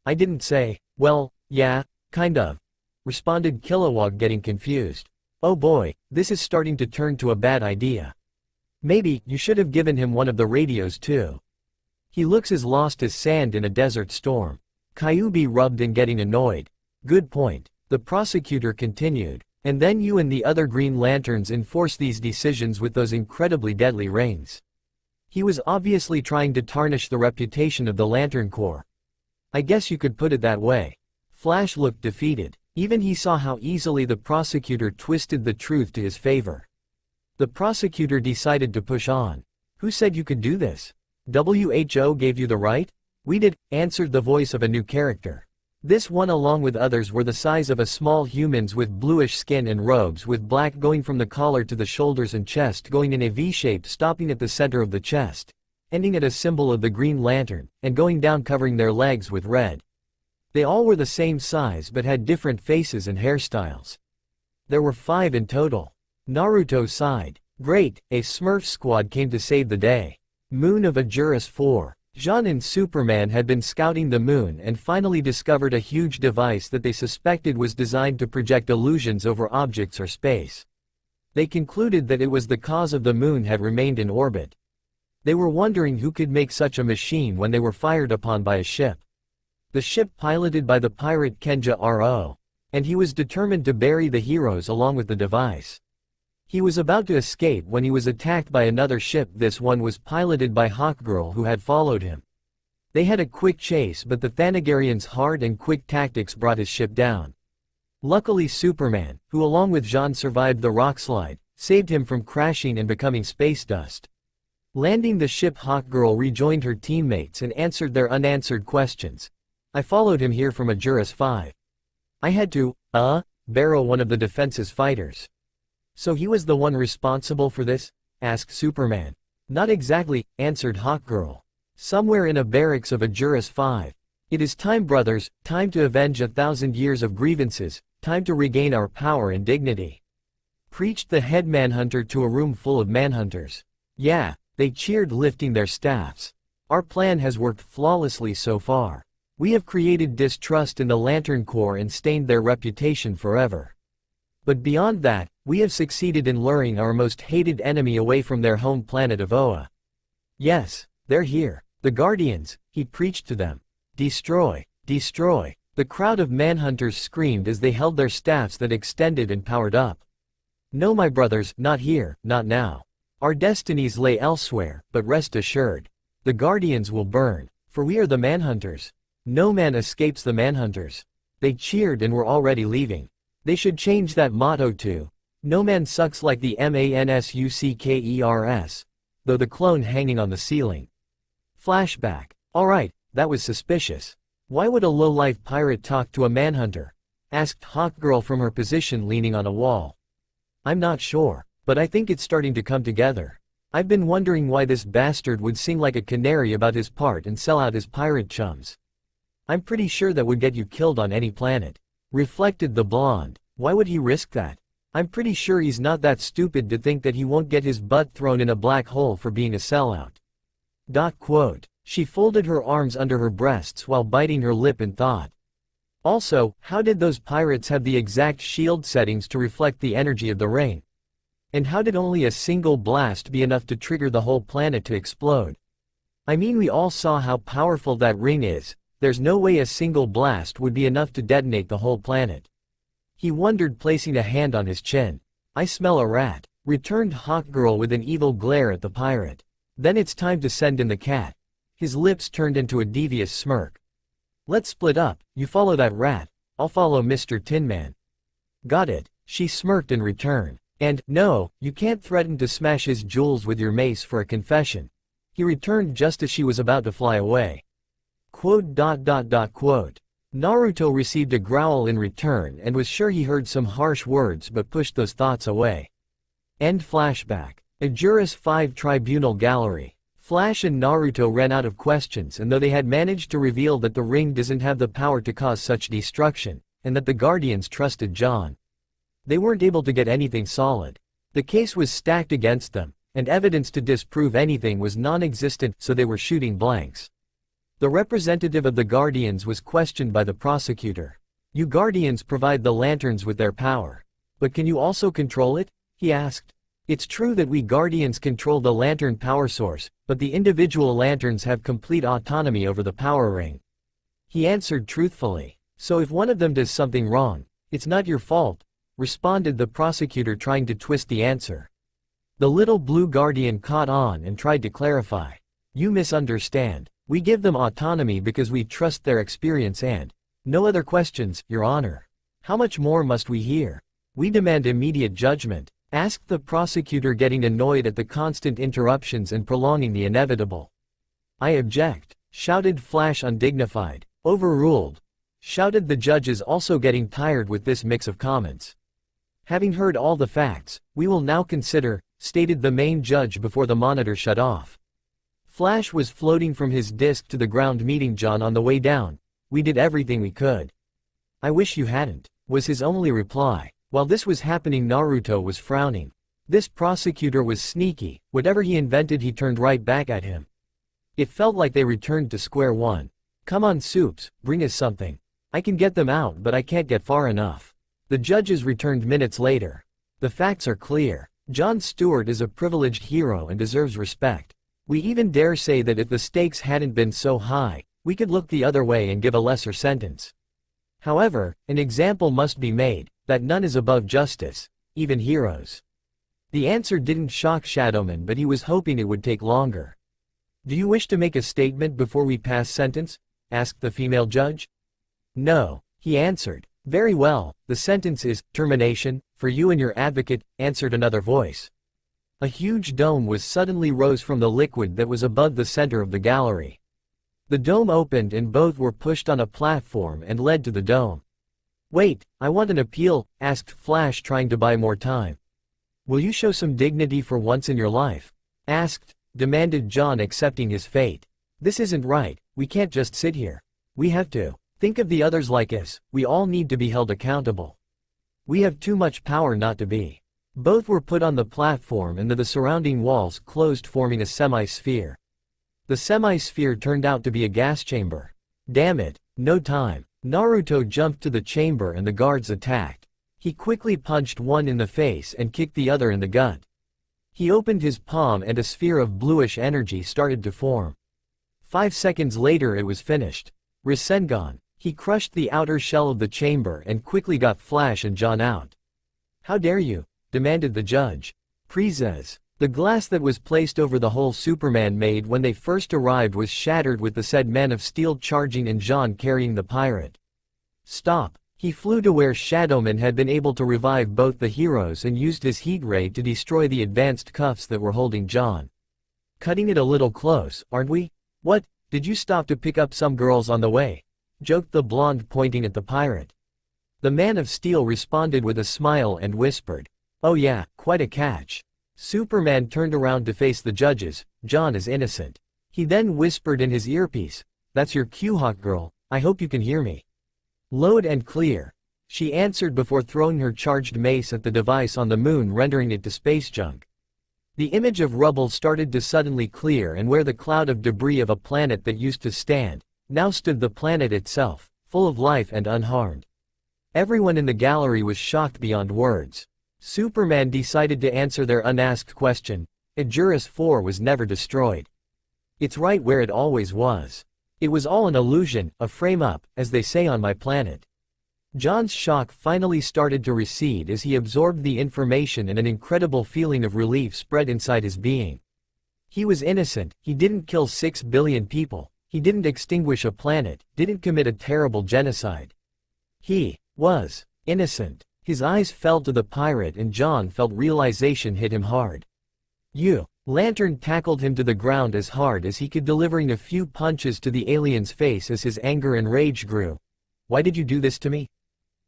I didn't say, well, yeah, kind of, responded Kilowog, getting confused. Oh boy, this is starting to turn to a bad idea. Maybe you should have given him one of the radios too. He looks as lost as sand in a desert storm. Kyuubi rubbed in, getting annoyed. Good point. The prosecutor continued. And then you and the other Green Lanterns enforce these decisions with those incredibly deadly rings. He was obviously trying to tarnish the reputation of the Lantern Corps. I guess you could put it that way. Flash looked defeated. Even he saw how easily the prosecutor twisted the truth to his favor. The prosecutor decided to push on. Who said you could do this? WHO gave you the right? We did, answered the voice of a new character. This one along with others were the size of a small humans with bluish skin and robes with black going from the collar to the shoulders and chest going in a V-shape, stopping at the center of the chest, ending at a symbol of the Green Lantern, and going down covering their legs with red. They all were the same size but had different faces and hairstyles. There were 5 in total. Naruto sighed. Great, a Smurf squad came to save the day. Moon of Ajuris 4. Jean and Superman had been scouting the moon and finally discovered a huge device that they suspected was designed to project illusions over objects or space. They concluded that it was the cause of the moon had remained in orbit. They were wondering who could make such a machine when they were fired upon by a ship. The ship piloted by the pirate Kenja Ro. And he was determined to bury the heroes along with the device. He was about to escape when he was attacked by another ship. This one was piloted by Hawkgirl, who had followed him. They had a quick chase, but the Thanagarian's hard and quick tactics brought his ship down. Luckily Superman, who along with Jean survived the rockslide, saved him from crashing and becoming space dust. Landing the ship, Hawkgirl rejoined her teammates and answered their unanswered questions. I followed him here from Ajuris 5. I had to, borrow one of the defense's fighters. So he was the one responsible for this? Asked Superman. Not exactly, answered Hawkgirl. Somewhere in a barracks of Ajuris 5. It is time, brothers, time to avenge 1,000 years of grievances, time to regain our power and dignity. Preached the head manhunter to a room full of manhunters. Yeah, they cheered, lifting their staffs. Our plan has worked flawlessly so far. We have created distrust in the Lantern Corps and stained their reputation forever. But beyond that, we have succeeded in luring our most hated enemy away from their home planet of Oa. Yes, they're here. The Guardians, he preached to them. Destroy, destroy. The crowd of manhunters screamed as they held their staffs that extended and powered up. No, my brothers, not here, not now. Our destinies lay elsewhere, but rest assured. The Guardians will burn, for we are the manhunters. No man escapes the manhunters. They cheered and were already leaving. They should change that motto to, no man sucks like the mansuckers, though the clone hanging on the ceiling. Flashback. Alright, that was suspicious. Why would a low-life pirate talk to a manhunter? Asked Hawkgirl from her position leaning on a wall. I'm not sure, but I think it's starting to come together. I've been wondering why this bastard would sing like a canary about his part and sell out his pirate chums. I'm pretty sure that would get you killed on any planet. Reflected the blonde. Why would he risk that? I'm pretty sure he's not that stupid to think that he won't get his butt thrown in a black hole for being a sellout. Quote. She folded her arms under her breasts while biting her lip in thought. Also, how did those pirates have the exact shield settings to reflect the energy of the ring? And how did only a single blast be enough to trigger the whole planet to explode? I mean, we all saw how powerful that ring is. There's no way a single blast would be enough to detonate the whole planet. He wondered, placing a hand on his chin. I smell a rat, returned Hawkgirl with an evil glare at the pirate. Then it's time to send in the cat. His lips turned into a devious smirk. Let's split up, you follow that rat, I'll follow Mr. Tinman. Got it, she smirked in return. And, no, you can't threaten to smash his jewels with your mace for a confession. He returned just as she was about to fly away. Quote. Naruto received a growl in return and was sure he heard some harsh words but pushed those thoughts away. End flashback. Ajuris 5 Tribunal Gallery. Flash and Naruto ran out of questions, and though they had managed to reveal that the ring doesn't have the power to cause such destruction, and that the Guardians trusted John, they weren't able to get anything solid. The case was stacked against them, and evidence to disprove anything was non-existent, so they were shooting blanks. The representative of the Guardians was questioned by the prosecutor. You Guardians provide the lanterns with their power. But can you also control it? He asked. It's true that we Guardians control the lantern power source, but the individual lanterns have complete autonomy over the power ring. He answered truthfully. So if one of them does something wrong, it's not your fault, responded the prosecutor, trying to twist the answer. The little blue Guardian caught on and tried to clarify. You misunderstand. We give them autonomy because we trust their experience and no other questions, Your Honor. How much more must we hear? We demand immediate judgment, asked the prosecutor, getting annoyed at the constant interruptions and prolonging the inevitable. I object, shouted Flash, undignified. Overruled, shouted the judges, also getting tired with this mix of comments. Having heard all the facts, we will now consider, stated the main judge before the monitor shut off. Flash was floating from his disc to the ground, meeting John on the way down. We did everything we could. I wish you hadn't, was his only reply. While this was happening, Naruto was frowning. This prosecutor was sneaky. Whatever he invented, he turned right back at him. It felt like they returned to square one. Come on, Soups, bring us something. I can get them out, but I can't get far enough. The judges returned minutes later. The facts are clear. Jon Stewart is a privileged hero and deserves respect. We even dare say that if the stakes hadn't been so high, we could look the other way and give a lesser sentence. However, an example must be made, that none is above justice, even heroes. The answer didn't shock Shadowman, but he was hoping it would take longer. Do you wish to make a statement before we pass sentence? Asked the female judge. No, he answered. Very well, the sentence is termination for you and your advocate, answered another voice. A huge dome was suddenly rose from the liquid that was above the center of the gallery. The dome opened and both were pushed on a platform and led to the dome. Wait, I want an appeal, asked Flash, trying to buy more time. Will you show some dignity for once in your life? Demanded John, accepting his fate. This isn't right, we can't just sit here. We have to think of the others like us, we all need to be held accountable. We have too much power not to be. Both were put on the platform and the surrounding walls closed, forming a semi-sphere. The semi-sphere turned out to be a gas chamber. Damn it, no time. Naruto jumped to the chamber and the guards attacked. He quickly punched one in the face and kicked the other in the gut. He opened his palm and a sphere of bluish energy started to form. 5 seconds later it was finished. Rasengan. He crushed the outer shell of the chamber and quickly got Flash and John out. How dare you? Demanded the judge. Prezes. The glass that was placed over the hole Superman made when they first arrived was shattered, with the said Man of Steel charging and John carrying the pirate. Stop. He flew to where Shadowman had been able to revive both the heroes and used his heat ray to destroy the advanced cuffs that were holding John. Cutting it a little close, aren't we? What, did you stop to pick up some girls on the way? Joked the blonde, pointing at the pirate. The Man of Steel responded with a smile and whispered, "Oh yeah, quite a catch." Superman turned around to face the judges. John is innocent. He then whispered in his earpiece, "That's your Q-Hawk girl, I hope you can hear me." Loud and clear. She answered before throwing her charged mace at the device on the moon, rendering it to space junk. The image of rubble started to suddenly clear, and where the cloud of debris of a planet that used to stand, now stood the planet itself, full of life and unharmed. Everyone in the gallery was shocked beyond words. Superman decided to answer their unasked question. Edurus 4 was never destroyed. It's right where it always was. It was all an illusion, a frame-up, as they say on my planet. John's shock finally started to recede as he absorbed the information, and an incredible feeling of relief spread inside his being. He was innocent, he didn't kill 6 billion people, he didn't extinguish a planet, didn't commit a terrible genocide. He was innocent. His eyes fell to the pirate and John felt realization hit him hard. "You." Lantern tackled him to the ground as hard as he could, delivering a few punches to the alien's face as his anger and rage grew. "Why did you do this to me?"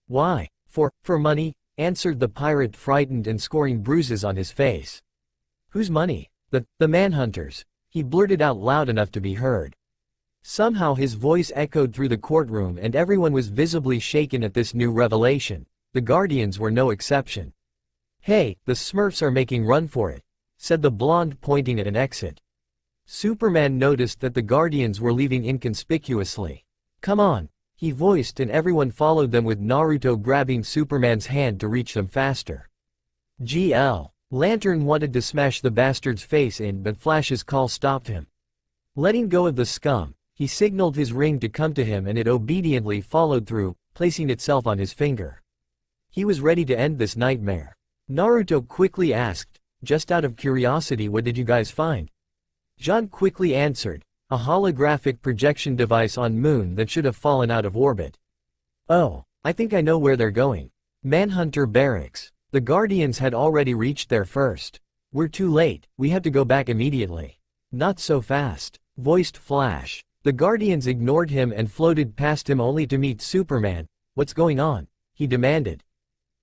"Why? For money," answered the pirate, frightened and scoring bruises on his face. "Whose money?" The Manhunters," he blurted out loud enough to be heard. Somehow his voice echoed through the courtroom and everyone was visibly shaken at this new revelation. The Guardians were no exception. "Hey, the Smurfs are making run for it," said the blonde, pointing at an exit. Superman noticed that the Guardians were leaving inconspicuously. "Come on," he voiced, and everyone followed them, with Naruto grabbing Superman's hand to reach them faster. GL. Lantern wanted to smash the bastard's face in, but Flash's call stopped him. Letting go of the scum, he signaled his ring to come to him and it obediently followed through, placing itself on his finger. He was ready to end this nightmare. Naruto quickly asked, "Just out of curiosity, what did you guys find?" John quickly answered, "A holographic projection device on moon that should have fallen out of orbit." "Oh, I think I know where they're going. Manhunter Barracks." The Guardians had already reached there first. "We're too late, we have to go back immediately." "Not so fast," voiced Flash. The Guardians ignored him and floated past him only to meet Superman. "What's going on?" he demanded.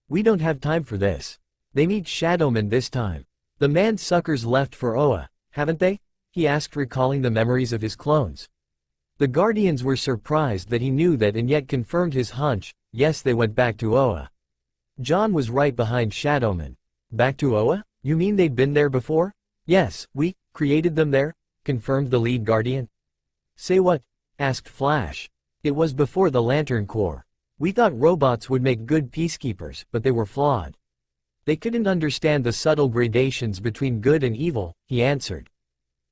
"We don't have time for this." They meet Shadowman this time. "The man-suckers left for Oa, haven't they?" he asked, recalling the memories of his clones. The Guardians were surprised that he knew that and yet confirmed his hunch. Yes, they went back to Oa. John was right behind Shadowman. "Back to Oa? You mean they'd been there before?" "Yes, we created them there," confirmed the lead Guardian. "Say what?" asked Flash. "It was before the Lantern Corps. We thought robots would make good peacekeepers, but they were flawed. They couldn't understand the subtle gradations between good and evil," he answered.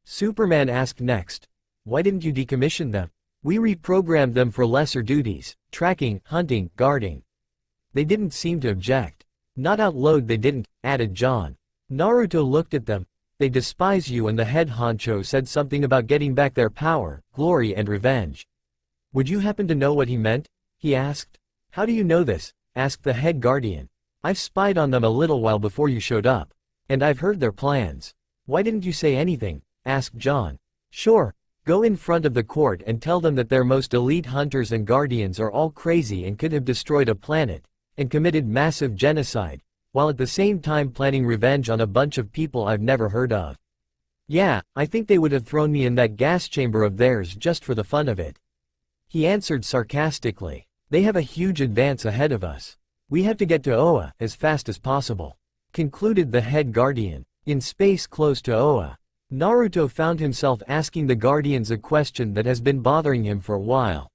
Superman asked next, "Why didn't you decommission them?" "We reprogrammed them for lesser duties, tracking, hunting, guarding." They didn't seem to object. "Not outload they didn't," added John. Naruto looked at them. "They despise you, and the head honcho said something about getting back their power, glory and revenge." "Would you happen to know what he meant?" he asked. "How do you know this?" asked the head Guardian. "I've spied on them a little while before you showed up. And I've heard their plans." "Why didn't you say anything?" asked John. "Sure. Go in front of the court and tell them that their most elite hunters and guardians are all crazy and could have destroyed a planet, and committed massive genocide, while at the same time planning revenge on a bunch of people I've never heard of. Yeah, I think they would have thrown me in that gas chamber of theirs just for the fun of it. He answered sarcastically. They have a huge advance ahead of us. We have to get to Oa as fast as possible, concluded the head guardian. In space close to Oa, Naruto found himself asking the guardians a question that has been bothering him for a while.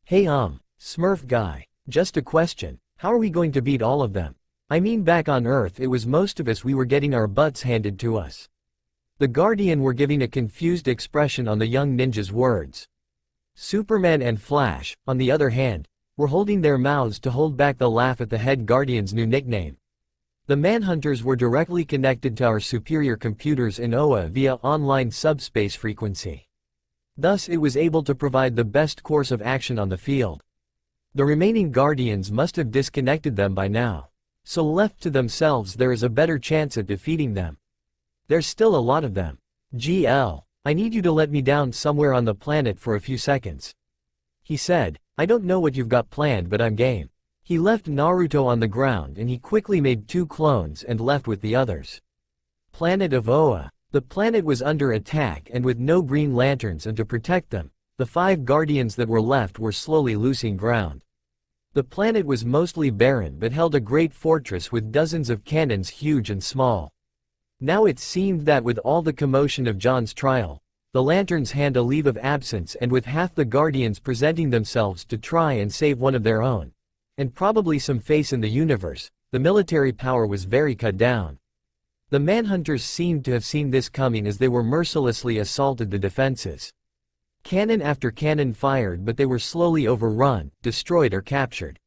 Hey Smurf guy, just a question, how are we going to beat all of them? I mean, back on Earth it was most of us we were getting our butts handed to us. The guardian were giving a confused expression on the young ninja's words. Superman and Flash, on the other hand, were holding their mouths to hold back the laugh at the head guardian's new nickname. The Manhunters were directly connected to our superior computers in Oa via online subspace frequency. Thus it was able to provide the best course of action on the field. The remaining guardians must have disconnected them by now. So left to themselves there is a better chance at defeating them. There's still a lot of them. GL, I need you to let me down somewhere on the planet for a few seconds. He said, I don't know what you've got planned but I'm game. He left Naruto on the ground and he quickly made 2 clones and left with the others. Planet of Oa. The planet was under attack and with no Green Lanterns and to protect them, the 5 guardians that were left were slowly losing ground. The planet was mostly barren but held a great fortress with dozens of cannons huge and small. Now it seemed that with all the commotion of John's trial, the Lanterns had a leave of absence and with half the guardians presenting themselves to try and save one of their own, and probably some face in the universe, the military power was very cut down. The Manhunters seemed to have seen this coming as they were mercilessly assaulted the defenses. Cannon after cannon fired but they were slowly overrun, destroyed or captured.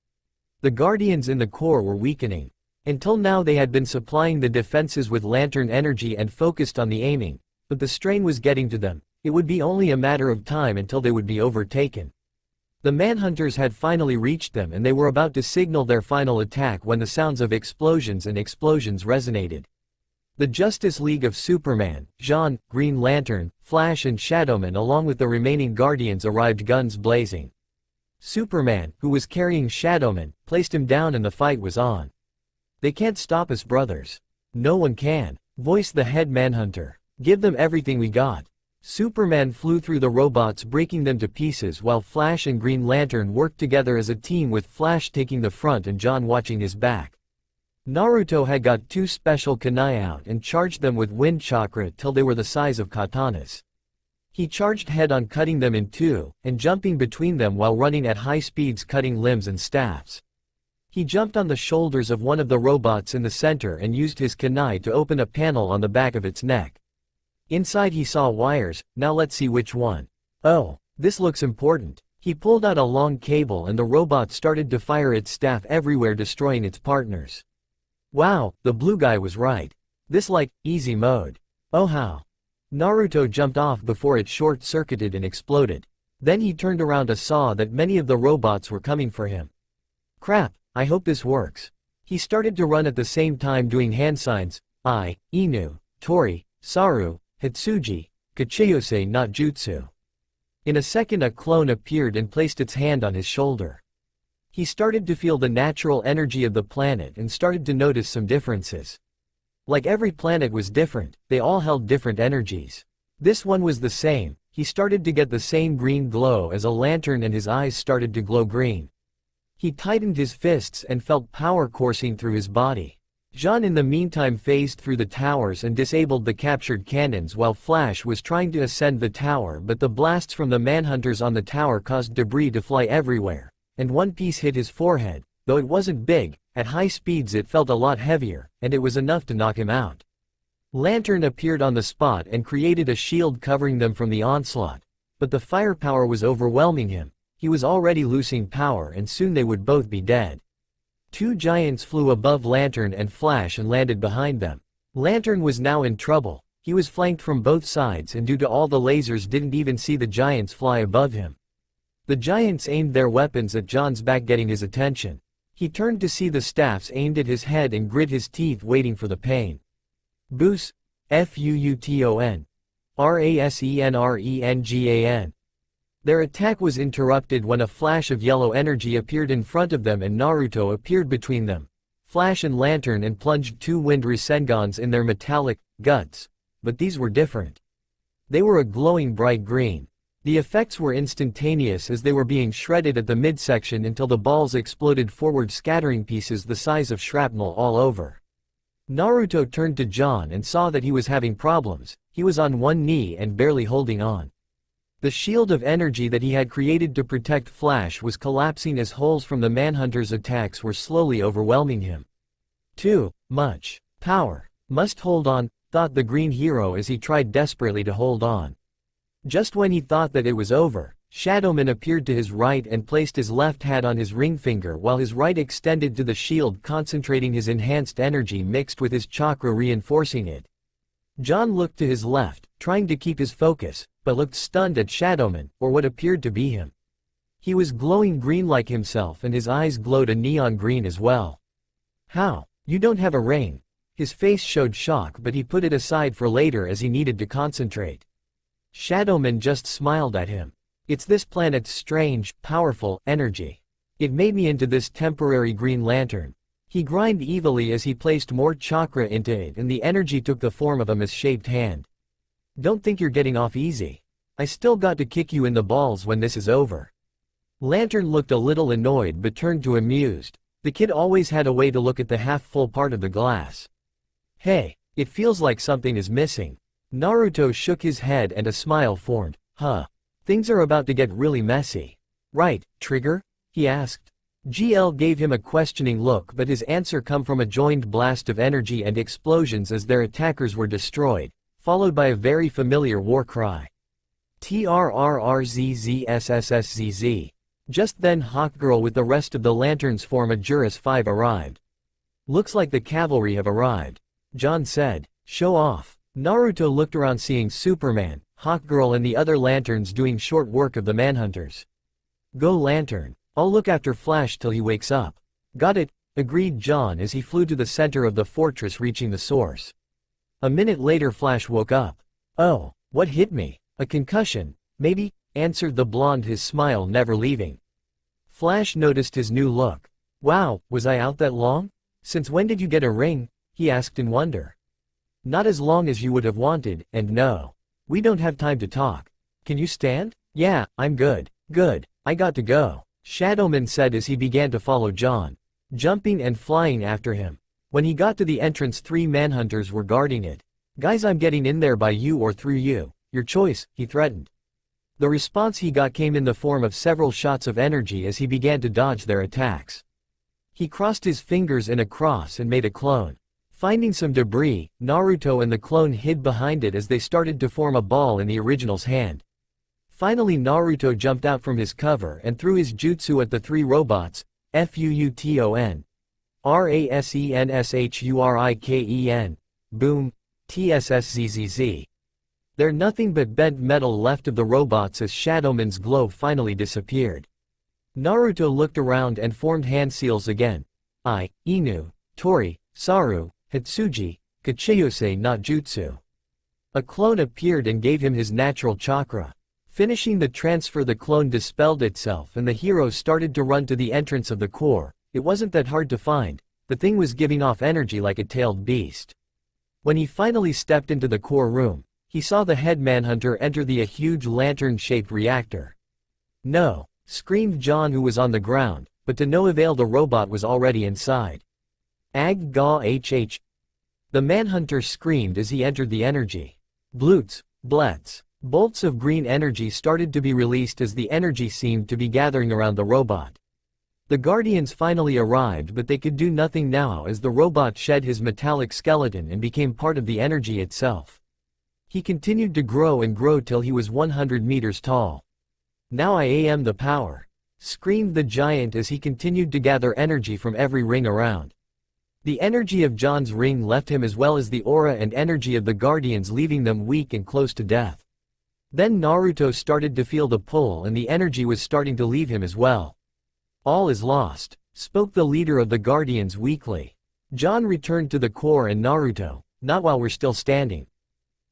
The guardians in the core were weakening. Until now they had been supplying the defenses with lantern energy and focused on the aiming, but the strain was getting to them. It would be only a matter of time until they would be overtaken. The Manhunters had finally reached them and they were about to signal their final attack when the sounds of explosions resonated. The Justice League of Superman, Jean, Green Lantern, Flash and Shadowman along with the remaining guardians arrived guns blazing. Superman, who was carrying Shadowman, placed him down and the fight was on. They can't stop us, brothers. No one can, voiced the head Manhunter. Give them everything we got. Superman flew through the robots breaking them to pieces while Flash and Green Lantern worked together as a team with Flash taking the front and John watching his back. Naruto had got 2 special kunai out and charged them with wind chakra till they were the size of katanas. He charged head-on cutting them in 2, and jumping between them while running at high speeds cutting limbs and staffs. He jumped on the shoulders of one of the robots in the center and used his kunai to open a panel on the back of its neck. Inside he saw wires, now let's see which one. Oh, this looks important. He pulled out a long cable and the robot started to fire its staff everywhere destroying its partners. Wow, the blue guy was right. This like, easy mode. Oh how. Naruto jumped off before it short-circuited and exploded. Then he turned around and saw that many of the robots were coming for him. Crap, I hope this works. He started to run at the same time doing hand signs, Inu, Tori, Saru, Hitsuji, Kachiyose not Jutsu. In a second a clone appeared and placed its hand on his shoulder. He started to feel the natural energy of the planet and started to notice some differences. Like every planet was different, they all held different energies. This one was the same. He started to get the same green glow as a lantern and his eyes started to glow green. He tightened his fists and felt power coursing through his body. Jean in the meantime phased through the towers and disabled the captured cannons while Flash was trying to ascend the tower but the blasts from the Manhunters on the tower caused debris to fly everywhere, and one piece hit his forehead. Though it wasn't big, at high speeds it felt a lot heavier, and it was enough to knock him out. Lantern appeared on the spot and created a shield covering them from the onslaught, but the firepower was overwhelming him. He was already losing power and soon they would both be dead. 2 giants flew above Lantern and Flash and landed behind them. Lantern was now in trouble. He was flanked from both sides and due to all the lasers didn't even see the giants fly above him. The giants aimed their weapons at John's back getting his attention. He turned to see the staffs aimed at his head and grit his teeth waiting for the pain. Boos, Fuuton. Rasenrengan. Their attack was interrupted when a flash of yellow energy appeared in front of them and Naruto appeared between them. Flash and Lantern and plunged 2 wind Rasengans in their metallic guts, but these were different. They were a glowing bright green. The effects were instantaneous as they were being shredded at the midsection until the balls exploded forward, scattering pieces the size of shrapnel all over. Naruto turned to John and saw that he was having problems. He was on one knee and barely holding on. The shield of energy that he had created to protect Flash was collapsing as holes from the Manhunter's attacks were slowly overwhelming him. Too much power. Must hold on, thought the green hero as he tried desperately to hold on. Just when he thought that it was over, Shadowman appeared to his right and placed his left hand on his ring finger while his right extended to the shield, concentrating his enhanced energy mixed with his chakra, reinforcing it. John looked to his left, trying to keep his focus, but looked stunned at Shadowman, or what appeared to be him. He was glowing green like himself and his eyes glowed a neon green as well. How? You don't have a ring? His face showed shock, but he put it aside for later as he needed to concentrate. Shadowman just smiled at him. It's this planet's strange, powerful energy. It made me into this temporary green lantern. He grinned evilly as he placed more chakra into it and the energy took the form of a misshaped hand. Don't think you're getting off easy. I still got to kick you in the balls when this is over. Lantern looked a little annoyed but turned to amused. The kid always had a way to look at the half-full part of the glass. Hey, it feels like something is missing. Naruto shook his head and a smile formed. Things are about to get really messy. Right, Trigger? He asked. GL gave him a questioning look, but his answer come from a joined blast of energy and explosions as their attackers were destroyed, followed by a very familiar war cry. TRRRZZSSSZZ. Just then Hawkgirl with the rest of the lanterns form a Juris 5 arrived. Looks like the cavalry have arrived, John said. Show off. Naruto looked around seeing Superman, Hawkgirl and the other lanterns doing short work of the Manhunters. Go Lantern. I'll look after Flash till he wakes up. Got it, agreed John as he flew to the center of the fortress, reaching the source. A minute later Flash woke up. Oh, what hit me? A concussion, maybe, answered the blonde, his smile never leaving. Flash noticed his new look. Wow, was I out that long? Since when did you get a ring? He asked in wonder. Not as long as you would have wanted, and no. We don't have time to talk. Can you stand? Yeah, I'm good. Good, I got to go, Shadowman said as he began to follow John, jumping and flying after him. When he got to the entrance, 3 Manhunters were guarding it. Guys, I'm getting in there by you or through you. Your choice, he threatened. The response he got came in the form of several shots of energy as he began to dodge their attacks. He crossed his fingers in a cross and made a clone. Finding some debris, Naruto and the clone hid behind it as they started to form a ball in the original's hand. Finally Naruto jumped out from his cover and threw his jutsu at the 3 robots, Fuuton, Rasenshuriken, boom, TSSZZZ. They're nothing but bent metal left of the robots as Shadowman's glow finally disappeared. Naruto looked around and formed hand seals again. Inu, Tori, Saru, Hitsuji, Kachiyose not Jutsu. A clone appeared and gave him his natural chakra. Finishing the transfer, the clone dispelled itself and the hero started to run to the entrance of the core. It wasn't that hard to find. The thing was giving off energy like a tailed beast. When he finally stepped into the core room, he saw the head Manhunter enter the huge lantern-shaped reactor. No, screamed John, who was on the ground, but to no avail, the robot was already inside. Ag ga hh. The Manhunter screamed as he entered the energy. Bloots, blets. Bolts of green energy started to be released as the energy seemed to be gathering around the robot. The Guardians finally arrived, but they could do nothing now as the robot shed his metallic skeleton and became part of the energy itself. He continued to grow and grow till he was 100 meters tall. Now I am the power, screamed the giant as he continued to gather energy from every ring around. The energy of John's ring left him as well as the aura and energy of the Guardians, leaving them weak and close to death. Then Naruto started to feel the pull and the energy was starting to leave him as well. All is lost, spoke the leader of the Guardians weakly. John returned to the core and Naruto, not while we're still standing.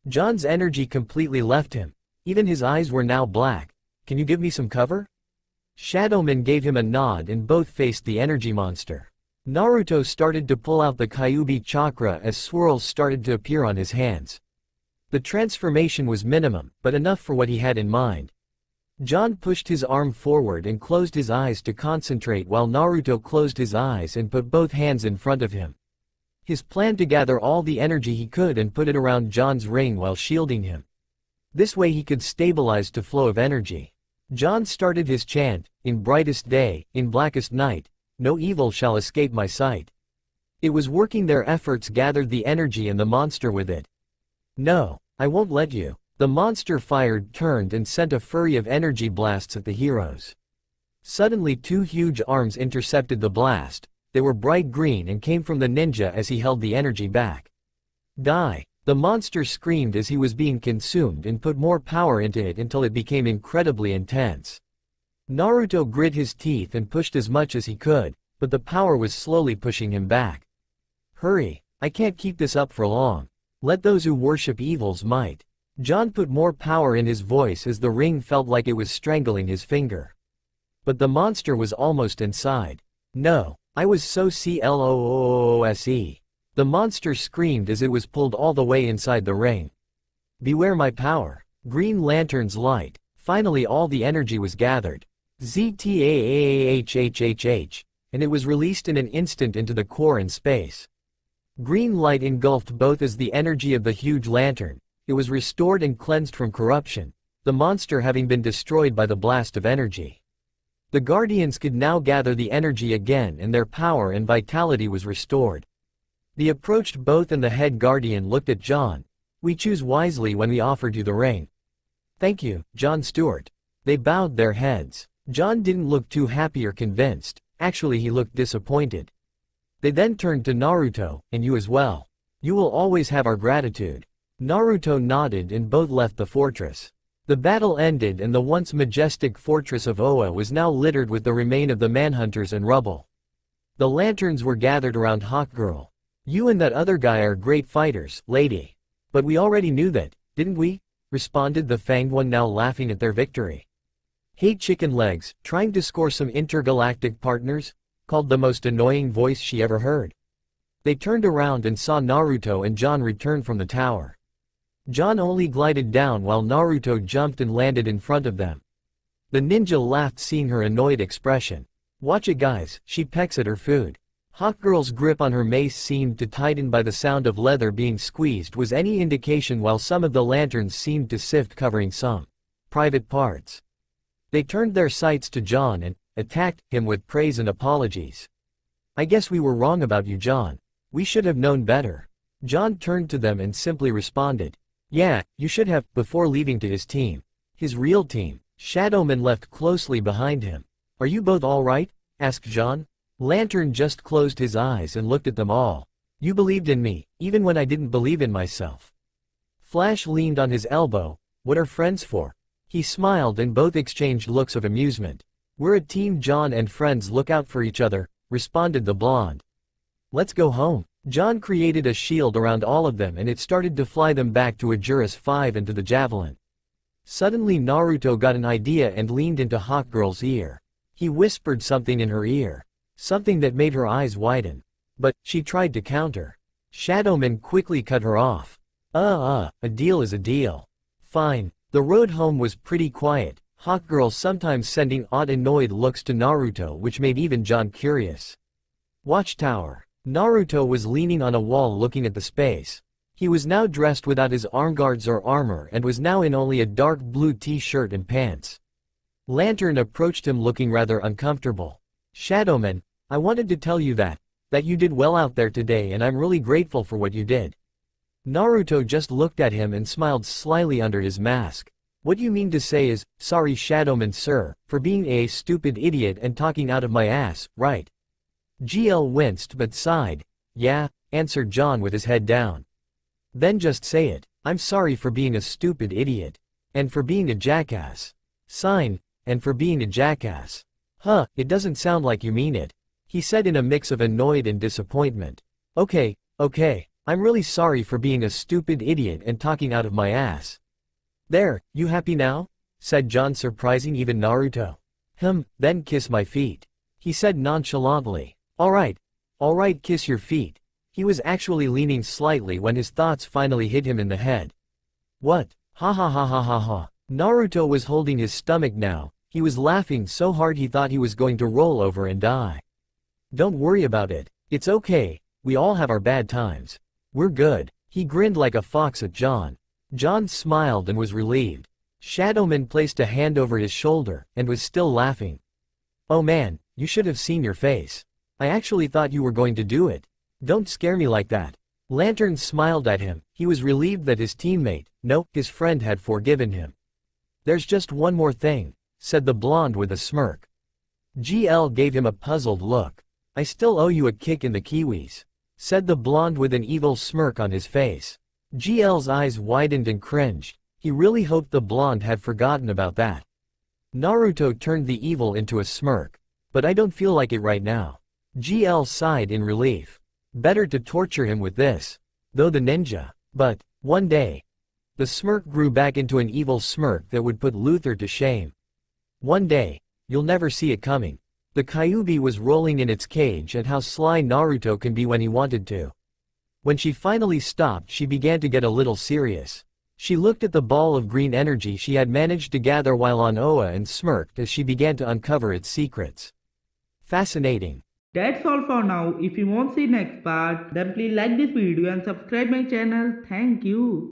John's energy completely left him. Even his eyes were now black. Can you give me some cover? Shadowman gave him a nod and both faced the energy monster. Naruto started to pull out the Kyuubi chakra as swirls started to appear on his hands. The transformation was minimum, but enough for what he had in mind. John pushed his arm forward and closed his eyes to concentrate while Naruto closed his eyes and put both hands in front of him. His plan to gather all the energy he could and put it around John's ring while shielding him. This way he could stabilize the flow of energy. John started his chant, "In brightest day, in blackest night, no evil shall escape my sight." It was working. Their efforts gathered the energy and the monster with it. "No, I won't let you." The monster fired, turned and sent a flurry of energy blasts at the heroes. Suddenly 2 huge arms intercepted the blast. They were bright green and came from the ninja as he held the energy back. "Die!" The monster screamed as he was being consumed and put more power into it until it became incredibly intense. Naruto grit his teeth and pushed as much as he could, but the power was slowly pushing him back. "Hurry, I can't keep this up for long. Let those who worship evil's might." John put more power in his voice as the ring felt like it was strangling his finger. But the monster was almost inside. "No, I was so close." The monster screamed as it was pulled all the way inside the ring. "Beware my power." Green Lantern's light. Finally all the energy was gathered. ZTAAHHHH, and it was released in an instant into the core and space. Green light engulfed both as the energy of the huge lantern. It was restored and cleansed from corruption, the monster having been destroyed by the blast of energy. The Guardians could now gather the energy again and their power and vitality was restored. They approached both and the head Guardian looked at John. "We choose wisely when we offered you the ring." "Thank you, John Stewart." They bowed their heads. John didn't look too happy or convinced, actually he looked disappointed. They then turned to Naruto, "And you as well. You will always have our gratitude." Naruto nodded and both left the fortress. The battle ended and the once majestic fortress of Oa was now littered with the remain of the manhunters and rubble. The lanterns were gathered around Hawkgirl. "You and that other guy are great fighters, lady. But we already knew that, didn't we?" responded the Fanged One, now laughing at their victory. "Hey chicken legs, trying to score some intergalactic partners?" called the most annoying voice she ever heard. They turned around and saw Naruto and John return from the tower. John only glided down while Naruto jumped and landed in front of them. The ninja laughed seeing her annoyed expression. "Watch it guys, she pecks at her food." Hawkgirl's grip on her mace seemed to tighten by the sound of leather being squeezed was any indication, while some of the lanterns seemed to sift, covering some private parts. They turned their sights to John and attacked him with praise and apologies. "I guess we were wrong about you, John. We should have known better." John turned to them and simply responded, "Yeah, you should have," before leaving to his team. His real team. Shadowman left closely behind him. "Are you both all right?" asked John. Lantern just closed his eyes and looked at them all. "You believed in me, even when I didn't believe in myself." Flash leaned on his elbow. "What are friends for?" He smiled and both exchanged looks of amusement. "We're a team, John, and friends look out for each other," responded the blonde. "Let's go home." John created a shield around all of them and it started to fly them back to Ajuris 5 and to the javelin. Suddenly Naruto got an idea and leaned into Hawkgirl's ear. He whispered something in her ear. Something that made her eyes widen. But she tried to counter. Shadowman quickly cut her off. A deal is a deal." "Fine." The road home was pretty quiet, Hawkgirl sometimes sending odd annoyed looks to Naruto, which made even John curious. Watchtower. Naruto was leaning on a wall looking at the space. He was now dressed without his armguards or armor and was now in only a dark blue t-shirt and pants. Lantern approached him looking rather uncomfortable. "Shadowman, I wanted to tell you that you did well out there today and I'm really grateful for what you did." Naruto just looked at him and smiled slyly under his mask. "What you mean to say is, sorry Shadowman sir, for being a stupid idiot and talking out of my ass, right?" GL winced but sighed. "Yeah," answered John with his head down. "Then just say it. I'm sorry for being a stupid idiot. And for being a jackass." Sign. "And for being a jackass." "Huh, it doesn't sound like you mean it," he said in a mix of annoyed and disappointment. Okay, I'm really sorry for being a stupid idiot and talking out of my ass." "There, you happy now?" said John, surprising even Naruto. Then kiss my feet," he said nonchalantly. "Alright, Alright, kiss your feet. He was actually leaning slightly when his thoughts finally hit him in the head. What? Ha ha ha ha ha ha. Naruto was holding his stomach now. He was laughing so hard he thought he was going to roll over and die. Don't worry about it. It's okay, we all have our bad times. We're good. He grinned like a fox at John. John smiled and was relieved. Shadowman placed a hand over his shoulder, and was still laughing. Oh man, you should have seen your face. I actually thought you were going to do it. Don't scare me like that. Lantern smiled at him. He was relieved that his teammate, no, his friend had forgiven him. There's just one more thing, said the blonde with a smirk. GL gave him a puzzled look. I still owe you a kick in the kiwis, said the blonde with an evil smirk on his face. GL's eyes widened and cringed. He really hoped the blonde had forgotten about that. Naruto turned the evil into a smirk. But I don't feel like it right now. GL sighed in relief. Better to torture him with this. Though the ninja. But, one day. The smirk grew back into an evil smirk that would put Luther to shame. One day. You'll never see it coming. The Kyuubi was rolling in its cage at how sly Naruto can be when he wanted to. When she finally stopped, she began to get a little serious. She looked at the ball of green energy she had managed to gather while on Oa and smirked as she began to uncover its secrets. Fascinating. That's all for now. If you want to see next part, then please like this video and subscribe my channel. Thank you.